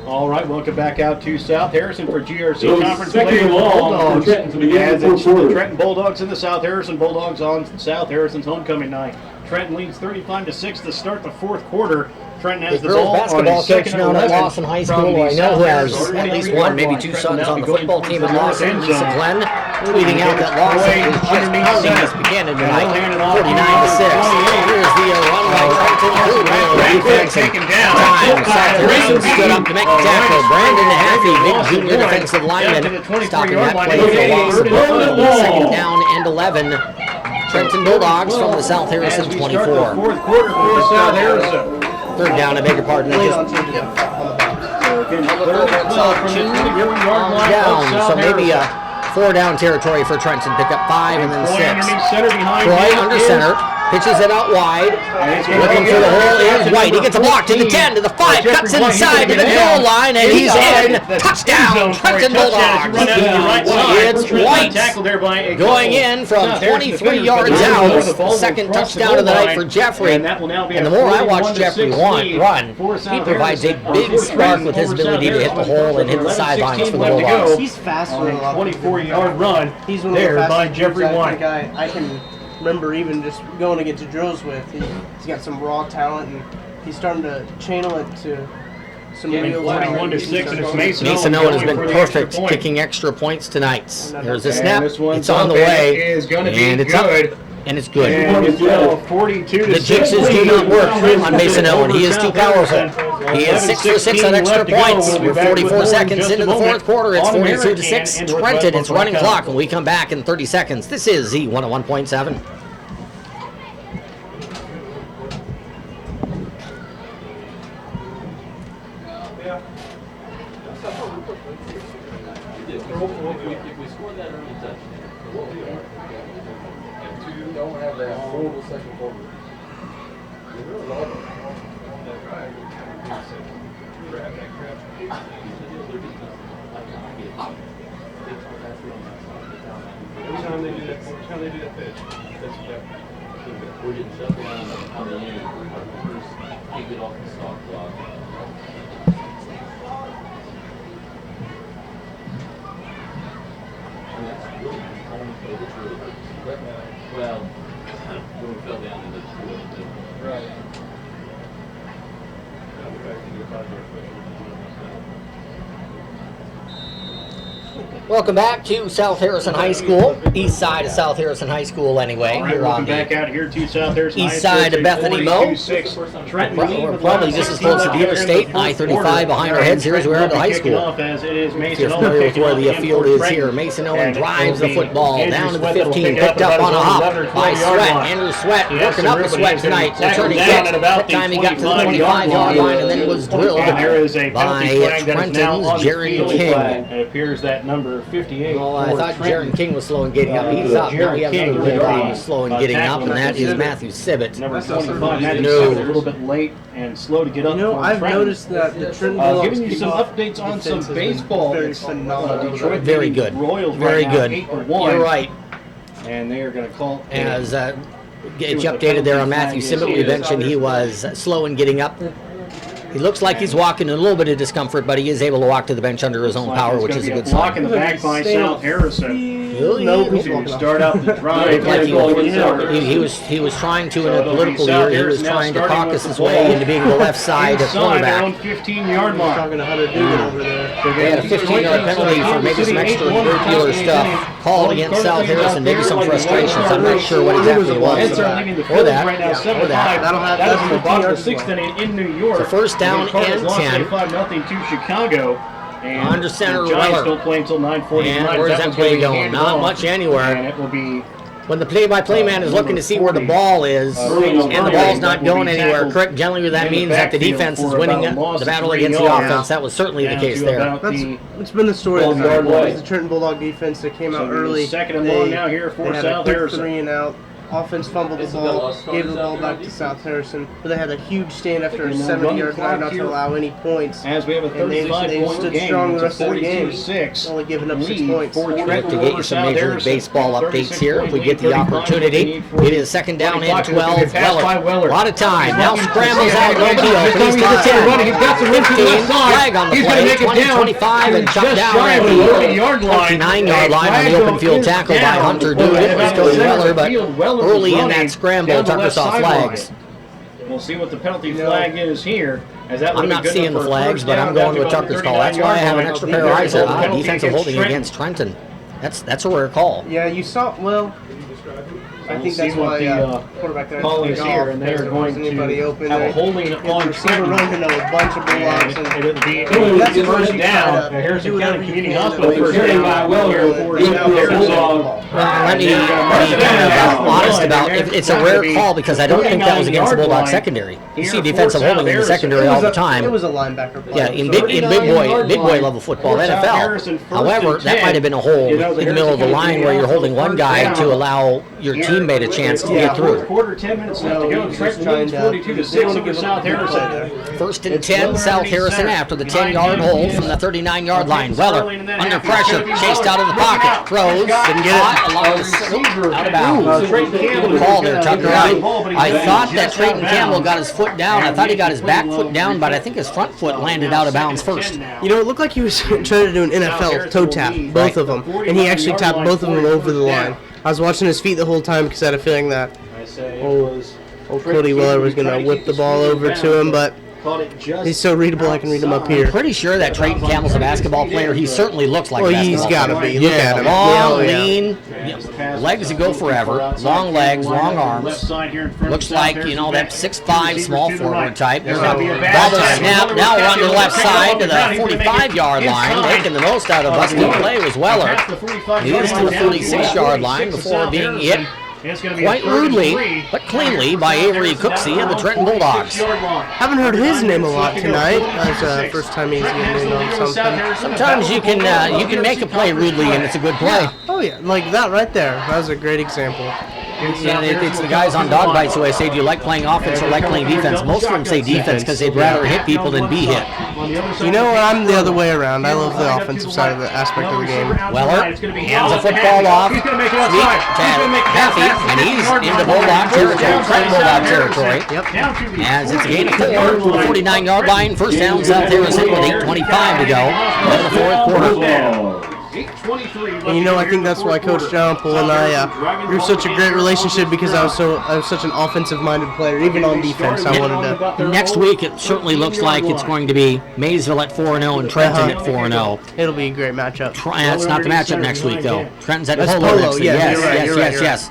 All right, welcome back out to South Harrison for GRC So Conference second play and with the long Bulldogs. for Trenton to begin As the it's fourth the quarter. Trenton Bulldogs and the South Harrison Bulldogs on South Harrison's homecoming night. Trenton leads 35-6 to start the fourth quarter. Trenton the has the girls ball on basketball his coach second now at 11 Lawson High from School, the who I know who has South at Harrison least 20 one, maybe yard two line. sons Trenton on now the be football going team towards at the Lawson. end Lisa zone. Glenn tweeting out that Lawson is just pounding Miss Buchanan tonight, 49-6. Here's the run by Trenton. Good real defense. Taken down. Time, South Harrison stood up to make the tackle. Brandon Haffey, big junior defensive lineman, stopping that play for Lawson. Second down and 11. Trenton Bulldogs from the South Harrison 24. Fourth quarter for South Harrison. Third down, I beg your pardon. Down, so maybe a 4 down territory for Trenton. Pick up 5 and then 6. Troy under center. Pitches it out wide. Looking for the hole is White. He gets a block to the 10, to the 5, cuts inside to the goal line, and he's in. Touchdown, Trenton Bulldogs. It's White going in from 23 yards out. Second touchdown of the night for Jeffrey. And the more I watch Jeffrey run, he provides a big spark with his ability to hit the hole and hit the sidelines for the Bulldogs. He's faster than a lot of 24-yard run. He's one of the there by fastest Jeffrey dudes White. I can remember even just going against drills with. He's got some raw talent, and he's starting to channel it to some real 41-6, and it's Mason Mason Owen has been going for the extra perfect, point. kicking extra points tonight. There's the And snap. this one's It's on the up, and way, it is gonna be and it's good. up, and it's good. And it's 42-6. The jinxes do not work on Mason Owen. He is too powerful. He is 6 for 6 on extra points. We're 44 seconds into the fourth quarter. It's 42-6. Trenton, it's running clock, and we come back in 30 seconds. This is Z101.7. If we score that early touchdown, what we are, and 2 don't have that horrible second quarter. They really are. Every time they do that pitch, that's what We're getting shut down on the end. Our kickers can't get off the stock block. And that's really the only play that's really hurt. Well, when we fell down in the field. Right. Welcome back to South Harrison High School. East side of South Harrison High School anyway. All right, Here welcome on back the out here to South Harrison east High side of Bethany Mo. Trenton We're probably just as close to the interstate, I-35 behind our heads. Here's where we're at the high school. If you're familiar with where the field is here, Mason Owen drives the football down to the 15, picked up on a hop by Sweat. Andrew Sweat working up the Sweat tonight, returning kick. That time he got to the 25-yard line and then was drilled by Trenton's Jaron King. It appears that number 58. Well, I thought Jaron King was slow in getting up. He thought now we have another big guy who's slow in getting up, and that is Matthew Sibbett. Number 25, Matthew No. Sibbett, a little bit late and slow to get up. You know, for I've Trenton. noticed that the Trenton Bulldogs Giving you some updates on some baseball. very phenomenal. Detroit Very beating good. Royals Very right good. now, 8-1. You're right. And they are going to call As it's updated there on Matthew Sibbett, we mentioned he was slow in getting up. He looks like he's walking in a little bit of discomfort, but he is able to walk to the bench under his own power, which is a good block in sign. the back by South Harrison. Really? To start out the drive. Like he was trying to, in a political year, he was trying to caucus his way into being the left side of Inside their own cornerback. 15-yard mark. Talking to Hunter Dugan over there. They had a 15-yard penalty for maybe some extracurricular stuff called against South Harrison, maybe some frustrations. I'm not sure what exactly it was. Reds are leaving the Or field that. right now, 7-5. That'll have- That is in the that's bottom of 15 the 6th inning in New York. So first down The Cardinals and lost 10. 5-0 to Chicago. And Under center, the Giants Weller. don't play until 9:49. And where's that play going? Not much anywhere. And it will be When the play-by-play man is looking to see where the ball is, and the ball's not going anywhere, correct, generally that means that the defense is winning the battle against the offense. That was certainly the case there. It's been the story of the 12-yard night. line. The Trenton Bulldog defense that came out early. Second and long now here for they had a South quick Harrison. 3 and out. Offense fumbled the ball, gave the ball back to South Harrison, but they had a huge stand after a 70-yard drive not to allow any points. As we have a And they 35-point stood game, strong the it's a rest of the game, 42-6 only giving up 6 lead points. for We'll have Trenton to get you over some South Major League Harrison. Baseball updates here if we 36-point get the lead, opportunity. 35 It is second down and 12. Pass by Weller. A lot of time. Now scrambles out. Nobody open. He's to the 10. He's got some room to the 15. side. Flag on the He's gonna play. make it 20, down. 25, and He's shut just down shy at of the the 30-yard line. 29-yard line on the open field tackle by Hunter Dugan. It was Cody Weller, but early in that scramble, took us off flags. We'll see what the penalty flag is here. As that I'm not seeing the flags, but I'm going with Tucker's call. That's why I have an extra pair of eyes on defensive holding against Trenton. That's a rare call. Yeah, you saw. Well, I think that's why quarterback there call is here, and they are going to have a holding on receiver running a bunch of Bulldogs. And it'll be first down at Harrison County Community Hospital. First down by Weller for South Harrison. Let me be honest about it. It's a rare call because I don't think that was against the Bulldog secondary. You see defensive holding in the secondary all the time. It was a linebacker play. Yeah, in big boy level football, NFL. However, that might have been a hold in the middle of the line where you're holding one guy to allow your teammate a chance to get through. Quarter, 10 minutes left to go. Trenton leads 42-6 over South Harrison. First and 10, South Harrison after the 10-yard hold from the 39-yard line. Weller under pressure, chased out of the pocket, throws, didn't get it. Out of bounds. Good call there, Tucker. I thought that Trenton Campbell got his foot down. I thought he got his back foot down, but I think his front foot landed out of bounds first. You know, it looked like he was trying to do an NFL toe tap, both of them, and he actually tapped both of them over the line. I was watching his feet the whole time because I had a feeling that old Cody Weller was going to whip the ball over to him, but he's so readable I can read him up here. I'm pretty sure that Trenton Campbell's a basketball player. He certainly looks like a basketball he's got to player. be. Look at him. Long, lean, legs that go forever, long legs, long arms. Looks like, you know, that 6'5", small forward type. Ball snap. Now we're on the left side to the 45-yard line. Making the most out of busting play was Weller. He is to the 46-yard line before being hit quite rudely, but cleanly by Avery Cooksey and the Trenton Bulldogs. Haven't heard his name a lot tonight. That's the first time he's getting in on something. Sometimes you can make a play rudely and it's a good play. Oh yeah, like that right there. That was a great example. It's the guys on dog bites who I say, do you like playing offense or like playing defense? Most of them say defense because they'd rather hit people than be hit. You know what? I'm the other way around. I love the offensive side of the aspect of the game. Weller hands a football off. Sweet to Haffey, and he's into Bulldog territory, Trenton Bulldog territory. Yep. As it's a gain of 4 from the 49-yard line. First down, South Harrison with 8:25 to go in the fourth quarter. And you know, I think that's why Coach Johnpool and I grew such a great relationship because I was such an offensive-minded player. Even on defense, I wanted to. Next week, it certainly looks like it's going to be Maysville at 4-0 and Trenton at 4-0. It'll be a great matchup. It's not the matchup next week, though. Trenton's at Polo next week. Yes.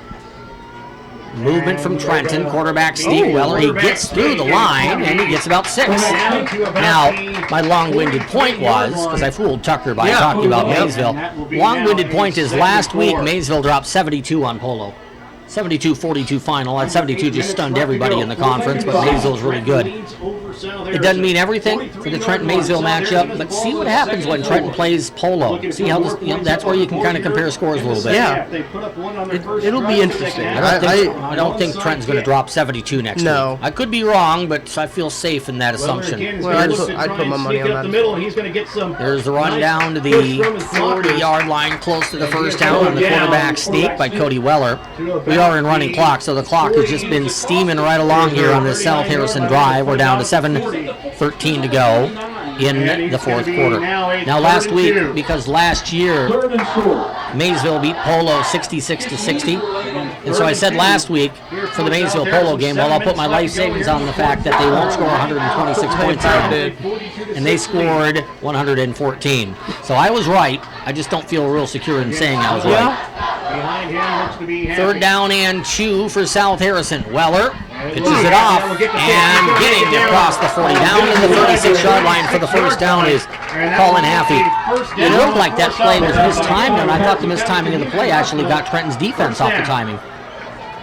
Movement from Trenton, quarterback Steve Weller. He gets through the line, and he gets about 6. Now, my long-winded point was, because I fooled Tucker by talking about Maysville, long-winded point is last week Maysville dropped 72 on Polo. 72-42 final. That 72 just stunned everybody in the conference, but Maysville's really good. It doesn't mean everything for the Trenton-Maysville matchup, but see what happens when Trenton plays Polo. See how this, that's where you can kind of compare scores a little bit. Yeah, it'll be interesting. I don't think Trenton's going to drop 72 next week. I could be wrong, but I feel safe in that assumption. Well, I'd put my money on that. There's the run down to the 40-yard line, close to the first down, and the quarterback sneak by Cody Weller. We are in running clock, so the clock has just been steaming right along here on this South Harrison drive. We're down to 7:13 to go in the fourth quarter. Now last week, because last year Maysville beat Polo 66-60, and so I said last week for the Maysville Polo game, well, I'll put my life savings on the fact that they won't score 126 points again, and they scored 114. So I was right. I just don't feel real secure in saying I was right. Third down and 2 for South Harrison. Weller pitches it off and getting across the 40. Down to the 36-yard line for the first down is Colin Haffey. It looked like that play was mistimed, and I thought the mistiming of the play actually got Trenton's defense off the timing.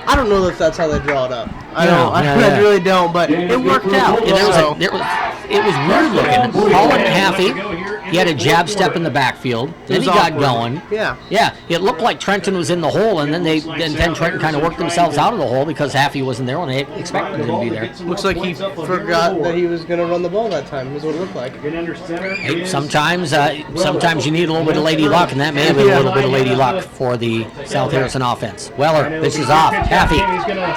I don't know if that's how they draw it up. I really don't, but it worked out. It was weird looking. Colin Haffey, he had a jab step in the backfield. Then he got going. Yeah. It looked like Trenton was in the hole, and then Trenton kind of worked themselves out of the hole because Haffey wasn't there when they expected him to be there. Looks like he forgot that he was going to run the ball that time. Is what it looked like. Hey, sometimes you need a little bit of lady luck, and that may have been a little bit of lady luck for the South Harrison offense. Weller pitches off. Haffey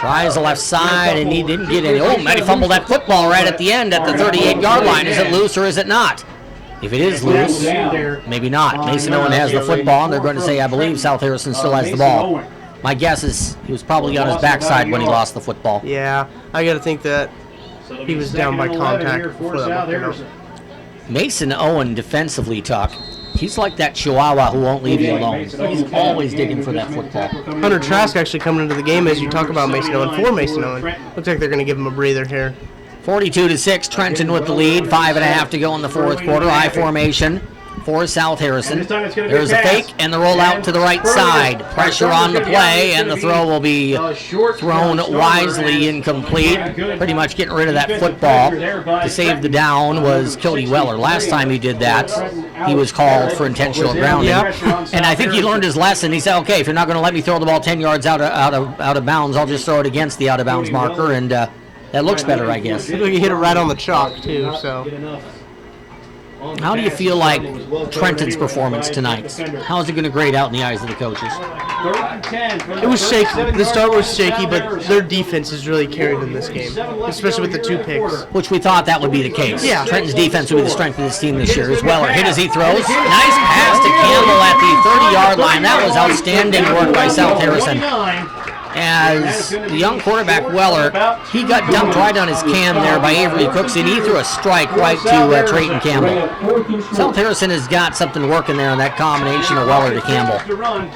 tries the left side, and he didn't get any. Oh, man, he fumbled that football right at the end at the 38-yard line. Is it loose or is it not? If it is loose, maybe not. Mason Owen has the football, and they're going to say, I believe South Harrison still has the ball. My guess is he was probably on his backside when he lost the football. Yeah, I got to think that he was down by contact before that one came out. Mason Owen defensively, Tuck. He's like that Chihuahua who won't leave you alone. He's always digging for that football. Hunter Trask actually coming into the game as you talk about Mason Owen for Mason Owen. Looks like they're going to give him a breather here. 42-6, Trenton with the lead. 5.5 to go in the fourth quarter. I formation for South Harrison. There's a fake and the rollout to the right side. Pressure on the play, and the throw will be thrown wisely incomplete. Pretty much getting rid of that football. To save the down was Cody Weller. Last time he did that, he was called for intentional grounding. And I think he learned his lesson. He said, okay, if you're not going to let me throw the ball 10 yards out of bounds, I'll just throw it against the out-of-bounds marker, and that looks better, I guess. Looks like he hit it right on the chalk, too, so... How do you feel like Trenton's performance tonight? How is it going to grade out in the eyes of the coaches? It was shaky. The start was shaky, but their defense has really carried in this game, especially with the 2 picks. Which we thought that would be the case. Yeah. Trenton's defense will be the strength of this team this year as well. Hit as he throws. Nice pass to Campbell at the 30-yard line. That was outstanding work by South Harrison. As the young quarterback Weller, he got dumped right on his cam there by Avery Cooks, and he threw a strike right to Trenton Campbell. South Harrison has got something working there on that combination of Weller to Campbell.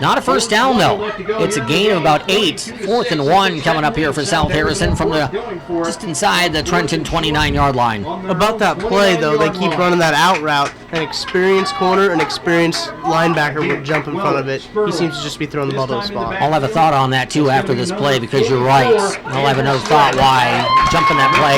Not a first down, though. It's a gain of about 8. 4th and 1 coming up here for South Harrison from just inside the Trenton 29-yard line. About that play, though, they keep running that out route. An experienced corner, an experienced linebacker would jump in front of it. He seems to just be throwing the ball to the spot. I'll have a thought on that, too, after this play, because you're right. I'll have another thought why jumping that play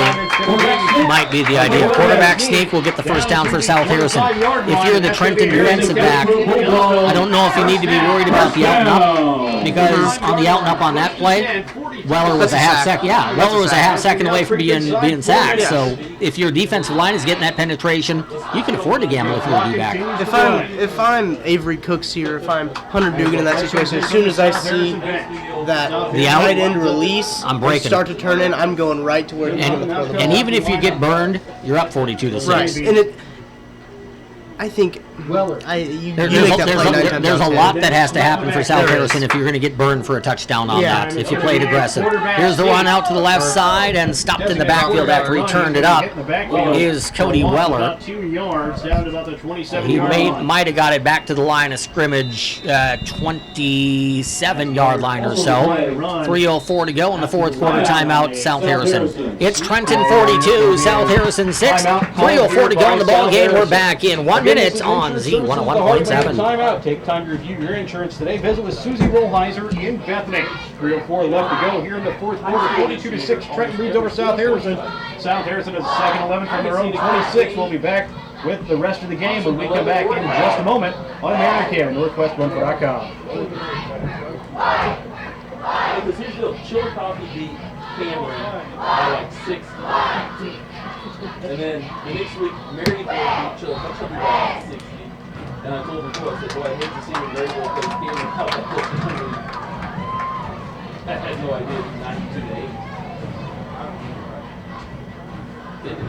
might be the idea. Quarterback sneak will get the first down for South Harrison. If you're the Trenton defensive back, I don't know if you need to be worried about the out and up, because on the out and up on that play, Weller was a half second. Yeah, Weller was a half second away from being sacked. So if your defensive line is getting that penetration, you can afford to gamble if you're a D-back. If I'm Avery Cooks here, if I'm Hunter Dugan in that situation, as soon as I see that tight end release start to turn in, I'm going right to where he's going to throw the ball. And even if you get burned, you're up 42-6. Right. And I think there's a lot that has to happen for South Harrison if you're going to get burned for a touchdown on that, if you played aggressive. Here's the run out to the left side, and stopped in the backfield after he turned it up is Cody Weller. He might have got it back to the line of scrimmage, 27-yard line or so. 3:04 to go in the fourth quarter. Timeout, South Harrison. It's Trenton 42, South Harrison 6. 3:04 to go in the ball game. We're back in 1 minute on Z101.7. Timeout. Take time to review your insurance today. Visit with Susie Rollheiser in Bethany. 3:04 left to go here in the fourth quarter. 42-6. Trenton leads over South Harrison. South Harrison is second 11 from their own 26. We'll be back with the rest of the game when we come back in just a moment on American NorthwestRunFor.com. Because here's the chill coffee beat Cameron by like 6. And then the next week, Mary beat Chill Coffee by 60. And I told her before, I said, boy, I hate to see when Mary plays Cameron out that close to 100. I had no idea it was 92-8.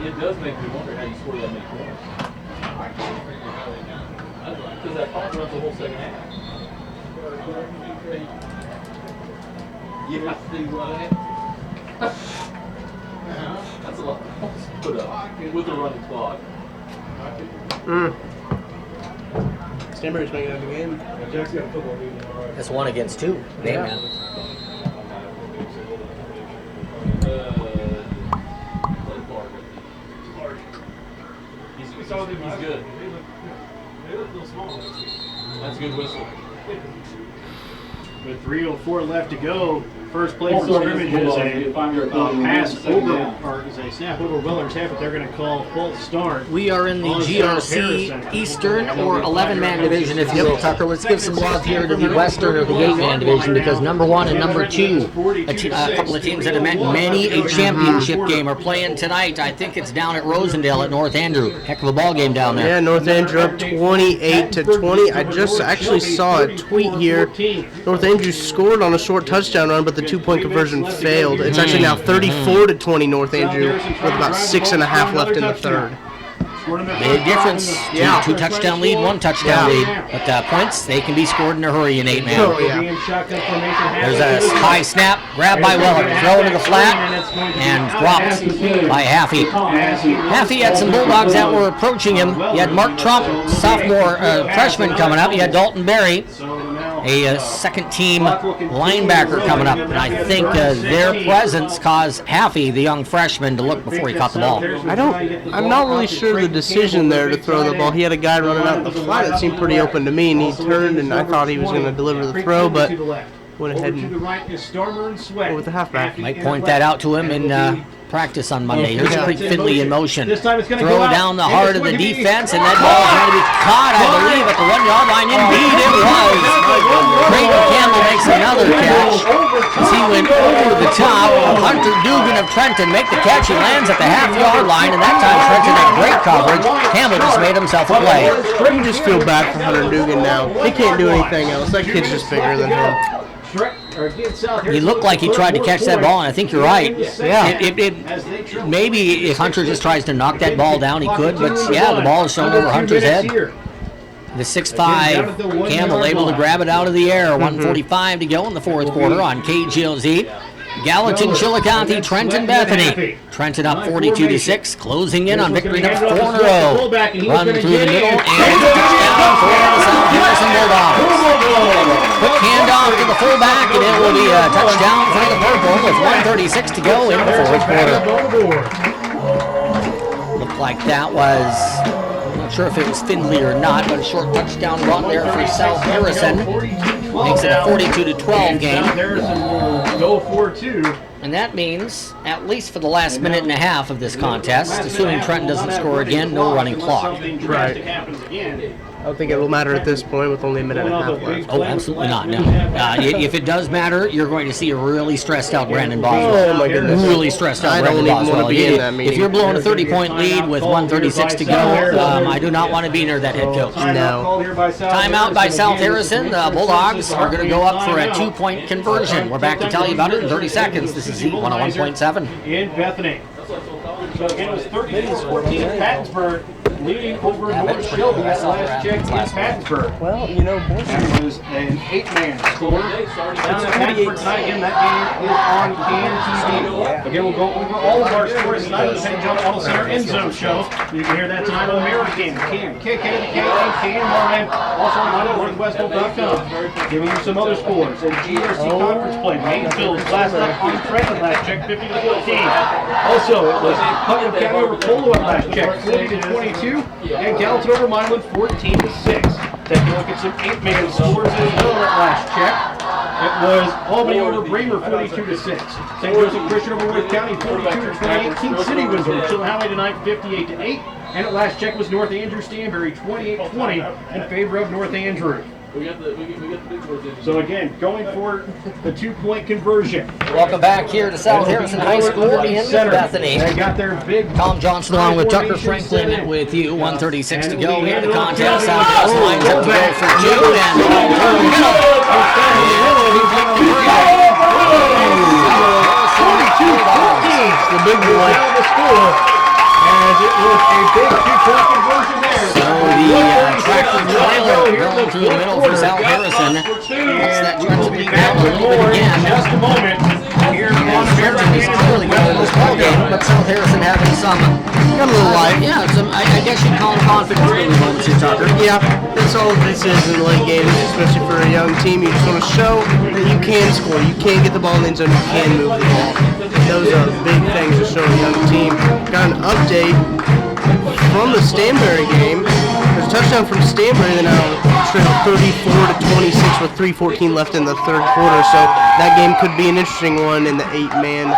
It does make me wonder how you score that many points. Because that clock runs the whole second half. Yeah, they run it. That's a lot of points to put up with a running clock. Stanbury's making it a game. That's 1 against 2. Man. He's good. That's a good whistle. With 3:04 left to go, first play for scrimmage is a pass over, or is a snap over Weller's head, but they're going to call false start. We are in the GRC Eastern or 11-man division, if you will, Tucker. Let's give some love here to the Western or the 8-man division, because number 1 and number 2, a couple of teams that have met many a championship game, are playing tonight. I think it's down at Rosendale at North Andrew. Heck of a ball game down there. Yeah, North Andrew up 28-20. I just actually saw a tweet here. North Andrew scored on a short touchdown run, but the 2-point conversion failed. It's actually now 34-20 North Andrew with about 6.5 left in the third. Big difference. Yeah. Two touchdown lead, one touchdown lead. But points, they can be scored in a hurry in 8-man. Oh, yeah. There's a high snap, grabbed by Weller, throw to the flat, and dropped by Haffey. Haffey had some Bulldogs that were approaching him. He had Mark Trump, sophomore freshman, coming up. He had Dalton Berry, a second-team linebacker coming up. And I think their presence caused Haffey, the young freshman, to look before he caught the ball. I'm not really sure the decision there to throw the ball. He had a guy running out in the flat that seemed pretty open to me, and he turned, and I thought he was going to deliver the throw, but went ahead and with the halfback. Might point that out to him in practice on Monday. Here's Creek Finley in motion. Throw down the heart of the defense, and that ball is going to be caught, I believe, at the 1-yard line. Indeed, it was. Creighton Campbell makes another catch as he went over the top. Hunter Dugan of Trenton make the catch. He lands at the half-yard line, and that time Trenton had great coverage. Campbell just made himself a play. You just feel bad for Hunter Dugan now. He can't do anything else. That kid's just bigger than him. He looked like he tried to catch that ball, and I think you're right. Yeah. Maybe if Hunter just tries to knock that ball down, he could, but yeah, the ball is shown over Hunter's head. The 6'5" Campbell able to grab it out of the air. 1:45 to go in the fourth quarter on KGLZ. Gallatin, Chillicothe, Trenton, Bethany. Trenton up 42-6, closing in on victory number 4 in a row. Run through the middle, and touchdown for the South Harrison Bulldogs. Quick handoff to the fullback, and it will be a touchdown for the Purple with 1:36 to go in the fourth quarter. Looked like that was, I'm not sure if it was Findlay or not, but a short touchdown run there for South Harrison. Makes it a 42-12 game. Harrison will go 4-2. And that means, at least for the last minute and a half of this contest, assuming Trenton doesn't score again, no running clock. Right. I don't think it will matter at this point with only a minute and a half left. Oh, absolutely not, no. If it does matter, you're going to see a really stressed out Brandon Boswell. Oh, my goodness. Really stressed out Brandon Boswell. If you're blowing a 30-point lead with 1:36 to go, I do not want to be near that head coach. No. Timeout by South Harrison. The Bulldogs are going to go up for a 2-point conversion. We're back to tell you about it in 30 seconds. This is Z 101.7. In Bethany. So again, it was 13-14 Pattonsburg leading over North Shelby at last check in Pattonsburg. Well, you know, boys. That was an 8-man score. Down at Pattonsburg tonight. Again, that game is on CAN TV. Again, we'll go over all of our scores tonight with the St. John Auto Center End Zone show. You can hear that tonight on American, CAN, KKTN, and KMRN. Also on NorthwestGold.com. Giving you some other scores. In GRC conference play, Maysville last night on Trenton last check 50-14. Also, it was Putnam County over Polo at last check 40-22. And Gallatin over Milan 14-6. Take a look at some 8-man scores as well at last check. It was Albany over Bremer 42-6. St. Joseph Christian over Worth County 42-28. King City was over Chillicothe tonight 58-8. And at last check was North Andrew Stanberry 28-20 in favor of North Andrew. We got the big boys in. So again, going for the 2-point conversion. Welcome back here to South Harrison High School in Bethany. They got their big Tom Johnson along with Tucker Franklin with you. 1:36 to go in the contest. South Harrison lines up to go for 2, and through the middle. 42-14. The big boy. The score, as it was a big 2-point conversion there. So the tractor trailer going through the middle for South Harrison. That's that Trenton lead down a little bit again. Just a moment. Here on Trenton is clearly going to this ball game, but South Harrison having some, Got a little life. yeah, some, I guess you'd call them confidence building moments here, Tucker. Yeah, that's all this is in late games, especially for a young team. You just want to show that you can score, you can get the ball in the end zone, you can move the ball. Those are big things to show a young team. Got an update from the Stanberry game. There's a touchdown from Stanberry, they now trail 34-26 with 3:14 left in the third quarter. So that game could be an interesting one in the 8-man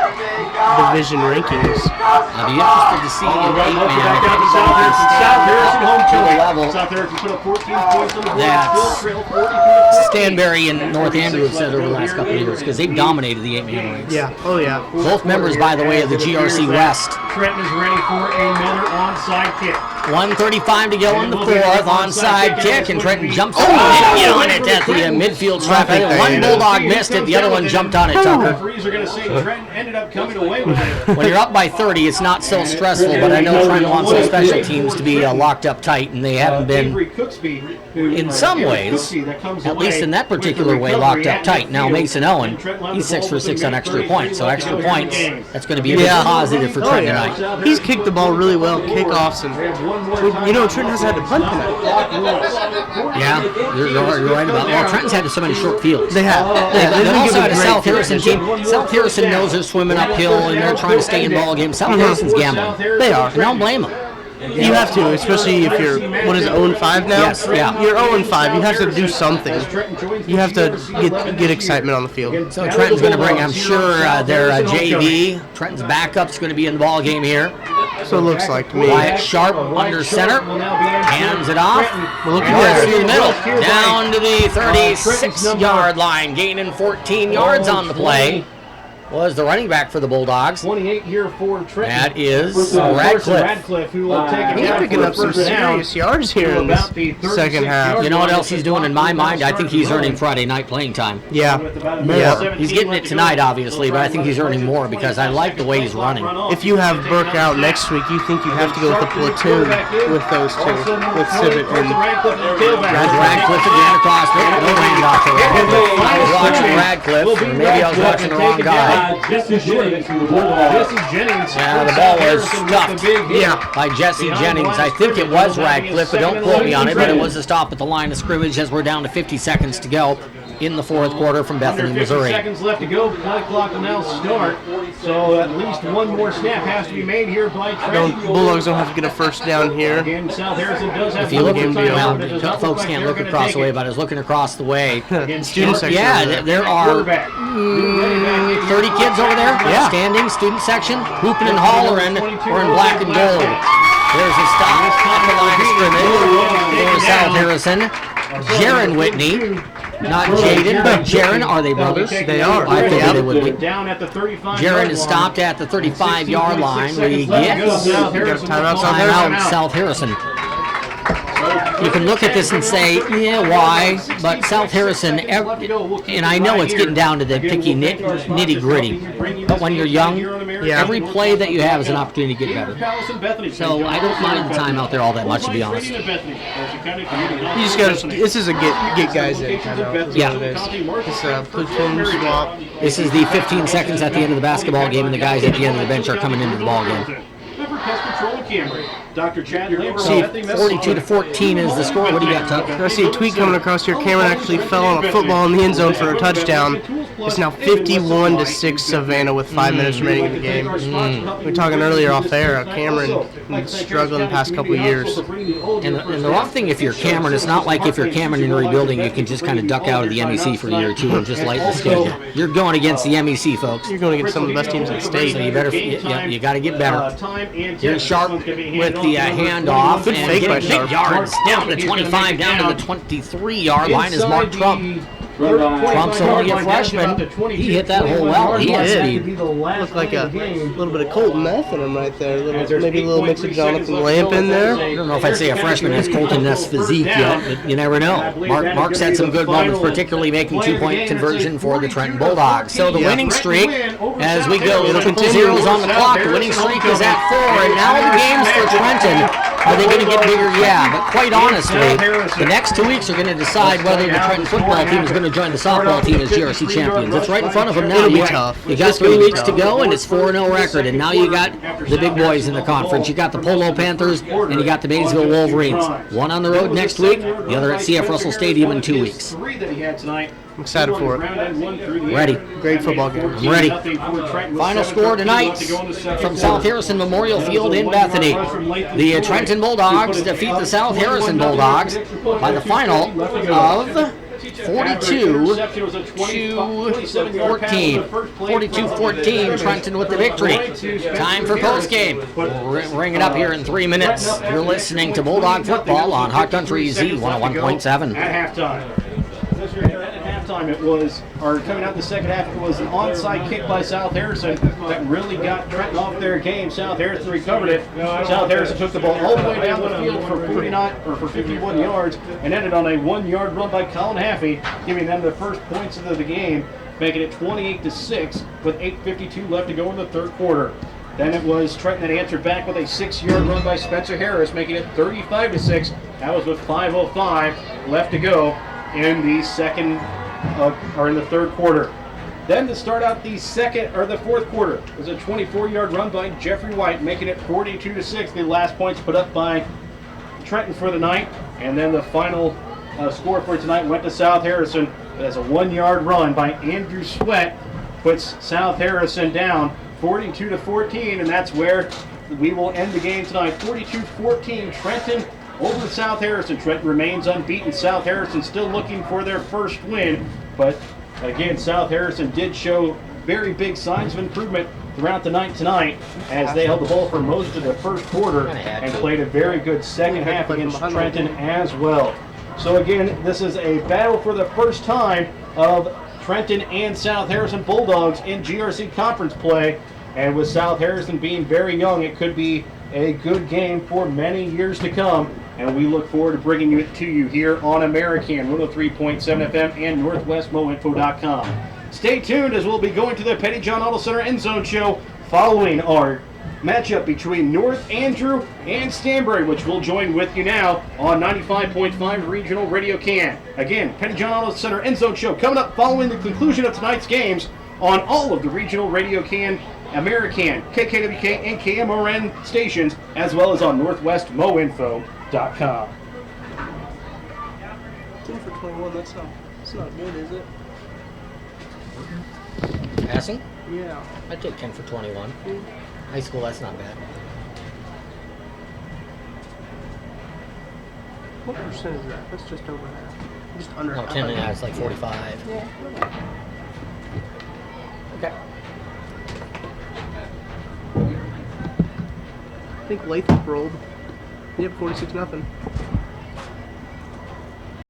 division rankings. I'd be interested to see in 8-man back if out to anybody South can Harrison. step South Harrison home to the field. level. South Harrison put up 14 points on the board. That's Still trail 42-14. Stanberry and North Andrew have said over the last couple of years because they've dominated the 8-man ranks. Yeah, oh yeah. Both members, by the way, of the GRC West. Trenton is ready for another onside kick. 1:35 to go in the fourth. Onside kick, and Trenton jumps on it at the midfield stripe. One Bulldog missed it, the other one jumped on it, Tucker. Referees are going to say Trenton ended up coming away with it. When you're up by 30, it's not so stressful, but I know Trenton wants those special teams to be locked up tight, and they haven't been, in some ways, at least in that particular way, locked up tight. Now, Mason Owen, he's 6 for 6 on extra points, so extra points, that's going to be a big positive for Trenton tonight. He's kicked the ball really well, kickoffs, and Trenton hasn't had to punt tonight. Yeah, you're right about that. Well, Trenton's had so many short fields. They have. They also had a South Harrison team. South Harrison knows they're swimming uphill and they're trying to stay in ball games. South Harrison's gambling. They are. And I don't blame them. You have to, especially if you're, 0-5 now? Yes, yeah. You're 0-5. You have to do something. You have to get excitement on the field. So Trenton's going to bring, I'm sure, their JV. Trenton's backup's going to be in the ball game here. So it looks like to me. Wyatt Sharp under center. Hands it off. Look at Through the middle. Down to the 36-yard line. Gaining 14 yards on the play. Was the running back for the Bulldogs. 28 here for Trenton. That is Radcliffe. Who will take it. He's picking up some serious yards here in this second half. You know what else he's doing in my mind? I think he's earning Friday night playing time. Yeah. More. He's getting it tonight, obviously, but I think he's earning more because I like the way he's running. If you have Burke out next week, you think you have to go with the platoon with those two, with Civic and Radcliffe again across the handoff to Radcliffe. I was watching Radcliffe, and maybe I was watching the wrong guy. Jesse Jennings from the Bulldogs. Yeah, the ball was stuffed by Jesse Jennings. I think it was Radcliffe, but don't quote me on it, but it was a stop at the line of scrimmage as we're down to 50 seconds to go in the fourth quarter from Bethany, Missouri. 50 seconds left to go. Play clock will now start. So at least one more snap has to be made here by Trenton. Bulldogs don't have to get a first down here. Again, South Harrison does have if you look at well, folks can't look across the way, but I was looking across the way. Student section. Yeah, there are 30 kids over there standing, student section, hooping and hollering. We're in black and gold. There's a stop on the line of scrimmage for South Harrison. Jaron Whitney. Not Jaden, but Jaron. Are they brothers? They are. I figured they would be. Down at the 35. Jaron is stopped at the 35-yard line. We get timeout, South Harrison. You can look at this and say, yeah, why? But South Harrison, and I know it's getting down to the picky nitty-gritty, but when you're young, every play that you have is an opportunity to get better. So I don't mind the time out there all that much, to be honest. You just got to, this is a get guys in. Yeah. It's a platoon swap. This is the 15 seconds at the end of the basketball game, and the guys at the end of the bench are coming into the ball game. Dr. Chad Labor. See, 42-14 is the score. What do you got, Tuck? I see a tweet coming across here. Cameron actually fell on a football in the end zone for a touchdown. It's now 51-6 Savannah with 5 minutes remaining in the game. We were talking earlier off air. Cameron been struggling the past couple of years. And the wrong thing, if you're Cameron, it's not like if you're Cameron in rebuilding, you can just kind of duck out of the MEC for a year or two and just lighten the schedule. You're going against the MEC, folks. You're going against some of the best teams in the state. So you better, you got to get better. Here's Sharp with the handoff Good and fake by getting Sharp. big yards down to the 25, down to the 23-yard line is Mark Trump. Trump's only a freshman. He hit that hole well. He has speed. Looked like a little bit of Colton Ness in him right there. Maybe a little mix of Jonathan Lamp in there. I don't know if I'd say a freshman has Colton Ness physique yet, but you never know. Mark's had some good moments, particularly making two-point conversion for the Trenton Bulldogs. So the winning streak, as we go, triple zeros on the clock. The winning streak is at 4, and now the games for Trenton. Are they going to get bigger? Yeah, but quite honestly, the next 2 weeks are going to decide whether the Trenton football team is going to join the softball team as GRC champions. It's right in front of them now. You got 3 weeks to go, and it's 4-0 record. And now you got the big boys in the conference. You got the Polo Panthers, and you got the Maysville Wolverines. One on the road next week, the other at CF Russell Stadium in 2 weeks. I'm excited for it. Ready. Great football game. I'm ready. Final score tonight from South Harrison Memorial Field in Bethany. The Trenton Bulldogs defeat the South Harrison Bulldogs by the final of 42-14. 42-14, Trenton with the victory. Time for postgame. We'll ring it up here in 3 minutes. You're listening to Bulldog Football on Hot Country Z 101.7. At halftime. halftime, coming out in the second half, it was an onside kick by South Harrison that really got Trenton off their game. South Harrison recovered it. South Harrison took the ball all the way down the field for 51 yards and ended on a 1-yard run by Colin Haffey, giving them the first points of the game, making it 28-6 with 8:52 left to go in the third quarter. Then it was Trenton that answered back with a 6-yard run by Spencer Harris, making it 35-6. That was with 5:05 left to go in the third quarter. Then to start out the fourth quarter was a 24-yard run by Jeffrey White, making it 42-6. The last points put up by Trenton for the night, and then the final score for tonight went to South Harrison as a 1-yard run by Andrew Sweat puts South Harrison down 42-14, and that's where we will end the game tonight. 42-14, Trenton over South Harrison. Trenton remains unbeaten. South Harrison still looking for their first win, but again, South Harrison did show very big signs of improvement throughout the night tonight as they held the ball for most of the first quarter and played a very good second half against Trenton as well. So again, this is a battle for the first time of Trenton and South Harrison Bulldogs in GRC conference play, and with South Harrison being very young, it could be a good game for many years to come, and we look forward to bringing it to you here on American 103.7 FM and NorthwestMoInfo.com. Stay tuned as we'll be going to the Petty John Auto Center End Zone Show following our matchup between North Andrew and Stanbury, which we'll join with you now on 95.5 Regional Radio Can. Again, Petty John Auto Center End Zone Show coming up following the conclusion of tonight's games on all of the Regional Radio Can, American, KKWK, and KMRN stations, as well as on NorthwestMoInfo.com. 10 for 21, that's not good, is it? Passing? Yeah. I'd take 10 for 21. High school, that's not bad. What percent is that? That's just over half. Just under No, half. 10 and a half is like 45. Yeah. Okay. I think Lathrop rolled. Yep, 46-0.